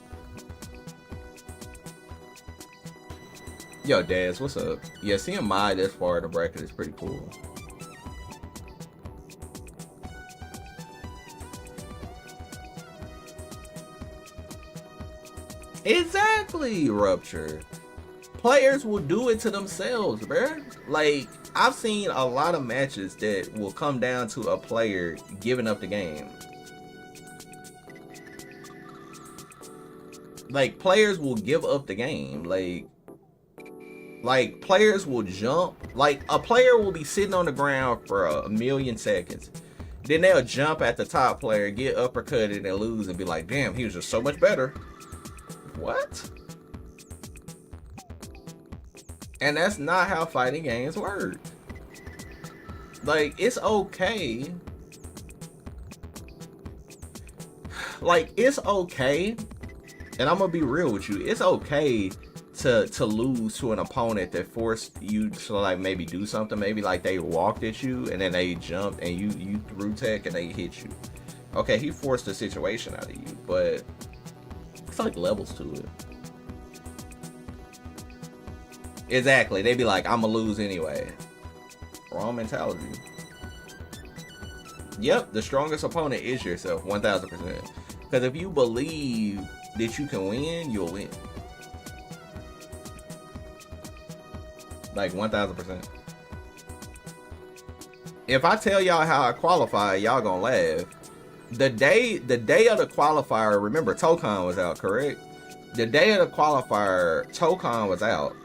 Yo, Daz, what's up? Yeah, seeing Mai this far in the bracket is pretty cool. Exactly, Rupture. Players will do it to themselves, bruh. Like, I've seen a lot of matches that will come down to a player giving up the game. Like, players will give up the game. Like players will jump. Like, a player will be sitting on the ground for a million seconds. Then they'll jump at the top player, get uppercutted and lose and be like, damn, he was just so much better. What? And that's not how fighting games work. Like, it's okay. Like, it's okay. And I'm gonna be real with you. It's okay to lose to an opponent that forced you to, like, maybe do something. Maybe like they walked at you and then they jumped and you threw tech and they hit you. Okay, he forced the situation out of you, but it's like levels to it. Exactly. They be like, I'ma lose anyway. Wrong mentality. Yep, the strongest opponent is yourself, 1000%. Because if you believe that you can win, you'll win. Like 1000%. If I tell y'all how I qualify, y'all gonna laugh. The day of the qualifier, remember Tokon was out, correct? The day of the qualifier, Tokon was out.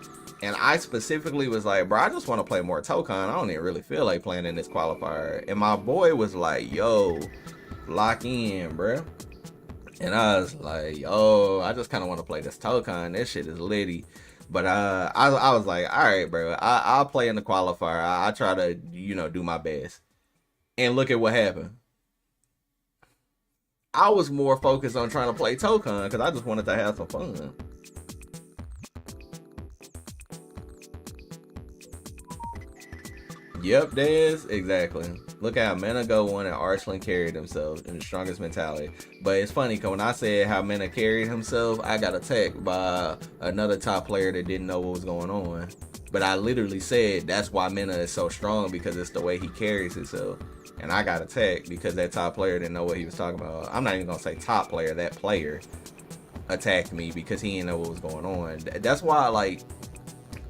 And I specifically was like, bro, I just want to play more Tokon. I don't even really feel like playing in this qualifier. And my boy was like, yo, lock in, bro. And I was like, yo, I just kind of want to play this Tokon. This shit is litty. But I was like, all right, bro, I'll play in the qualifier. I try to, you know, do my best. And look at what happened. I was more focused on trying to play Tokon because I just wanted to have some fun. Yep, Dez, exactly. Look how Menago won and Arslan carried himself in the strongest mentality. But it's funny, because when I said how Mena carried himself, I got attacked by another top player that didn't know what was going on. But I literally said that's why Mena is so strong, because it's the way he carries himself. And I got attacked because that top player didn't know what he was talking about. I'm not even going to say top player. That player attacked me because he didn't know what was going on. That's why, like,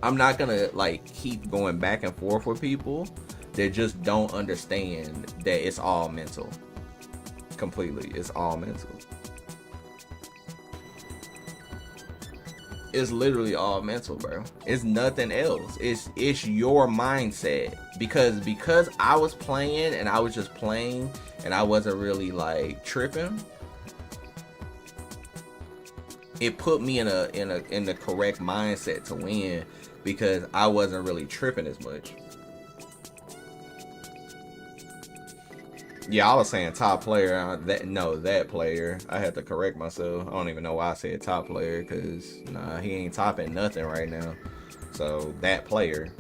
I'm not going to, like, keep going back and forth with people that just don't understand that it's all mental. Completely. It's all mental. It's literally all mental, bro. It's nothing else. It's your mindset. Because I was playing and I was just playing and I wasn't really like tripping. It put me in the correct mindset to win, because I wasn't really tripping as much. Yeah, I was saying top player. That player. I had to correct myself. I don't even know why I said top player, because nah, he ain't topping nothing right now. So that player.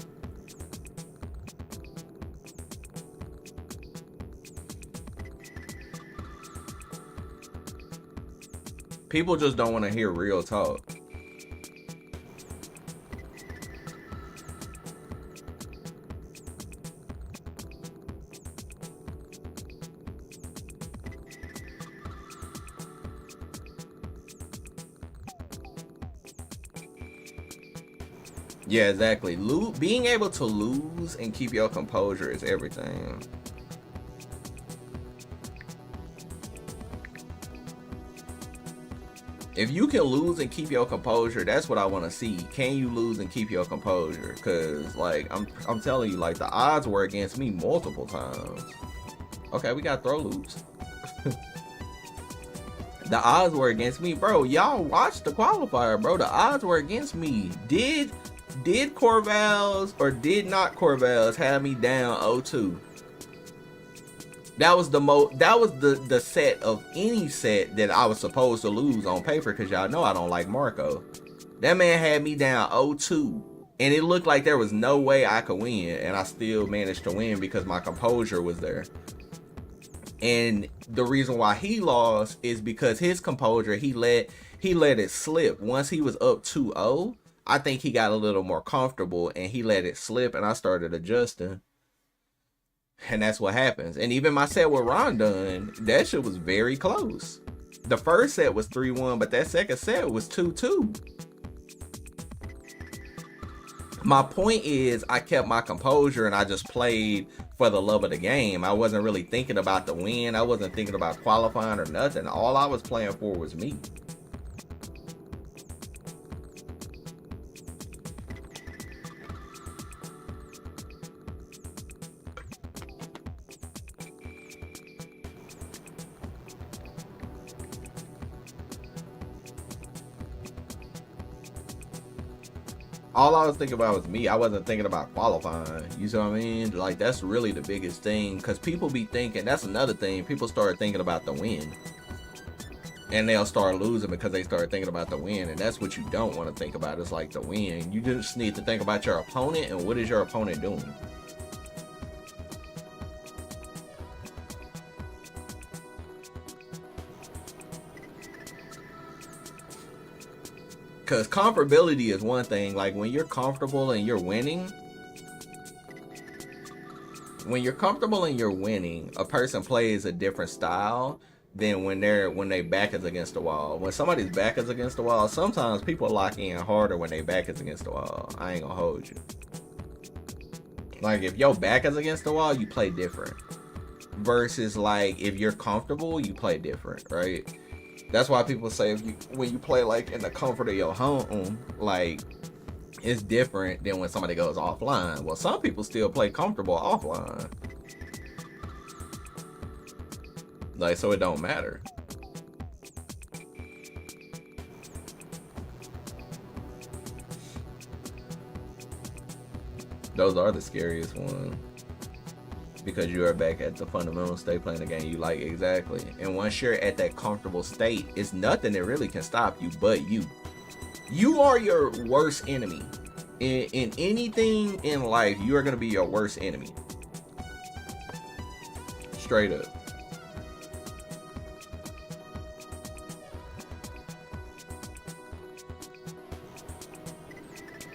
People just don't want to hear real talk. Yeah, exactly. Being able to lose and keep your composure is everything. If you can lose and keep your composure, that's what I want to see. Can you lose and keep your composure? Because, like, I'm telling you, like, the odds were against me multiple times. Okay, we got throw loops. The odds were against me. Bro, y'all watched the qualifier, bro. The odds were against me. Did Corvallis or did not Corvallis have me down 0-2? That was the set of any set that I was supposed to lose on paper, because y'all know I don't like Marco. That man had me down 0-2, and it looked like there was no way I could win, and I still managed to win because my composure was there. And the reason why he lost is because his composure, he let it slip. Once he was up 2-0, I think he got a little more comfortable and he let it slip, and I started adjusting. And that's what happens. And even my set with Rondon, that shit was very close. The first set was 3-1, but that second set was 2-2. My point is, I kept my composure and I just played for the love of the game. I wasn't really thinking about the win. I wasn't thinking about qualifying or nothing. All I was playing for was me. All I was thinking about was me. I wasn't thinking about qualifying. You see what I mean? Like, that's really the biggest thing. Because people be thinking, that's another thing. People start thinking about the win. And they'll start losing because they start thinking about the win. And that's what you don't want to think about. It's like the win. You just need to think about your opponent and what is your opponent doing. Because comfortability is one thing. Like, when you're comfortable and you're winning, a person plays a different style than when they back is against the wall. When somebody's back is against the wall, sometimes people lock in harder when they back is against the wall. I ain't gonna hold you. Like, if your back is against the wall, you play different. Versus, like, if you're comfortable, you play different, right? That's why people say when you play like in the comfort of your home, like, it's different than when somebody goes offline. Well, some people still play comfortable offline. Like, so it don't matter. Those are the scariest ones. Because you are back at the fundamental state playing the game you like. Exactly. And once you're at that comfortable state, it's nothing that really can stop you but you. You are your worst enemy. In anything in life, you are going to be your worst enemy. Straight up.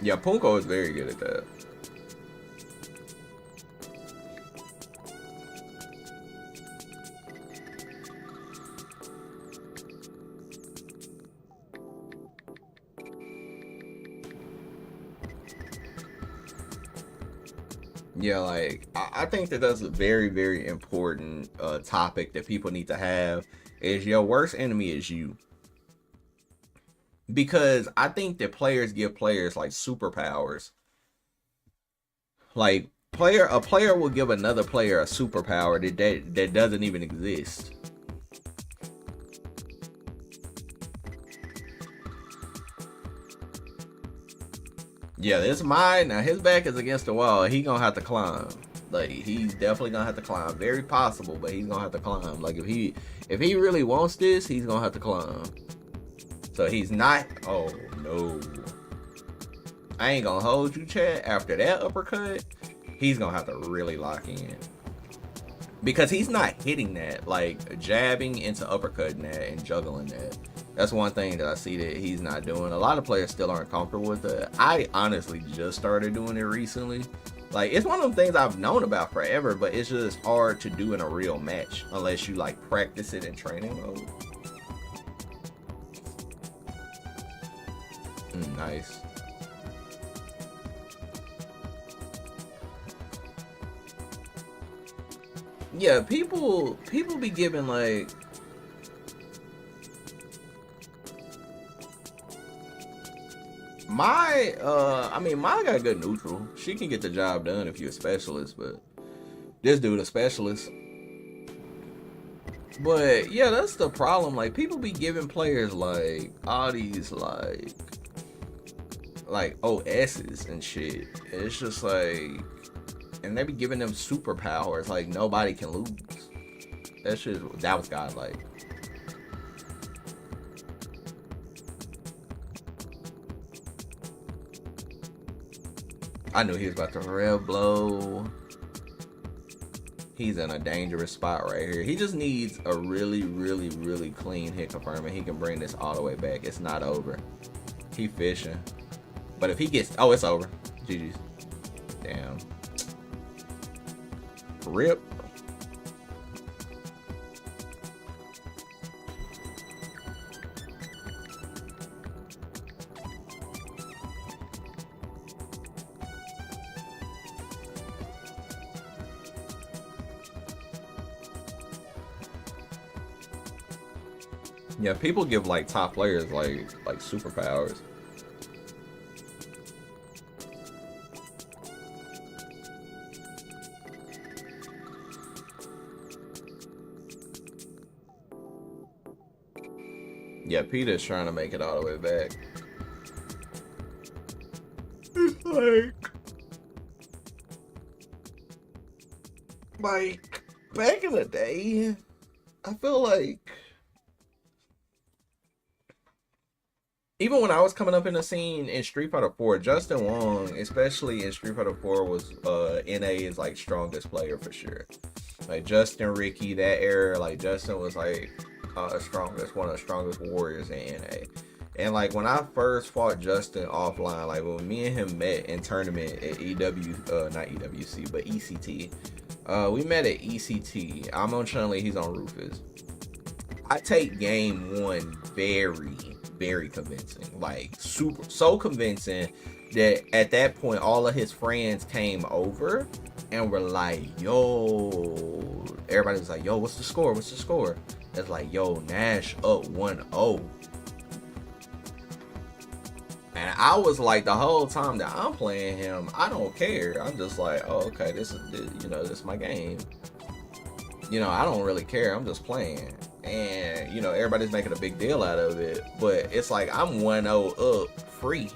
Yeah, Punko is very good at that. Yeah, like I think that that's a very, very important topic that people need to have. Is your worst enemy is you. Because I think that players give players like superpowers. Like a player will give another player a superpower that doesn't even exist. Yeah, this mine. Now his back is against the wall. He gonna have to climb. Like he's definitely gonna have to climb. Very possible, but he's gonna have to climb. Like if he really wants this, he's gonna have to climb. So he's not. Oh no! I ain't gonna hold you, Chad. After that uppercut, he's gonna have to really lock in because he's not hitting that. Like jabbing into uppercutting that and juggling that. That's one thing that I see that he's not doing. A lot of players still aren't comfortable with it. I honestly just started doing it recently. Like, it's one of them things I've known about forever, but it's just hard to do in a real match unless you, like, practice it in training mode. Nice. Yeah, people be giving, like... Mine got good neutral. She can get the job done if you're a specialist, but this dude a specialist. But yeah, that's the problem. Like people be giving players like all these like OSs and shit. It's just like, and they be giving them superpowers. Like nobody can lose. That was godlike. I knew he was about to rev blow. He's in a dangerous spot right here. He just needs a really, really, really clean hit confirm and he can bring this all the way back. It's not over. He fishing. But if he gets... Oh, it's over. GG's. Damn. Rip. Yeah, people give like top players like superpowers. Yeah, Peter's trying to make it all the way back. It's like back in the day, I feel like even when I was coming up in the scene in Street Fighter 4, Justin Wong, especially in Street Fighter 4, was NA's like strongest player for sure. Like Justin, Ricky, that era, like Justin was like one of the strongest warriors in NA. And like when I first fought Justin offline, like when me and him met in tournament at not EWC, but ECT. We met at ECT. I'm on Chun-Li, he's on Rufus. I take game one very convincing, like so convincing that at that point all of his friends came over and were like, yo, everybody was like, yo, what's the score? It's like, yo, Nash up 1-0. And I was like, the whole time that I'm playing him, I don't care. I'm just like, oh, okay, this is my game. I don't really care. I'm just playing. And, everybody's making a big deal out of it. But it's like, I'm 1-0 up free.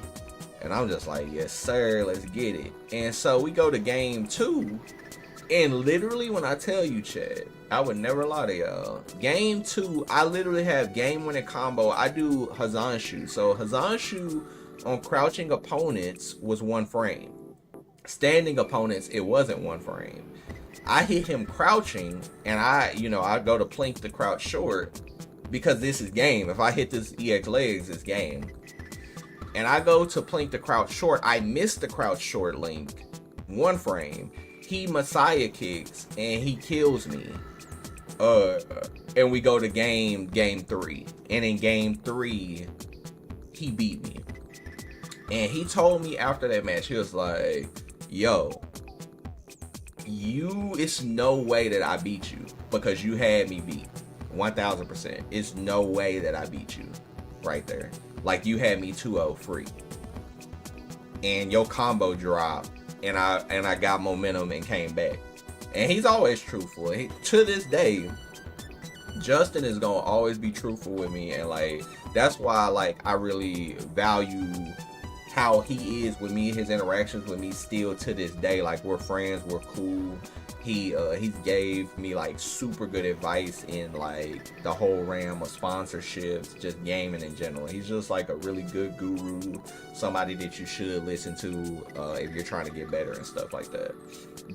And I'm just like, yes, sir, let's get it. And so we go to game 2. And literally, when I tell you, Chad, I would never lie to y'all. Game 2, I literally have game-winning combo. I do Hazanshu. So Hazanshu on crouching opponents was 1 frame. Standing opponents, it wasn't 1 frame. I hit him crouching, and I go to plink the crouch short because this is game. If I hit this EX legs, it's game. And I go to plink the crouch short. I miss the crouch short link. 1 frame. He Messiah kicks and he kills me. And we go to game 3. And in game 3, he beat me. And he told me after that match, he was like, yo, it's no way that I beat you because you had me beat 1000%. It's no way that I beat you right there. Like, you had me 2-0 free. And your combo dropped. And I got momentum and came back. And he's always truthful. To this day, Justin is gonna always be truthful with me, and like that's why like I really value how he is with me, his interactions with me still to this day. Like, we're friends, we're cool. He gave me like super good advice in like the whole realm of sponsorships, just gaming in general. He's just like a really good guru, somebody that you should listen to if you're trying to get better and stuff like that.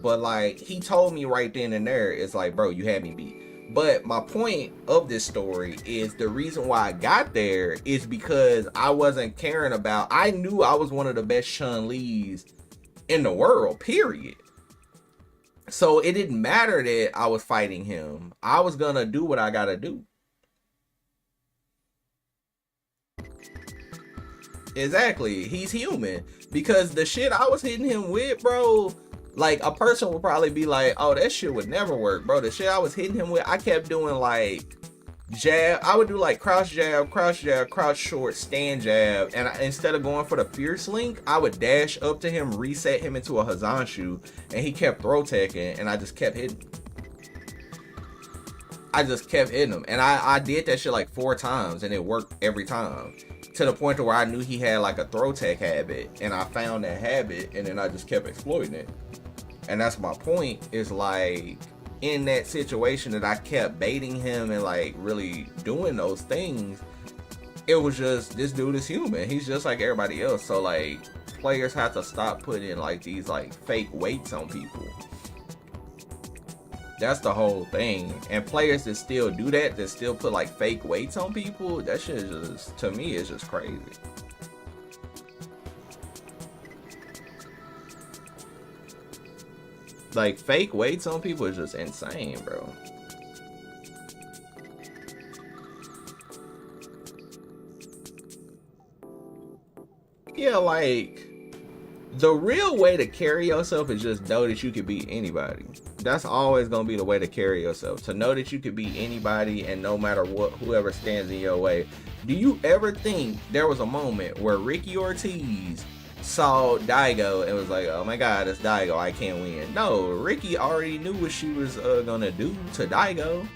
But like, he told me right then and there, it's like, bro, you had me beat. But my point of this story is the reason why I got there is because I wasn't caring about, I knew I was one of the best Chun-Li's in the world, period. So it didn't matter that I was fighting him. I was gonna do what I gotta do. Exactly. He's human. Because the shit I was hitting him with, bro, like a person would probably be like, oh, that shit would never work, bro. The shit I was hitting him with, I kept doing like jab. I would do like crouch jab, crouch short, stand jab. And instead of going for the fierce link, I would dash up to him, reset him into a Hazanshu, and he kept throw teching, and I just kept hitting. I just kept hitting him. And I did that shit like 4 times, and it worked every time. To the point to where I knew he had like a throw tech habit, and I found that habit, and then I just kept exploiting it. And that's my point, is like, in that situation that I kept baiting him and like really doing those things, it was just, this dude is human. He's just like everybody else. So like, players have to stop putting like these like fake weights on people. That's the whole thing. And players that still do that, that still put like fake weights on people, that shit is just, to me, is just crazy. Like, fake weights on people is just insane, bro. Yeah, like, the real way to carry yourself is just know that you can beat anybody. That's always gonna be the way to carry yourself. To know that you can beat anybody, and no matter what, whoever stands in your way. Do you ever think there was a moment where Ricky Ortiz saw Daigo and was like, oh my god, it's Daigo, I can't win? No, Ricky already knew what she was gonna do to Daigo.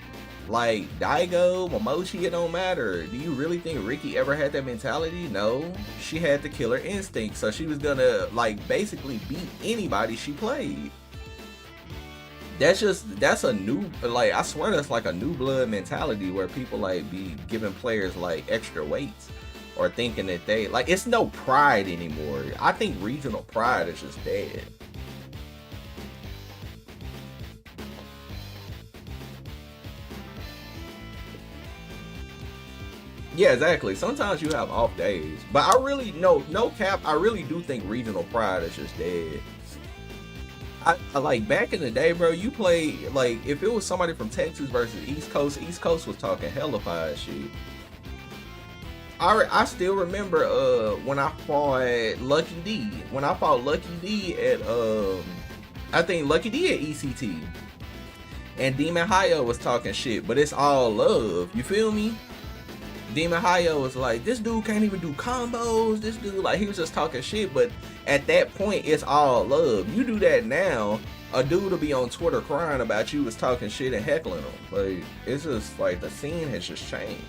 Like, Daigo, Momochi, it don't matter. Do you really think Ricky ever had that mentality? No, she had the killer instinct, so she was gonna like basically beat anybody she played. That's a new, like, I swear that's like a new blood mentality where people like be giving players like extra weights, or thinking that they, like, it's no pride anymore. I think regional pride is just dead. Yeah, exactly. Sometimes you have off days. But I really, no cap, I really do think regional pride is just dead. I like, back in the day, bro, you play, like, if it was somebody from Texas versus East Coast was talking hella fire shit. I still remember when I fought Lucky D. When I fought Lucky D at I think Lucky D at ECT. And Demon Hayo was talking shit, but it's all love. You feel me? Demon Hayo was like, this dude can't even do combos. This dude, like, he was just talking shit, but at that point, it's all love. You do that now, a dude will be on Twitter crying about you was talking shit and heckling him. Like, it's just like the scene has just changed.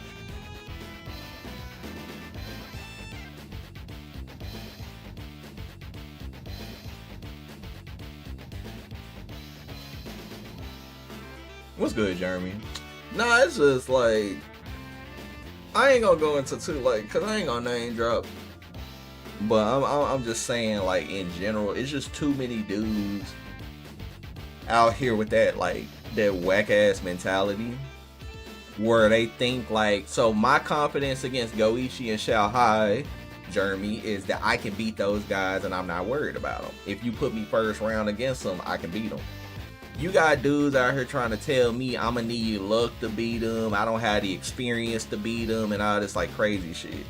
What's good, Jeremy? Nah, it's just like, I ain't gonna go into too, like, cause I ain't gonna name drop. But I'm just saying, like, in general, it's just too many dudes out here with that, like, that whack ass mentality where they think like, so my confidence against Goichi and Xiaohai, Jeremy, is that I can beat those guys and I'm not worried about them. If you put me first round against them, I can beat them. You got dudes out here trying to tell me I'm gonna need luck to beat them, I don't have the experience to beat them, and all this like crazy shit.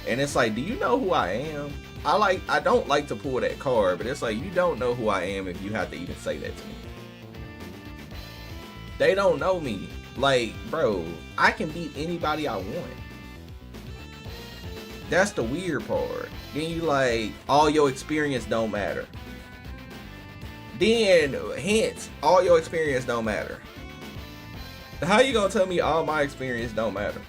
And it's like, do you know who I am? I don't like to pull that card, but it's like, you don't know who I am if you have to even say that to me. They don't know me. Like, bro, I can beat anybody I want. That's the weird part. Then you like, all your experience don't matter. Then, hence, all your experience don't matter. How you gonna tell me all my experience don't matter?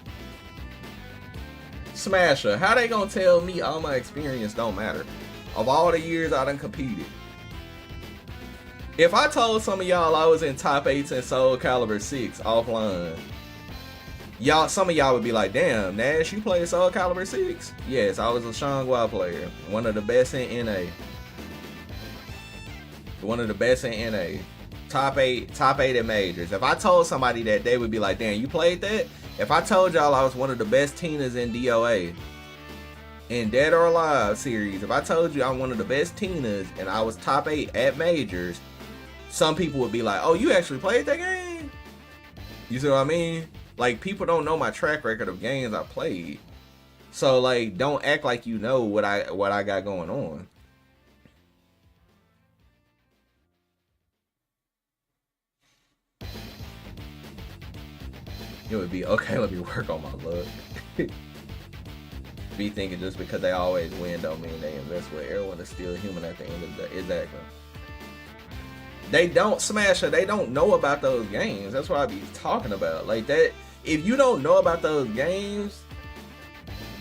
Smasher, how they gonna tell me all my experience don't matter? Of all the years I done competed. If I told some of y'all I was in top 8s in Soul Calibur 6 offline, some of y'all would be like, damn, Nash, you play Soul Calibur 6? Yes, I was a Shanghua player. One of the best in NA. One of the best in NA. Top 8 at majors. If I told somebody that, they would be like, damn, you played that? If I told y'all I was one of the best Tinas in DOA, in Dead or Alive series, if I told you I'm one of the best Tinas and I was top 8 at majors, some people would be like, oh, you actually played that game? You see what I mean? Like, people don't know my track record of games I played. So, like, don't act like you know what I got going on. It would be, okay, let me work on my luck. Be thinking just because they always win don't mean they invest with. Everyone is still human at the end of the day. Exactly. They don't, Smasher, they don't know about those games. That's what I be talking about. Like that, if you don't know about those games,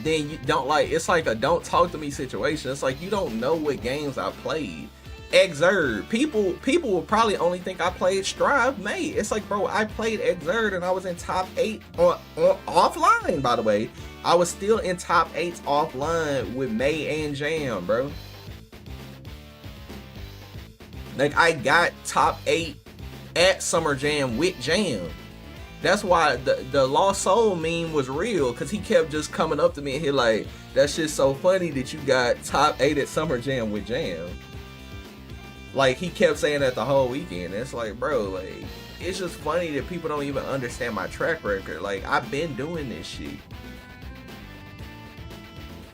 then you don't, like, it's like a don't talk to me situation. It's like you don't know what games I played. Exurd, people will probably only think I played Strive, mate. It's like, bro, I played Exurd and I was in top 8 on offline, by the way. I was still in top 8s offline with May and Jam, bro. Like, I got top 8 at Summer Jam with Jam. That's why the Lost Soul meme was real, because he kept just coming up to me and he like, that's just so funny that you got top 8 at Summer Jam with Jam. Like, he kept saying that the whole weekend. It's like, bro, like, it's just funny that people don't even understand my track record. Like, I've been doing this shit.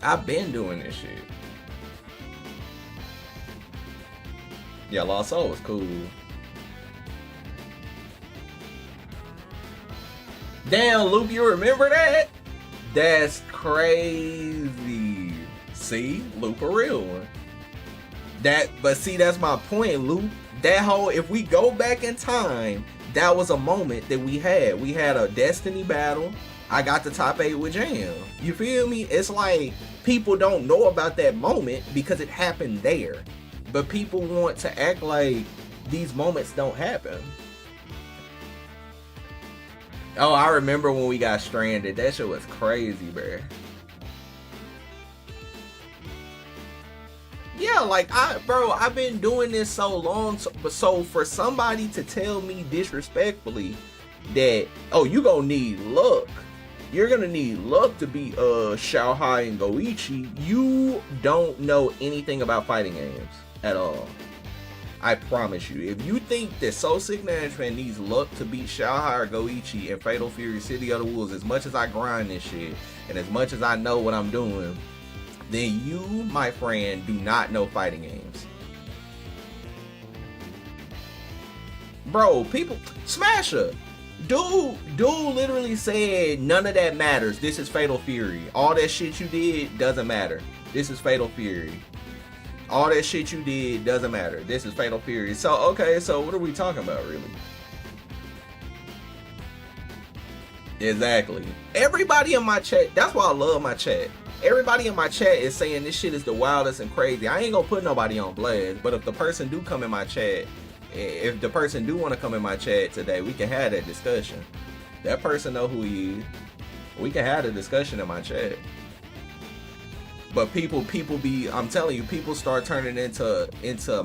I've been doing this shit. Yeah, Lost Soul was cool. Damn, Luke, you remember that? That's crazy. See? Luke, a real one. But see, that's my point, Luke. That whole, if we go back in time, that was a moment that we had. We had a Destiny battle. I got the top 8 with Jam. You feel me? It's like, people don't know about that moment because it happened there. But people want to act like these moments don't happen. Oh, I remember when we got stranded. That shit was crazy, bruh. Yeah, like, I've been doing this so long, so for somebody to tell me disrespectfully that, oh, you gonna need luck, you're gonna need luck to beat Xiaohai and Goichi, you don't know anything about fighting games at all. I promise you. If you think that So Sick NASHFAN needs luck to beat Xiaohai or Goichi in Fatal Fury City of the Wolves, as much as I grind this shit, and as much as I know what I'm doing, then you, my friend, do not know fighting games. Bro, people, Smasher, dude literally said, none of that matters. This is Fatal Fury. All that shit you did doesn't matter. This is Fatal Fury. All that shit you did doesn't matter. This is Fatal Fury. So, okay, so what are we talking about, really? Exactly. Everybody in my chat, that's why I love my chat. Everybody in my chat is saying this shit is the wildest and crazy. I ain't gonna put nobody on blast, but if the person do come in my chat, if the person do want to come in my chat today, we can have that discussion. That person know who he is. We can have a discussion in my chat. But people be, I'm telling you, people start turning into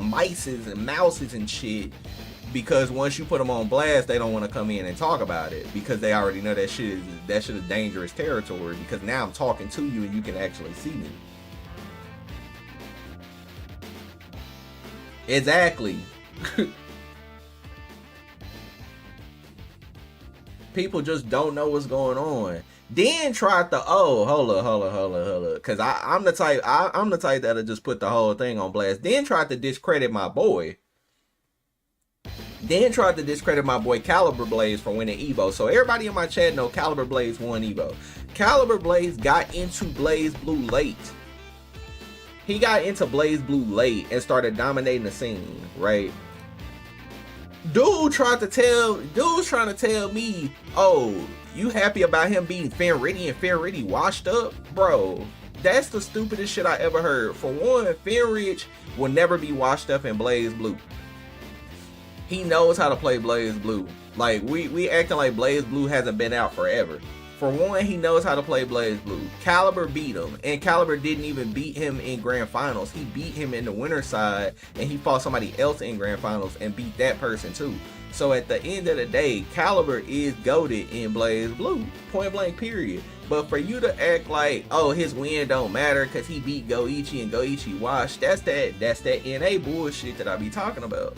mices and mouses and shit because once you put them on blast, they don't want to come in and talk about it because they already know that shit is dangerous territory, because now I'm talking to you and you can actually see me. Exactly. People just don't know what's going on. Then tried to hold up, cause I'm the type that'll just put the whole thing on blast. Then tried to discredit my boy. Then tried to discredit my boy Caliber Blaze for winning Evo. So everybody in my chat know Caliber Blaze won Evo. Caliber Blaze got into Blaze Blue late. He got into Blaze Blue late and started dominating the scene, right? Dude's trying to tell me, oh, you happy about him being Fenriddy and Fenriddy washed up? Bro, that's the stupidest shit I ever heard. For one, Fenridge will never be washed up in Blaze Blue. He knows how to play Blaze Blue. Like, we acting like Blaze Blue hasn't been out forever. For one, he knows how to play Blaze Blue. Caliber beat him, and Caliber didn't even beat him in Grand Finals. He beat him in the winner side, and he fought somebody else in Grand Finals and beat that person too. So at the end of the day, Caliber is goated in Blaze Blue, point blank period. But for you to act like, oh, his win don't matter because he beat Goichi and Goichi washed, that's that NA bullshit that I be talking about.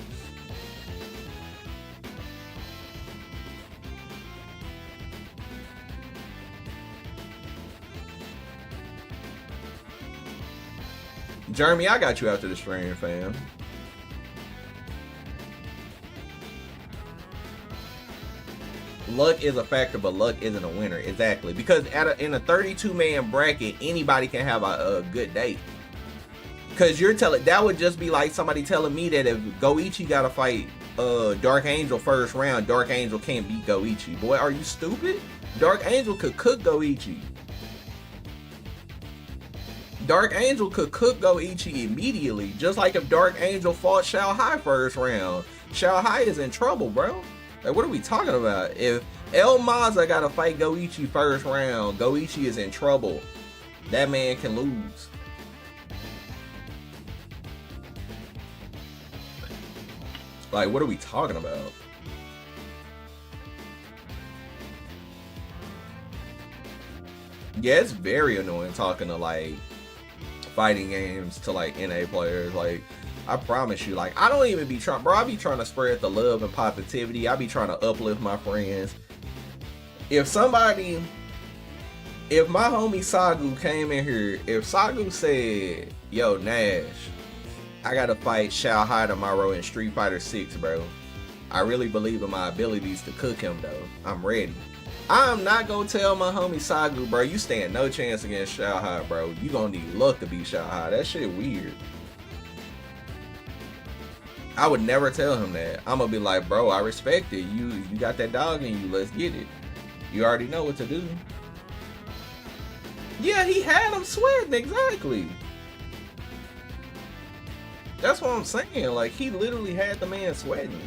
Jeremy, I got you after the stream, fam. Luck is a factor, but luck isn't a winner. Exactly. Because in a 32-man bracket, anybody can have a good day. Because that would just be like somebody telling me that if Goichi got to fight Dark Angel first round, Dark Angel can't beat Goichi. Boy, are you stupid? Dark Angel could cook Goichi. Dark Angel could cook Goichi immediately, just like if Dark Angel fought Shao Hai first round. Shao Hai is in trouble, bro. Like, what are we talking about? If El Maza gotta fight Goichi first round, Goichi is in trouble. That man can lose. Like, what are we talking about? Yeah, it's very annoying talking to, like, fighting games to, like, NA players. Like, I promise you, like, I don't even be trying, bro. I be trying to spread the love and positivity. I be trying to uplift my friends. If my homie Sagu came in here, if Sagu said, yo, Nash, I gotta fight Shao Hai tomorrow in Street Fighter 6, bro. I really believe in my abilities to cook him, though. I'm ready. I'm not gonna tell my homie Sagu, bro, you stand no chance against Shao Hai, bro. You gonna need luck to beat Shao Hai. That shit weird. I would never tell him that. I'm gonna be like, bro, I respect it. You got that dog in you. Let's get it. You already know what to do. Yeah, he had him sweating. Exactly. That's what I'm saying. Like, he literally had the man sweating.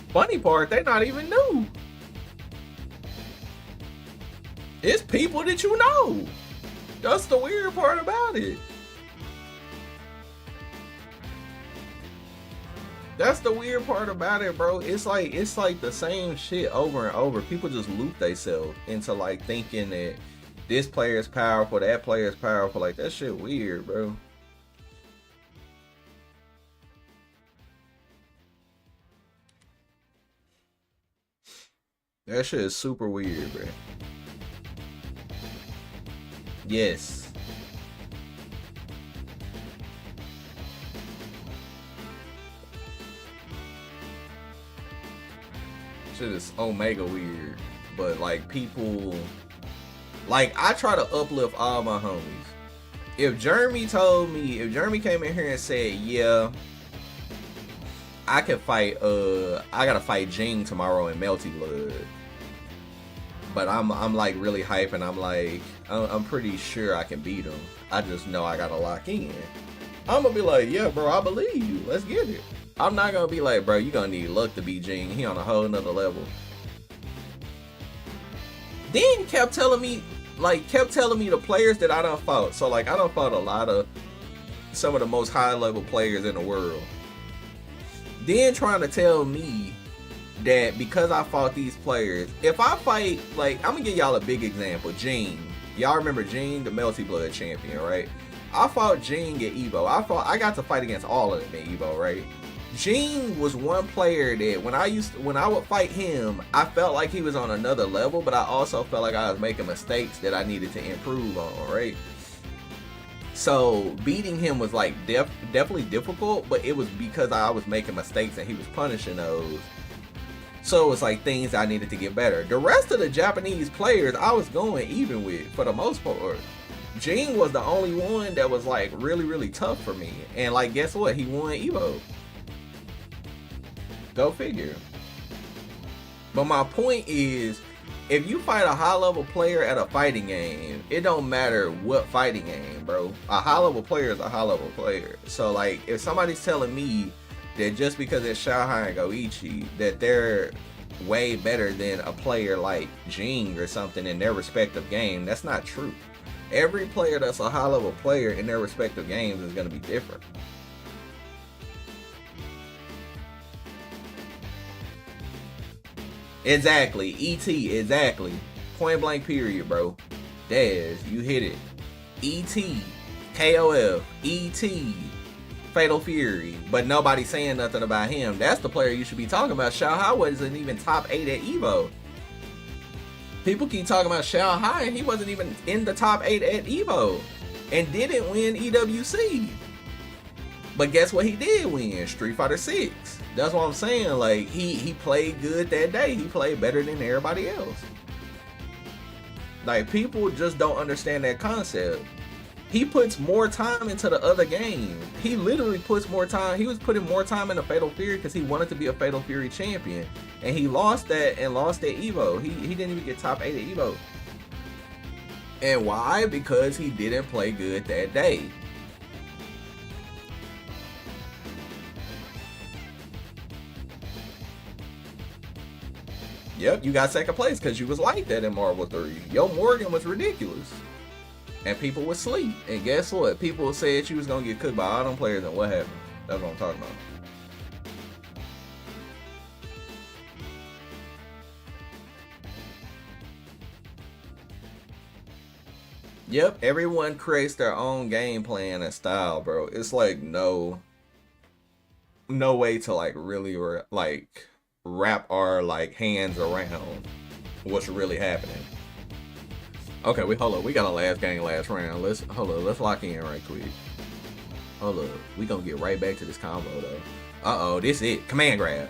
Funny part, they not even new. It's people that you know. That's the weird part about it. That's the weird part about it, bro. It's like the same shit over and over. People just loop themselves into, like, thinking that this player is powerful, that player is powerful. Like, that shit weird, bro. That shit is super weird, bro. Yes. Shit is omega weird. But, like, people, like, I try to uplift all my homies. If Jeremy came in here and said, yeah, I can fight, I gotta fight Jing tomorrow in Melty Blood, but I'm like really hype, and I'm like, I'm pretty sure I can beat him. I just know I gotta lock in. I'm gonna be like, yeah, bro, I believe you. Let's get it. I'm not gonna be like, bro, you gonna need luck to beat Jing. He on a whole nother level. Then he kept telling me, like kept telling me the players that I done fought. So like I done fought a lot of some of the most high level players in the world. Then trying to tell me that because I fought these players, if I fight, like, I'm gonna give y'all a big example. Gene, y'all remember Gene, the Melty Blood champion, right? I fought Gene at Evo. I got to fight against all of them at Evo, right? Gene was one player that when I would fight him, I felt like he was on another level, but I also felt like I was making mistakes that I needed to improve on, right? So beating him was like definitely difficult, but it was because I was making mistakes and he was punishing those. So it was like things I needed to get better. The rest of the Japanese players I was going even with for the most part. Gene was the only one that was like really, really tough for me. And like, guess what? He won Evo. Go figure. But my point is, if you fight a high level player at a fighting game, it don't matter what fighting game, bro. A high level player is a high level player. So like, if somebody's telling me that just because it's Xiaohai and Goichi, that they're way better than a player like Jing or something in their respective game, that's not true. Every player that's a high level player in their respective games is going to be different. Exactly. ET, exactly. Point blank period, bro. Daz, you hit it. ET, KOF, ET, Fatal Fury. But nobody's saying nothing about him. That's the player you should be talking about. Xiaohai wasn't even top 8 at Evo. People keep talking about Xiaohai and he wasn't even in the top 8 at Evo. And didn't win EWC. But guess what he did win? Street Fighter 6. That's what I'm saying. Like, he played good that day. He played better than everybody else. Like, people just don't understand that concept. He puts more time into the other game. He literally puts more time. He was putting more time into Fatal Fury because he wanted to be a Fatal Fury champion. And he lost that and lost at Evo. He didn't even get top 8 at Evo. And why? Because he didn't play good that day. Yep, you got second place because you was like that in Marvel 3. Yo, Morgan was ridiculous. And people would sleep. And guess what? People said you was going to get cooked by all them players, and what happened? That's what I'm talking about. Yep, everyone creates their own game plan and style, bro. It's like no way to like really like wrap our like hands around what's really happening. Okay, hold up. We got a last game, last round. Let's lock in right quick. Hold up. We gonna get right back to this combo though. Uh-oh, this it. Command grab.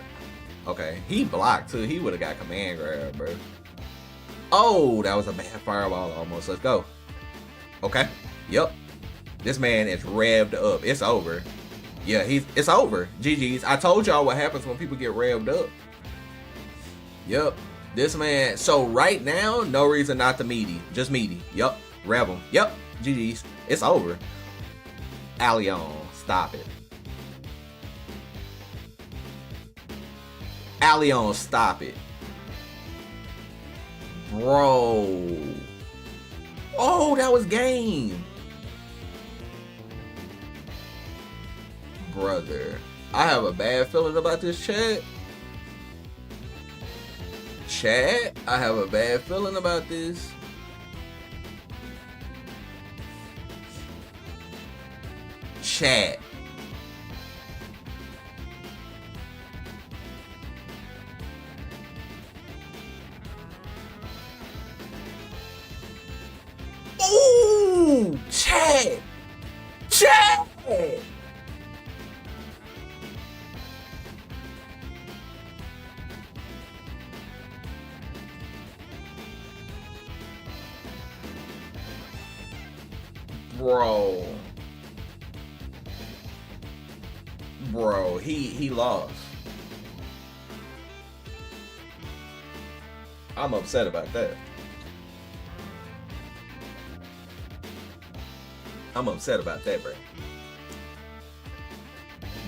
Okay, he blocked too. He would have got command grab, bro. Oh, that was a bad fireball almost. Let's go. Okay. Yep. This man is revved up. It's over. Yeah, it's over. GG's. I told y'all what happens when people get revved up. Yep. This man. So right now, no reason not to meaty. Just meaty. Yep. Rev him. Yep. GG's. It's over. Allion. Stop it. Allion. Stop it. Bro. Oh, that was game. Brother, I have a bad feeling about this chat. Chat, I have a bad feeling about this. Chat. Ooh, chat. Chat. Bro, he lost. I'm upset about that. I'm upset about that, bro.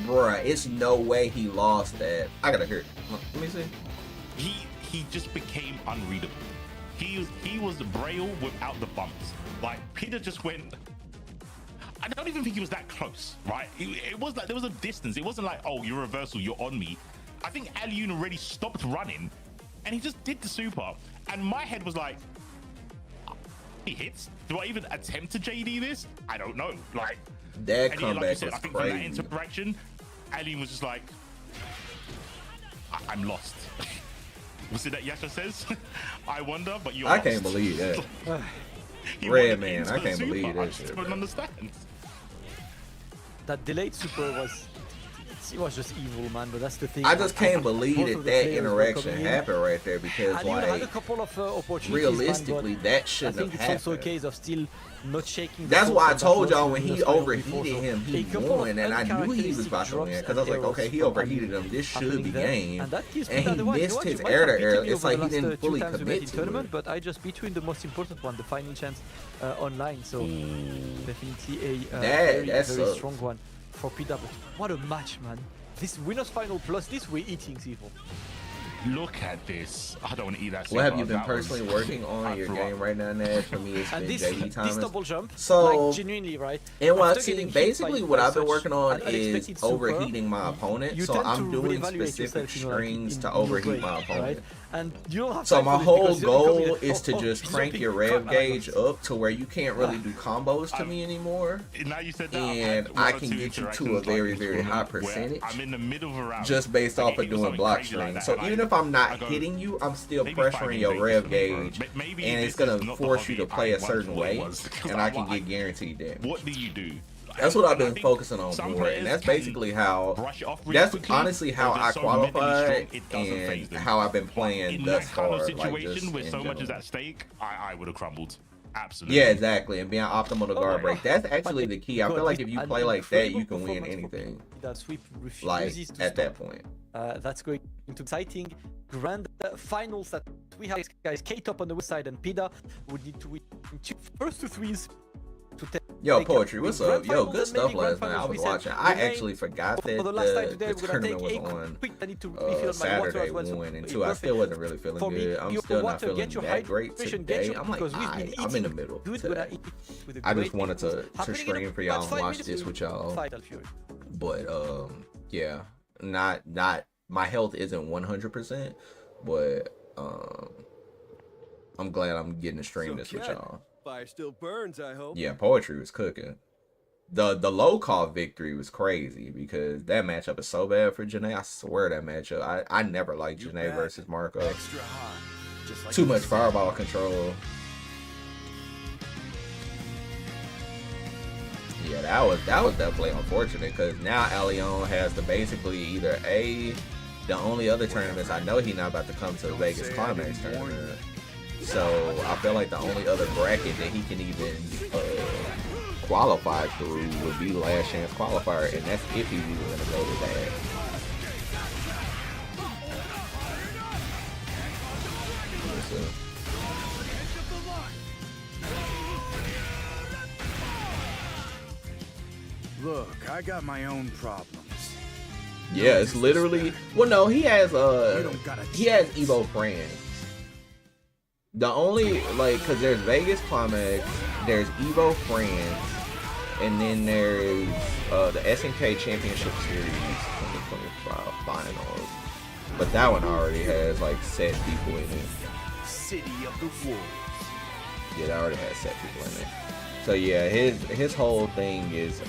Bruh, it's no way he lost that. I gotta hear it. Let me see. He just became unreadable. he was Braille without the bumps. Like Peter just went. I don't even think he was that close, right? It was like there was a distance. It wasn't like, oh, you're reversal, you're on me. I think Alioune already stopped running, and he just did the super. And my head was like, he hits. Do I even attempt to JD this? I don't know. Like that comeback like said, was I think crazy. From that interaction, Alioune was just like, I'm lost. Was it that Yasha says? I wonder, but you're lost. Can't believe that. Red man, I can't believe that shit. I don't understand. That delayed super was just evil, man. But that's the thing. I just can't believe that interaction happened right there, because like had a couple of opportunities, realistically, that shouldn't have happened. I think it's also a case of still not shaking. That's why I told y'all when he overheated him, he won, and I knew he was about to win, because I was like, okay, he overheated him. This should be game, and he missed his air to air. It's like he didn't fully commit to it. But I just between the most important one, the final chance online. So definitely a very strong one for PW. What a match, man. This winners final plus this we're eating people. Look at this. I don't want to eat that. What have you been personally working on your game right now, Nash? For me, it's been JD Thomas. This double jump, so like, genuinely, right? And basically what I've been working on is overheating my opponent. So I'm doing specific strings to overheat my opponent. Right? And you don't have so my whole goal is to just crank your rev gauge up to where you can't really do combos to me anymore. Now you said that, and I can get you to a very, very high percentage. I'm in the middle of a round, just based off of doing block strings. So even if I'm not hitting you, I'm still pressuring your rev gauge, and it's gonna force you to play a certain way, and I can get guaranteed damage. What do you do? That's what I've been focusing on more, and that's basically how, that's honestly how I qualified and how I've been playing thus far. In that kind of situation where so much is at stake, I would have crumbled. Absolutely. Yeah, exactly, and being optimal to guard break. That's actually the key. I feel like if you play like that, you can win anything. That sweep like at that point. That's going into exciting grand finals that we have, guys. K-Top on the west side and Pida would need to win first two threes. Yo, Poetry, what's up? Yo, good stuff last night. I was watching. I actually forgot that the tournament was on Saturday, 1 and 2. I still wasn't really feeling good. I'm still not feeling that great today. I'm like, I'm in the middle today. I just wanted to stream for y'all and watch this with y'all. But yeah, not my health isn't 100%, but I'm glad I'm getting to stream this with y'all. Fire still burns, I hope. Yeah, Poetry was cooking. The low call victory was crazy because that matchup is so bad for Janae. I swear that matchup. I never liked Janae versus Marco. Extra hot, just like too much fireball control. Yeah, that was definitely unfortunate because now Alioune has to basically either the only other tournaments I know he's not about to come to the Vegas Climax tournament. So I feel like the only other bracket that he can even qualify through would be Last Chance Qualifier, and that's if he's even going to go to that. Look, I got my own problems. Yeah, it's literally. Well, no, he has Evo friends. The only, like, because there's Vegas Climax, there's Evo France, and then there's the SNK Championship Series 2025 finals. But that one already has, like, set people in it. City of the Wolves. Yeah, that already has set people in it. So, yeah, his whole thing is,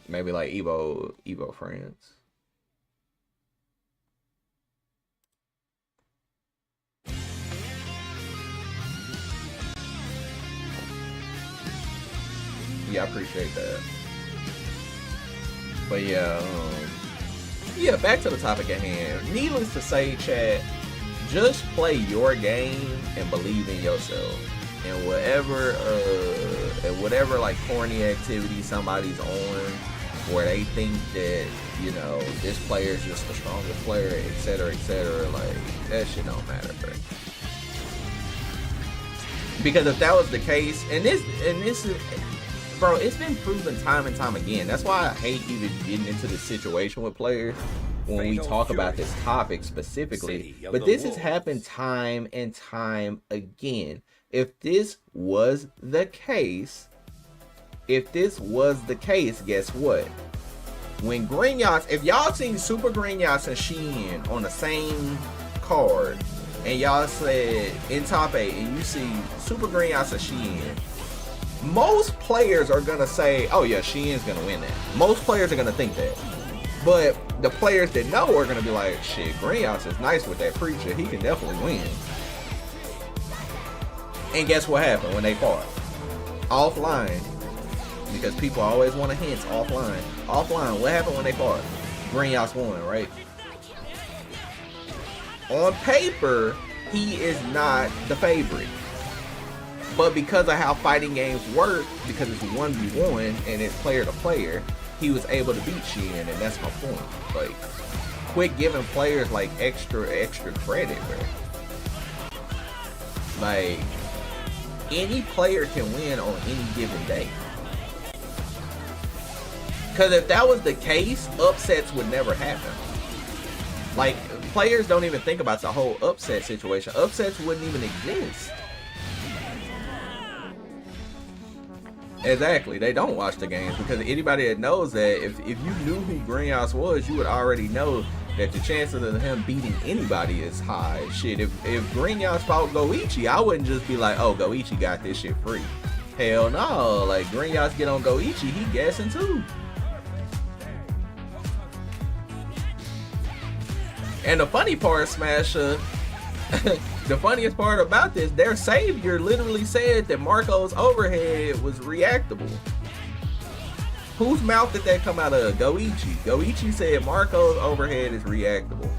maybe, like, Evo France. Yeah, I appreciate that. But yeah, back to the topic at hand. Needless to say, chat, just play your game and believe in yourself. And whatever like corny activity somebody's on, where they think that, you know, this player is just the strongest player, etc., like, that shit don't matter, bro. Because if that was the case, and this is, bro, it's been proven time and time again. That's why I hate even getting into this situation with players. when we talk about this topic specifically. But this has happened time and time again. If this was the case, guess what? When Greenyots, if y'all seen Super Greenyots and Shein on the same card, and y'all said in top 8, and you see Super Greenyots and Shein, most players are gonna say, oh yeah, Shein's gonna win that. Most players are gonna think that. But the players that know are gonna be like, shit, Greenyots is nice with that preacher. He can definitely win. And guess what happened when they fought? Offline. Because people always want to hint offline. Offline, what happened when they fought? Greenyots won, right? On paper, he is not the favorite. But because of how fighting games work, because it's 1v1 and it's player to player, he was able to beat Shein, and that's my point. Like, quit giving players like extra credit, bro. Like, any player can win on any given day. Because if that was the case, upsets would never happen. Like, players don't even think about the whole upset situation. Upsets wouldn't even exist. Exactly, they don't watch the games, because anybody that knows that, if you knew who Greenyots was, you would already know that the chances of him beating anybody is high. Shit, if Greenyots fought Goichi, I wouldn't just be like, oh, Goichi got this shit free. Hell no, like, Greenyots get on Goichi, he guessing too. And the funny part, Smasher, the funniest part about this, their savior literally said that Marco's overhead was reactable. Whose mouth did that come out of? Goichi. Goichi said Marco's overhead is reactable.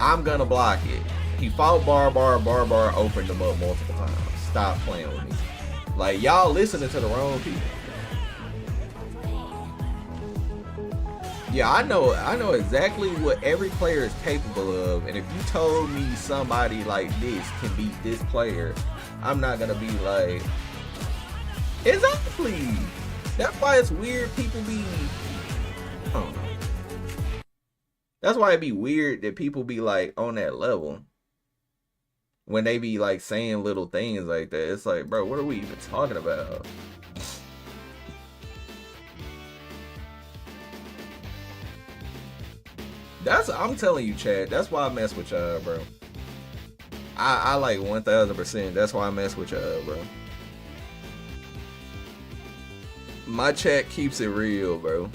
I'm gonna block it. He fought Barbar opened him up multiple times. Stop playing with me. Like, y'all listening to the wrong people. Yeah, I know exactly what every player is capable of, and if you told me somebody like this can beat this player, I'm not gonna be like, exactly. That's why it's weird people be, I don't know. That's why it'd be weird that people be like on that level when they be like saying little things like that. It's like, bro, what are we even talking about? I'm telling you, Chad, that's why I mess with y'all, bro. I like 1000%. That's why I mess with y'all, bro. My chat keeps it real, bro.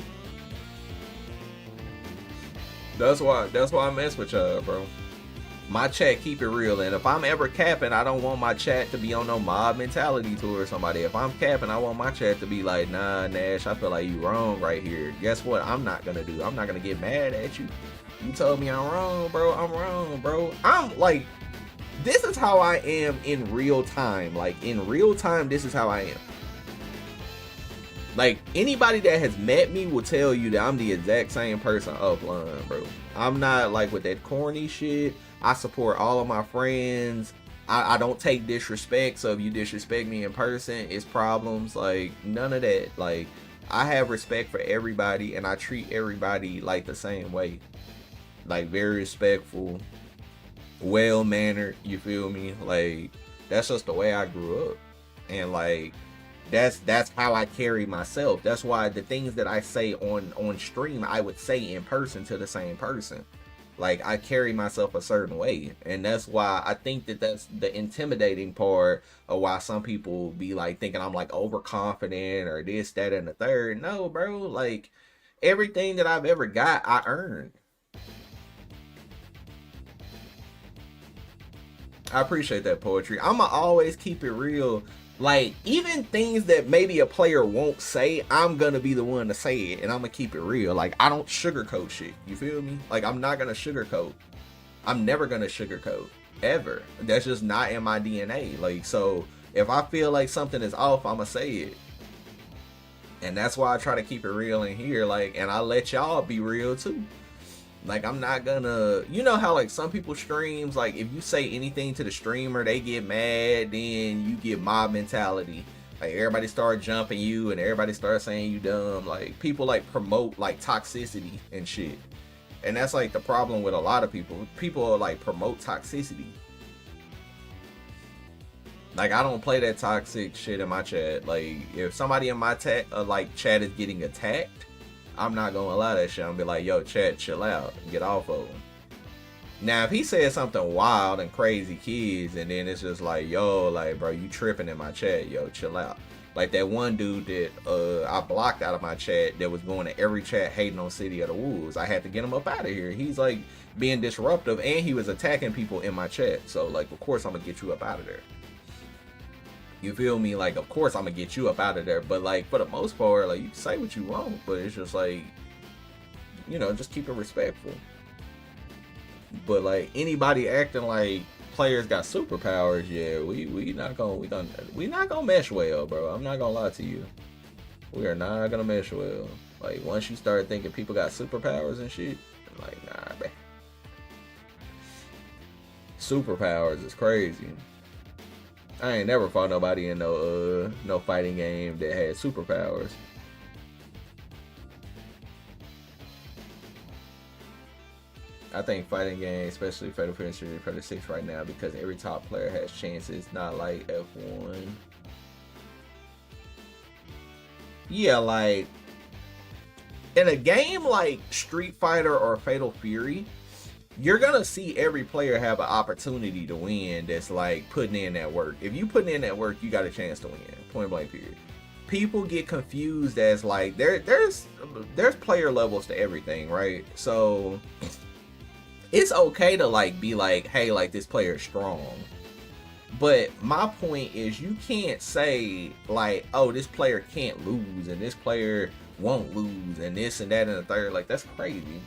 That's why I mess with y'all, bro. My chat keep it real, and if I'm ever capping, I don't want my chat to be on no mob mentality tour or somebody. If I'm capping, I want my chat to be like, nah, Nash, I feel like you wrong right here. Guess what? I'm not gonna do. I'm not gonna get mad at you. You told me I'm wrong, bro. I'm wrong, bro. I'm like, this is how I am in real time. Like, in real time, this is how I am. Like, anybody that has met me will tell you that I'm the exact same person offline, bro. I'm not like with that corny shit. I support all of my friends. I don't take disrespect, so if you disrespect me in person, it's problems. Like, none of that. Like, I have respect for everybody, and I treat everybody like the same way. Like, very respectful, well-mannered, you feel me? Like, that's just the way I grew up. And like, that's how I carry myself. That's why the things that I say on stream, I would say in person to the same person. Like, I carry myself a certain way, and that's why I think that that's the intimidating part of why some people be like thinking I'm like overconfident or this, that, and the third. No, bro, like, everything that I've ever got, I earned. I appreciate that, Poetry. I'ma always keep it real. Like, even things that maybe a player won't say, I'm gonna be the one to say it, and I'm gonna keep it real. Like, I don't sugarcoat shit. You feel me? Like, I'm not gonna sugarcoat. I'm never gonna sugarcoat. Ever. That's just not in my DNA. Like, so, if I feel like something is off, I'm gonna say it. And that's why I try to keep it real in here. Like, and I let y'all be real, too. Like, I'm not gonna, you know how like some people streams, like if you say anything to the streamer, they get mad, then you get mob mentality. Like, everybody start jumping you and everybody start saying you dumb. Like, people like promote like toxicity and shit. And that's like the problem with a lot of people. People like promote toxicity. Like, I don't play that toxic shit in my chat. Like, if somebody in my chat is getting attacked, I'm not gonna allow that shit. I'm gonna be like, yo, chat, chill out, get off of him. Now, if he says something wild and crazy kids, and then it's just like, yo, like, bro, you tripping in my chat, yo, chill out. Like that one dude that I blocked out of my chat that was going to every chat hating on City of the Wolves. I had to get him up out of here. He's like being disruptive, and he was attacking people in my chat. So, like, of course I'm gonna get you up out of there. You feel me? Like, of course I'm gonna get you up out of there. But like, for the most part, like, you can say what you want, but it's just like, you know, just keep it respectful. But like, anybody acting like players got superpowers, yeah, we not gonna mesh well, bro. I'm not gonna lie to you. We are not gonna mesh well. Like, once you start thinking people got superpowers and shit, I'm like, nah, man. Superpowers is crazy. I ain't never fought nobody in no fighting game that had superpowers. I think fighting games, especially Fatal Fury 36 right now, because every top player has chances, not like F1. Yeah, like in a game like Street Fighter or Fatal Fury, you're gonna see every player have an opportunity to win that's like putting in that work. If you putting in that work, you got a chance to win. Point blank period. People get confused as like there's player levels to everything, right? So it's okay to like be like, hey, like, this player is strong. But my point is, you can't say like, oh, this player can't lose and this player won't lose and this and that and the third. Like, that's crazy.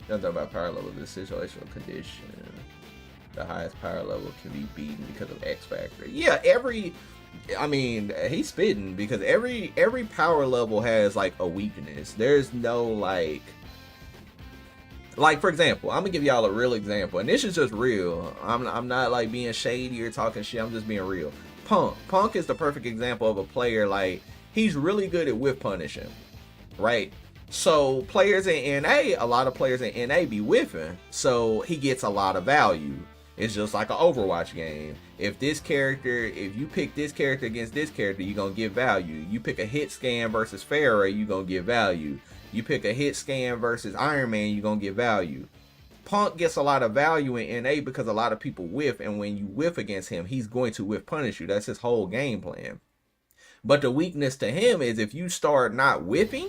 Don't talk about power level, the situational condition. The highest power level can be beaten because of X factor. Yeah, I mean, he's spitting, because every power level has like a weakness. There's no like, for example, I'm gonna give y'all a real example, and this is just real. I'm not like being shady or talking shit. I'm just being real. Punk is the perfect example of a player, like, he's really good at whiff punishing, right? So players in NA, a lot of players in NA be whiffing, so he gets a lot of value. It's just like an Overwatch game. If you pick this character against this character, you're gonna get value. You pick a hit scan versus Pharah, you're gonna get value. You pick a hit scan versus Iron Man, you're gonna get value. Punk gets a lot of value in NA because a lot of people whiff, and when you whiff against him, he's going to whiff punish you. That's his whole game plan. But the weakness to him is if you start not whiffing,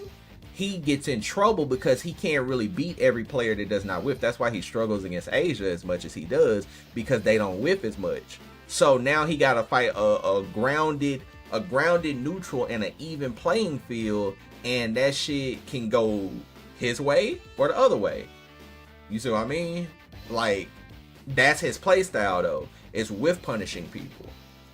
he gets in trouble because he can't really beat every player that does not whiff. That's why he struggles against Asia as much as he does, because they don't whiff as much. So now he got to fight a grounded neutral and an even playing field, and that shit can go his way or the other way. You see what I mean? Like, that's his play style though. It's whiff punishing people.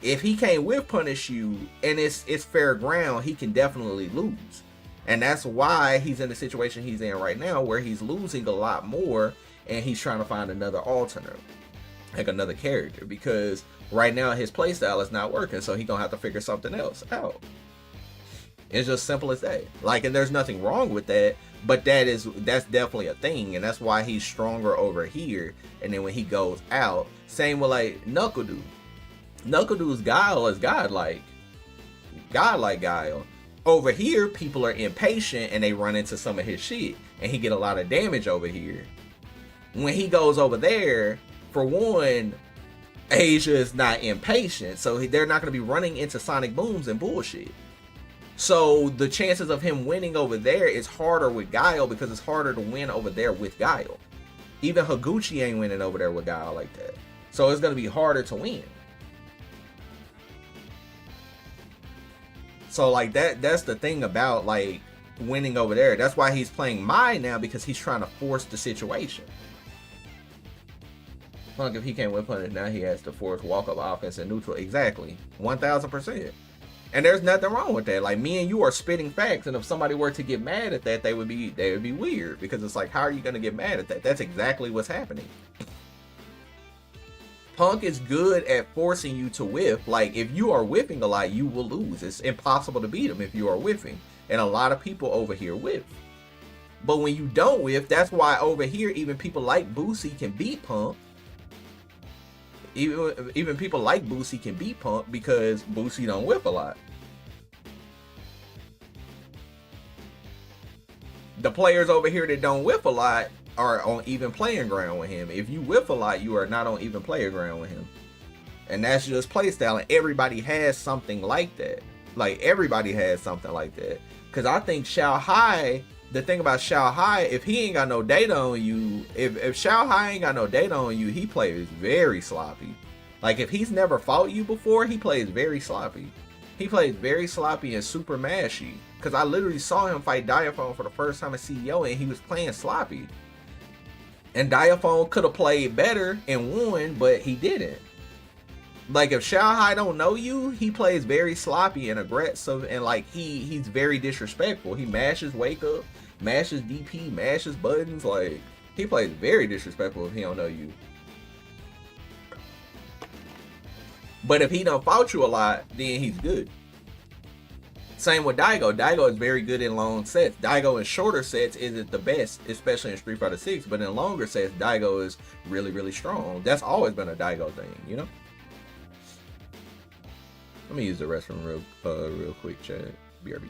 If he can't whiff punish you and it's fair ground, he can definitely lose. And that's why he's in the situation he's in right now, where he's losing a lot more and he's trying to find another alternate, like another character, because right now his playstyle is not working, so he's gonna have to figure something else out. It's just simple as that. Like, and there's nothing wrong with that, but that's definitely a thing, and that's why he's stronger over here. And then when he goes out, same with like Knuckledu. Knuckledu's guile is godlike guile. Over here, people are impatient and they run into some of his shit, and he get a lot of damage over here. When he goes over there, for one, Asia is not impatient, so they're not going to be running into sonic booms and bullshit. So the chances of him winning over there is harder with Guile, because it's harder to win over there with Guile. Even Higuchi ain't winning over there with Guile like that. So it's going to be harder to win. So like that's the thing about like winning over there. That's why he's playing Mai now, because he's trying to force the situation. Punk, if he can't win punish, now he has to force walk-up offense and neutral. Exactly. 1000%. And there's nothing wrong with that. Like, me and you are spitting facts, and if somebody were to get mad at that, they would be weird, because it's like, how are you going to get mad at that? That's exactly what's happening. Punk is good at forcing you to whiff. Like, if you are whiffing a lot, you will lose. It's impossible to beat him if you are whiffing. And a lot of people over here whiff. But when you don't whiff, that's why over here even people like Boosie can beat Pump. Even people like Boosie can beat Pump because Boosie don't whiff a lot. The players over here that don't whiff a lot are on even playing ground with him. If you whiff a lot, you are not on even player ground with him. And that's just play style, and everybody has something like that. Like, everybody has something like that. Because I think Shao Hai, the thing about Shao Hai, if he ain't got no data on you, if Shao Hai ain't got no data on you, he plays very sloppy. Like, if he's never fought you before, he plays very sloppy. He plays very sloppy and super mashy. Because I literally saw him fight Diaphone for the first time at CEO, and he was playing sloppy. And Diaphone could have played better and won, but he didn't. Like, if Shao Hai don't know you, he plays very sloppy and aggressive, and like he's very disrespectful. He mashes wake up, mashes DP, mashes buttons. Like, he plays very disrespectful if he don't know you. But if he done fought you a lot, then he's good. Same with Daigo. Daigo is very good in long sets. Daigo in shorter sets isn't the best, especially in Street Fighter 6. But in longer sets, Daigo is really, really strong. That's always been a Daigo thing, you know? Let me use the restroom real quick, chat. BRB.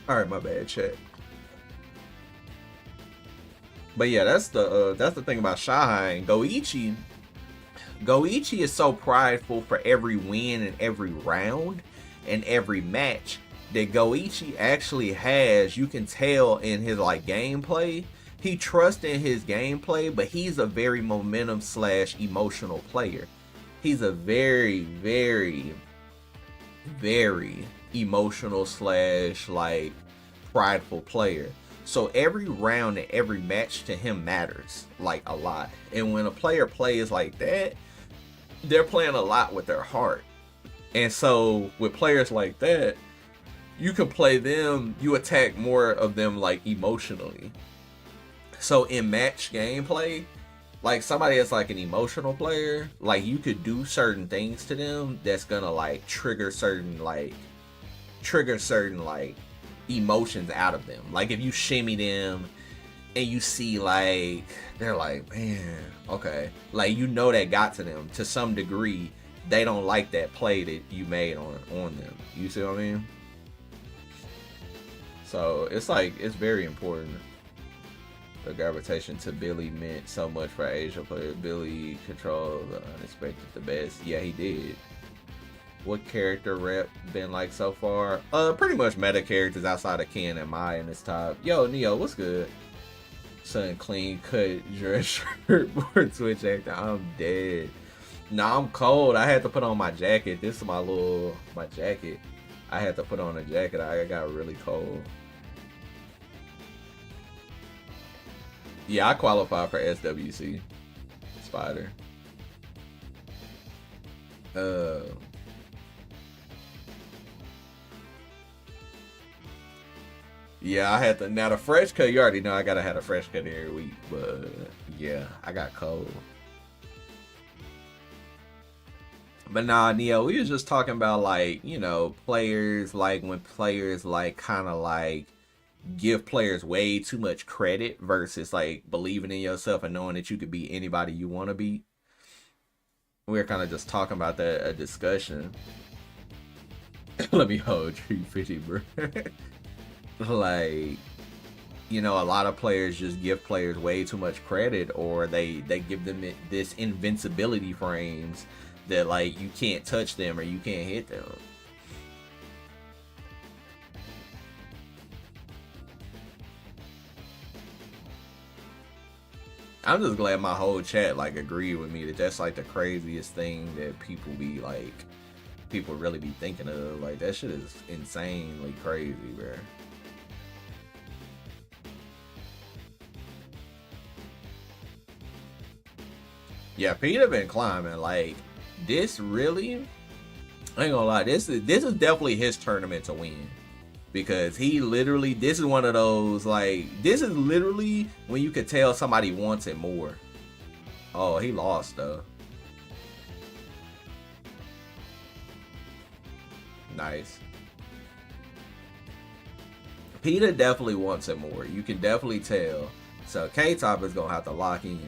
All right, my bad, chat. But yeah, that's the thing about Shahai and Goichi. Goichi is so prideful for every win and every round and every match that Goichi actually has. You can tell in his like gameplay. He trusts in his gameplay, but he's a very momentum / emotional player. He's a very, very, very emotional / like prideful player. So every round and every match to him matters like a lot. And when a player plays like that, they're playing a lot with their heart. And so with players like that, you can play them, you attack more of them like emotionally. So in match gameplay, like somebody that's like an emotional player, like you could do certain things to them that's gonna like trigger certain emotions out of them. Like if you shimmy them and you see like they're like, man, okay, like you know that got to them to some degree. They don't like that play that you made on them. You see what I mean? So it's like, it's very important. The gravitation to Billy meant so much for Asia players. Billy controlled the unexpected the best. Yeah, he did. What character rep been like so far? Pretty much meta characters outside of Ken and Mai in this top. Yo, Neo, what's good? Son, clean cut dress shirt for Twitch actor. I'm dead. Nah, I'm cold. I had to put on my jacket. This is my jacket. I had to put on a jacket. I got really cold. Yeah, I qualify for SWC. Spider. Yeah, I had to. Now the fresh cut, you already know I gotta have a fresh cut every week, but yeah, I got cold. But nah, Neo, we was just talking about like, you know, players, like when players like kind of like give players way too much credit versus like believing in yourself and knowing that you could beat anybody you want to beat. We're kind of just talking about that, a discussion. Let me hold 350, bro. Like, you know, a lot of players just give players way too much credit, or they give them this invincibility frames that like you can't touch them or you can't hit them. I'm just glad my whole chat like agreed with me that that's like the craziest thing that people really be thinking of. Like that shit is insanely crazy, bro. Yeah, Peter been climbing. Like this really, I ain't gonna lie, this is definitely his tournament to win. Because he literally, this is one of those, like, this is literally when you could tell somebody wants it more. Oh, he lost, though. Nice. Peter definitely wants it more. You can definitely tell. So, K-Top is going to have to lock in.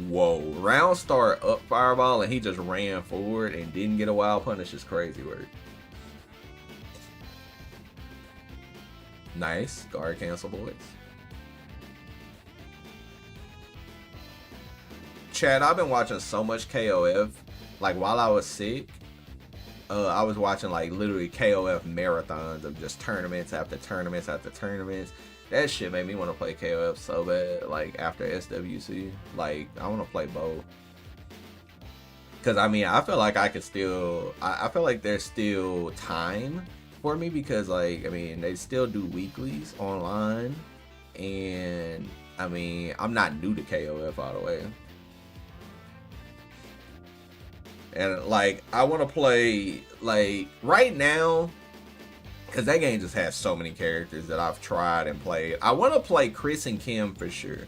Whoa, round start up fireball and he just ran forward and didn't get a wild punish is crazy work. Nice, guard cancel boys. Chad, I've been watching so much KOF. Like while I was sick, I was watching like literally KOF marathons of just tournaments after tournaments after tournaments. That shit made me want to play KOF so bad, like, after SWC. Like, I want to play both. Because, I mean, I feel like I could still... I feel like there's still time for me because, like, I mean, they still do weeklies online. And, I mean, I'm not new to KOF all the way. And, like, I want to play, like, right now... Because that game just has so many characters that I've tried and played. I want to play Chris and Kim for sure.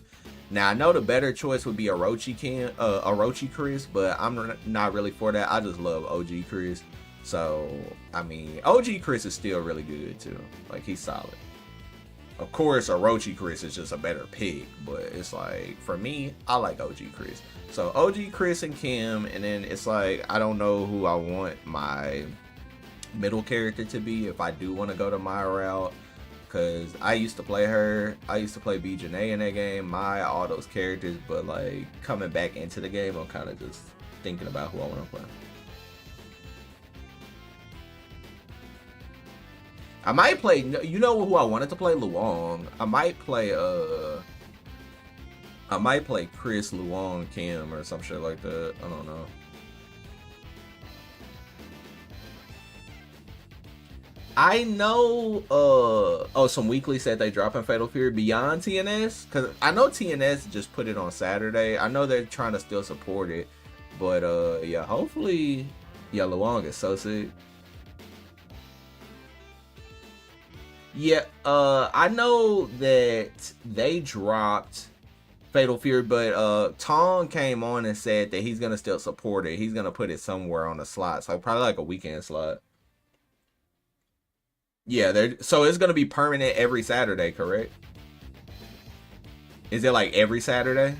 Now, I know the better choice would be Orochi Chris, but I'm not really for that. I just love OG Chris. So, I mean, OG Chris is still really good, too. Like, he's solid. Of course, Orochi Chris is just a better pick, but it's like, for me, I like OG Chris. So, OG Chris and Kim, and then it's like, I don't know who I want my... middle character to be if I do want to go to my route, because I used to play her. I used to play B Janae in that game, Maya, all those characters, but like coming back into the game, I'm kind of just thinking about who I want to play. I might play, you know who I wanted to play? Luong. I might play Chris, Luong, Kim, or some shit like that. I don't know. I know, some weekly said they dropping Fatal Fury beyond TNS, because I know TNS just put it on Saturday. I know they're trying to still support it, but, yeah, hopefully, yeah, Luong is so sick. Yeah, I know that they dropped Fatal Fury, but, Tong came on and said that he's going to still support it. He's going to put it somewhere on the slot, so probably like a weekend slot. Yeah, so it's gonna be permanent every Saturday, correct? Is it like every Saturday?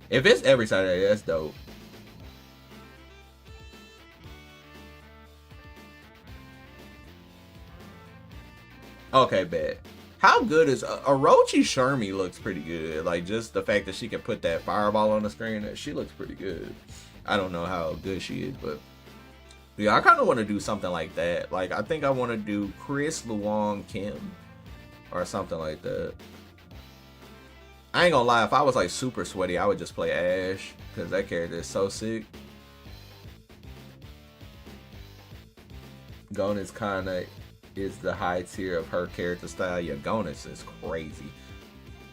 If it's every Saturday, that's dope. Okay, bet. How good is Orochi Shermie looks pretty good. Like just the fact that she can put that fireball on the screen, she looks pretty good. I don't know how good she is, but yeah, I kind of want to do something like that. Like, I think I want to do Chris, Luong, Kim, or something like that. I ain't gonna lie, if I was like super sweaty, I would just play Ash, because that character is so sick. Gonus kind of is the high tier of her character style. Yeah, Gonus is crazy.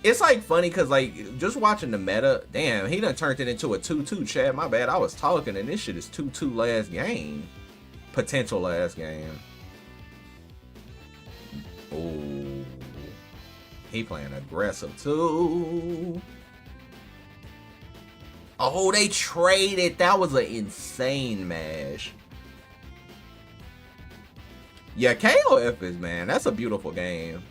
it's like funny because like just watching the meta, damn, he done turned it into a 2-2. Chad, my bad, I was talking and this shit is 2-2 last game, potential last game. Oh, he playing aggressive too. Oh, they traded. That was an insane match. Yeah, KOF is, man, that's a beautiful game.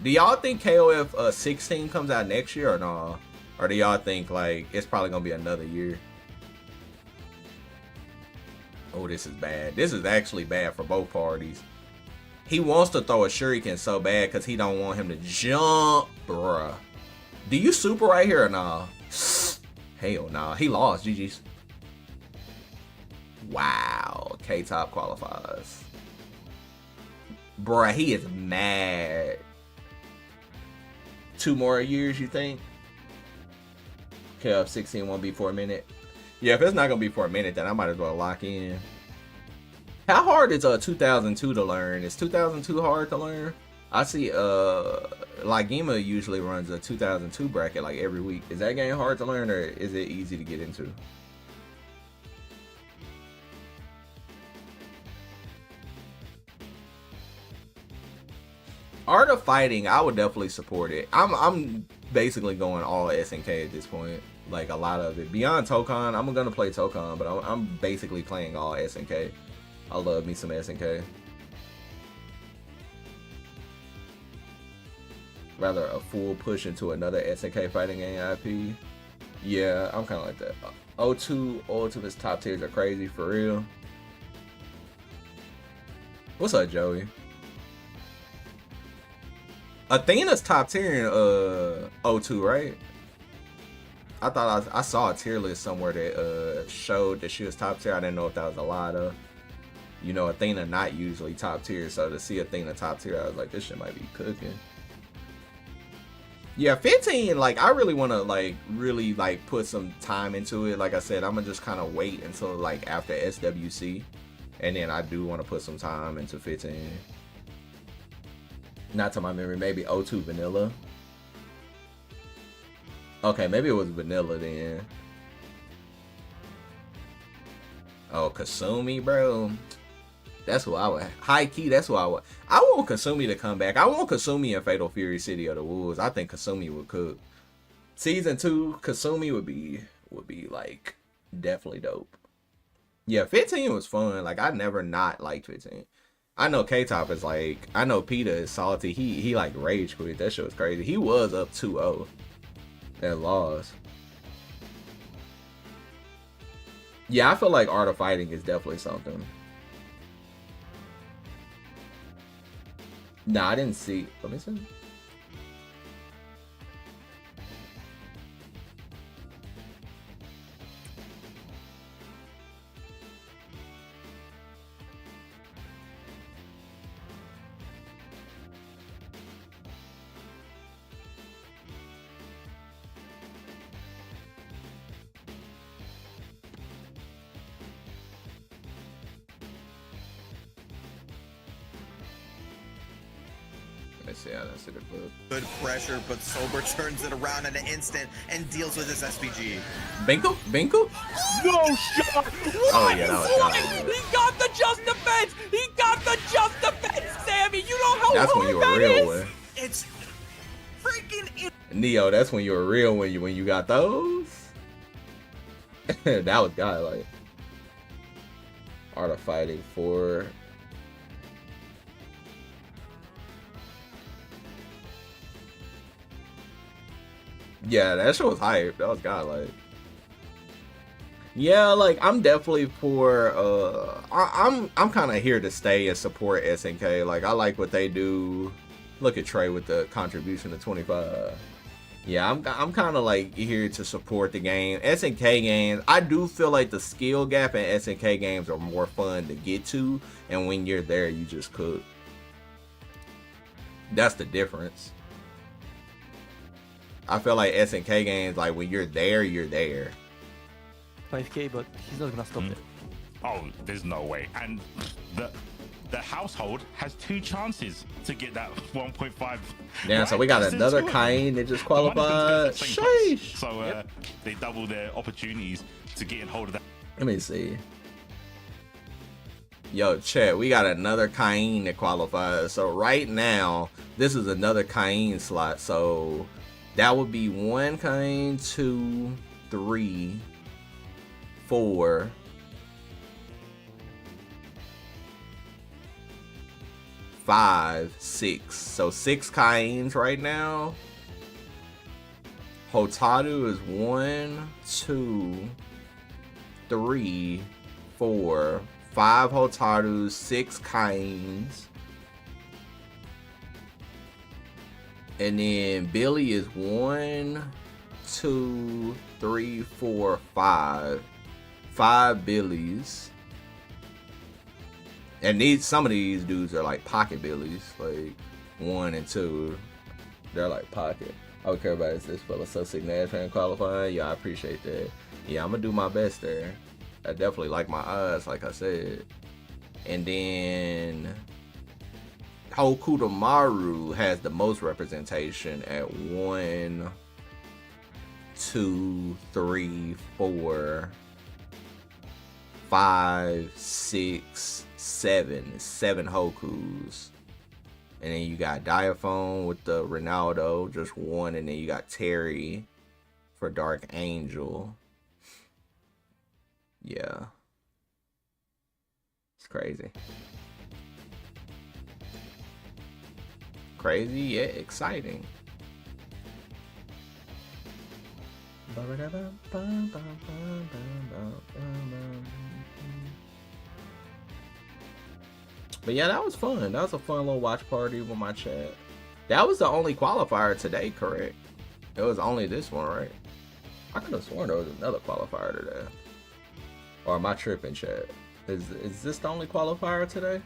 Do y'all think KOF 16 comes out next year or no? Or do y'all think like it's probably gonna be another year? Oh, this is bad. This is actually bad for both parties. He wants to throw a shuriken so bad because he don't want him to jump, bruh. Do you super right here or nah? Hell nah. He lost. GG's. Wow. K-Top qualifies. Bruh, he is mad. 2 more years, you think? KF 16 won't be for a minute. Yeah, if it's not gonna be for a minute, then I might as well lock in. How hard is 2002 to learn? Is 2002 hard to learn? I see Lagima usually runs a 2002 bracket like every week. Is that game hard to learn or is it easy to get into? Art of Fighting, I would definitely support it. I'm basically going all SNK at this point. Like a lot of it. Beyond Tokon, I'm gonna play Tokon, but I'm basically playing all SNK. I love me some SNK. Rather a full push into another SNK fighting game IP. Yeah, I'm kind of like that. O2 Ultimate's top tiers are crazy for real. What's up, Joey? Athena's top tier in O2, right? I thought I saw a tier list somewhere that showed that she was top tier. I didn't know if that was a lot of. You know, Athena not usually top tier, so to see Athena top tier, I was like, this shit might be cooking. Yeah, 15, like, I really want to, like, really, like, put some time into it. Like I said, I'm going to just kind of wait until, like, after SWC. And then I do want to put some time into 15. Not to my memory, maybe O2 Vanilla. Okay, maybe it was Vanilla then. Oh, Kasumi, bro. That's who I would. High key, that's who I would. I want Kasumi to come back. I want Kasumi in Fatal Fury City of the Wolves. I think Kasumi would cook. Season 2, Kasumi would be like definitely dope. Yeah, 15 was fun. Like I never not liked 15. I know K-Top is like, I know Peta is salty. He like rage quit. That shit was crazy. He was up 2-0 and lost. Yeah, I feel like Art of Fighting is definitely something. Nah, I didn't see. Let me see. Good pressure, but Sober turns it around in an instant and deals with his SPG. Binku? Binku? No shot! Oh yeah, that was God. He got the just defense! He got the just defense, Sammy! You know how that's hard when you were real one. It's freaking Neo, that's when you were real when you got those. That was God, like Art of Fighting 4. Yeah, that shit was hype. That was godlike. Yeah, like I'm definitely for I'm kind of here to stay and support SNK. Like I like what they do. Look at Trey with the contribution to 25. Yeah, I'm kind of like here to support the game. SNK games, I do feel like the skill gap in SNK games are more fun to get to, and when you're there, you just cook. That's the difference. I feel like SNK games, like when you're there, you're there. 5K, but he's not gonna stop it. Oh, there's no way. And the household has 2 chances to get that 1.5. Yeah, so we got another Cain that just qualified. Sheesh. So they double their opportunities to get in hold of that. Let me see. Yo, chat, we got another Cain that qualifies. So right now, this is another Cain slot. So that would be 1 Cain, 2, 3, 4, 5, 6. So 6 Cains right now. Hotaru is 1, 2, 3, 4, 5 Hotarus, 6 Cains. And then Billy is 1, 2, 3, 4, 5. 5 Billies. And some of these dudes are like pocket Billies, like 1 and 2. They're like pocket. I would care about is this fella so sick NASHFAN qualifying. Yeah, I appreciate that. Yeah, I'm gonna do my best there. I definitely like my odds, like I said. And then Hokudamaru has the most representation at 1, 2, 3, 4, 5, 6, 7. 7 Hokus. And then you got Diaphone with the Ronaldo, just 1. And then you got Terry for Dark Angel. Yeah. It's crazy. Crazy, yeah, exciting. But yeah, that was fun. That was a fun little watch party with my chat. That was the only qualifier today, correct? It was only this one, right? I could have sworn there was another qualifier today. Or am I tripping, chat? Is this the only qualifier today?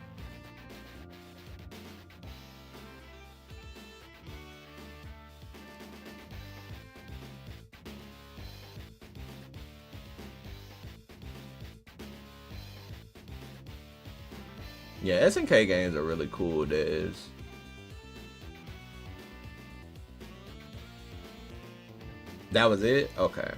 Yeah, SNK games are really cool, Dez. That was it? Okay.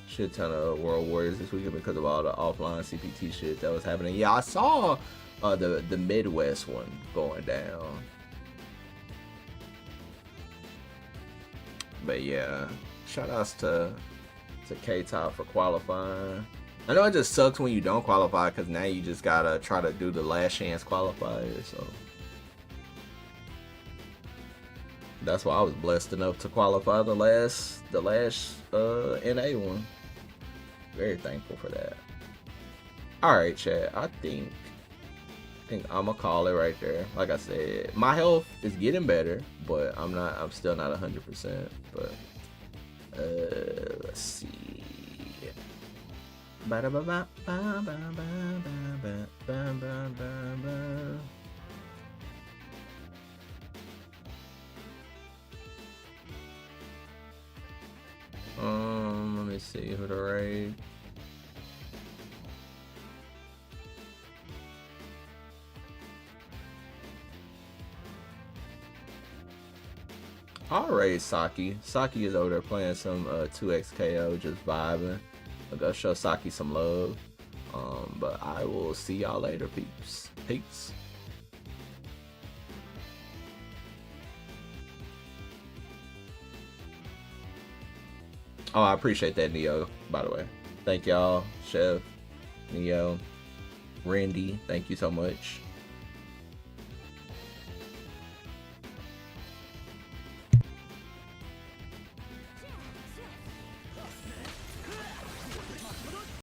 Shit ton of World Warriors this weekend because of all the offline CPT shit that was happening. Yeah, I saw the Midwest one going down. But yeah, shout outs to K-Top for qualifying. I know it just sucks when you don't qualify because now you just gotta try to do the last chance qualifier. So that's why I was blessed enough to qualify the last NA one. Very thankful for that. All right, chat. I think I'm gonna call it right there. Like I said, my health is getting better, but I'm still not 100%. But let's see. Let me see who to raid. I'll raid Saki. Saki is over there playing some 2XKO, just vibing. I'll go show Saki some love. But I will see y'all later, peeps. Peace. Oh, I appreciate that, Neo, by the way. Thank y'all, Chef, Neo, Randy. Thank you so much.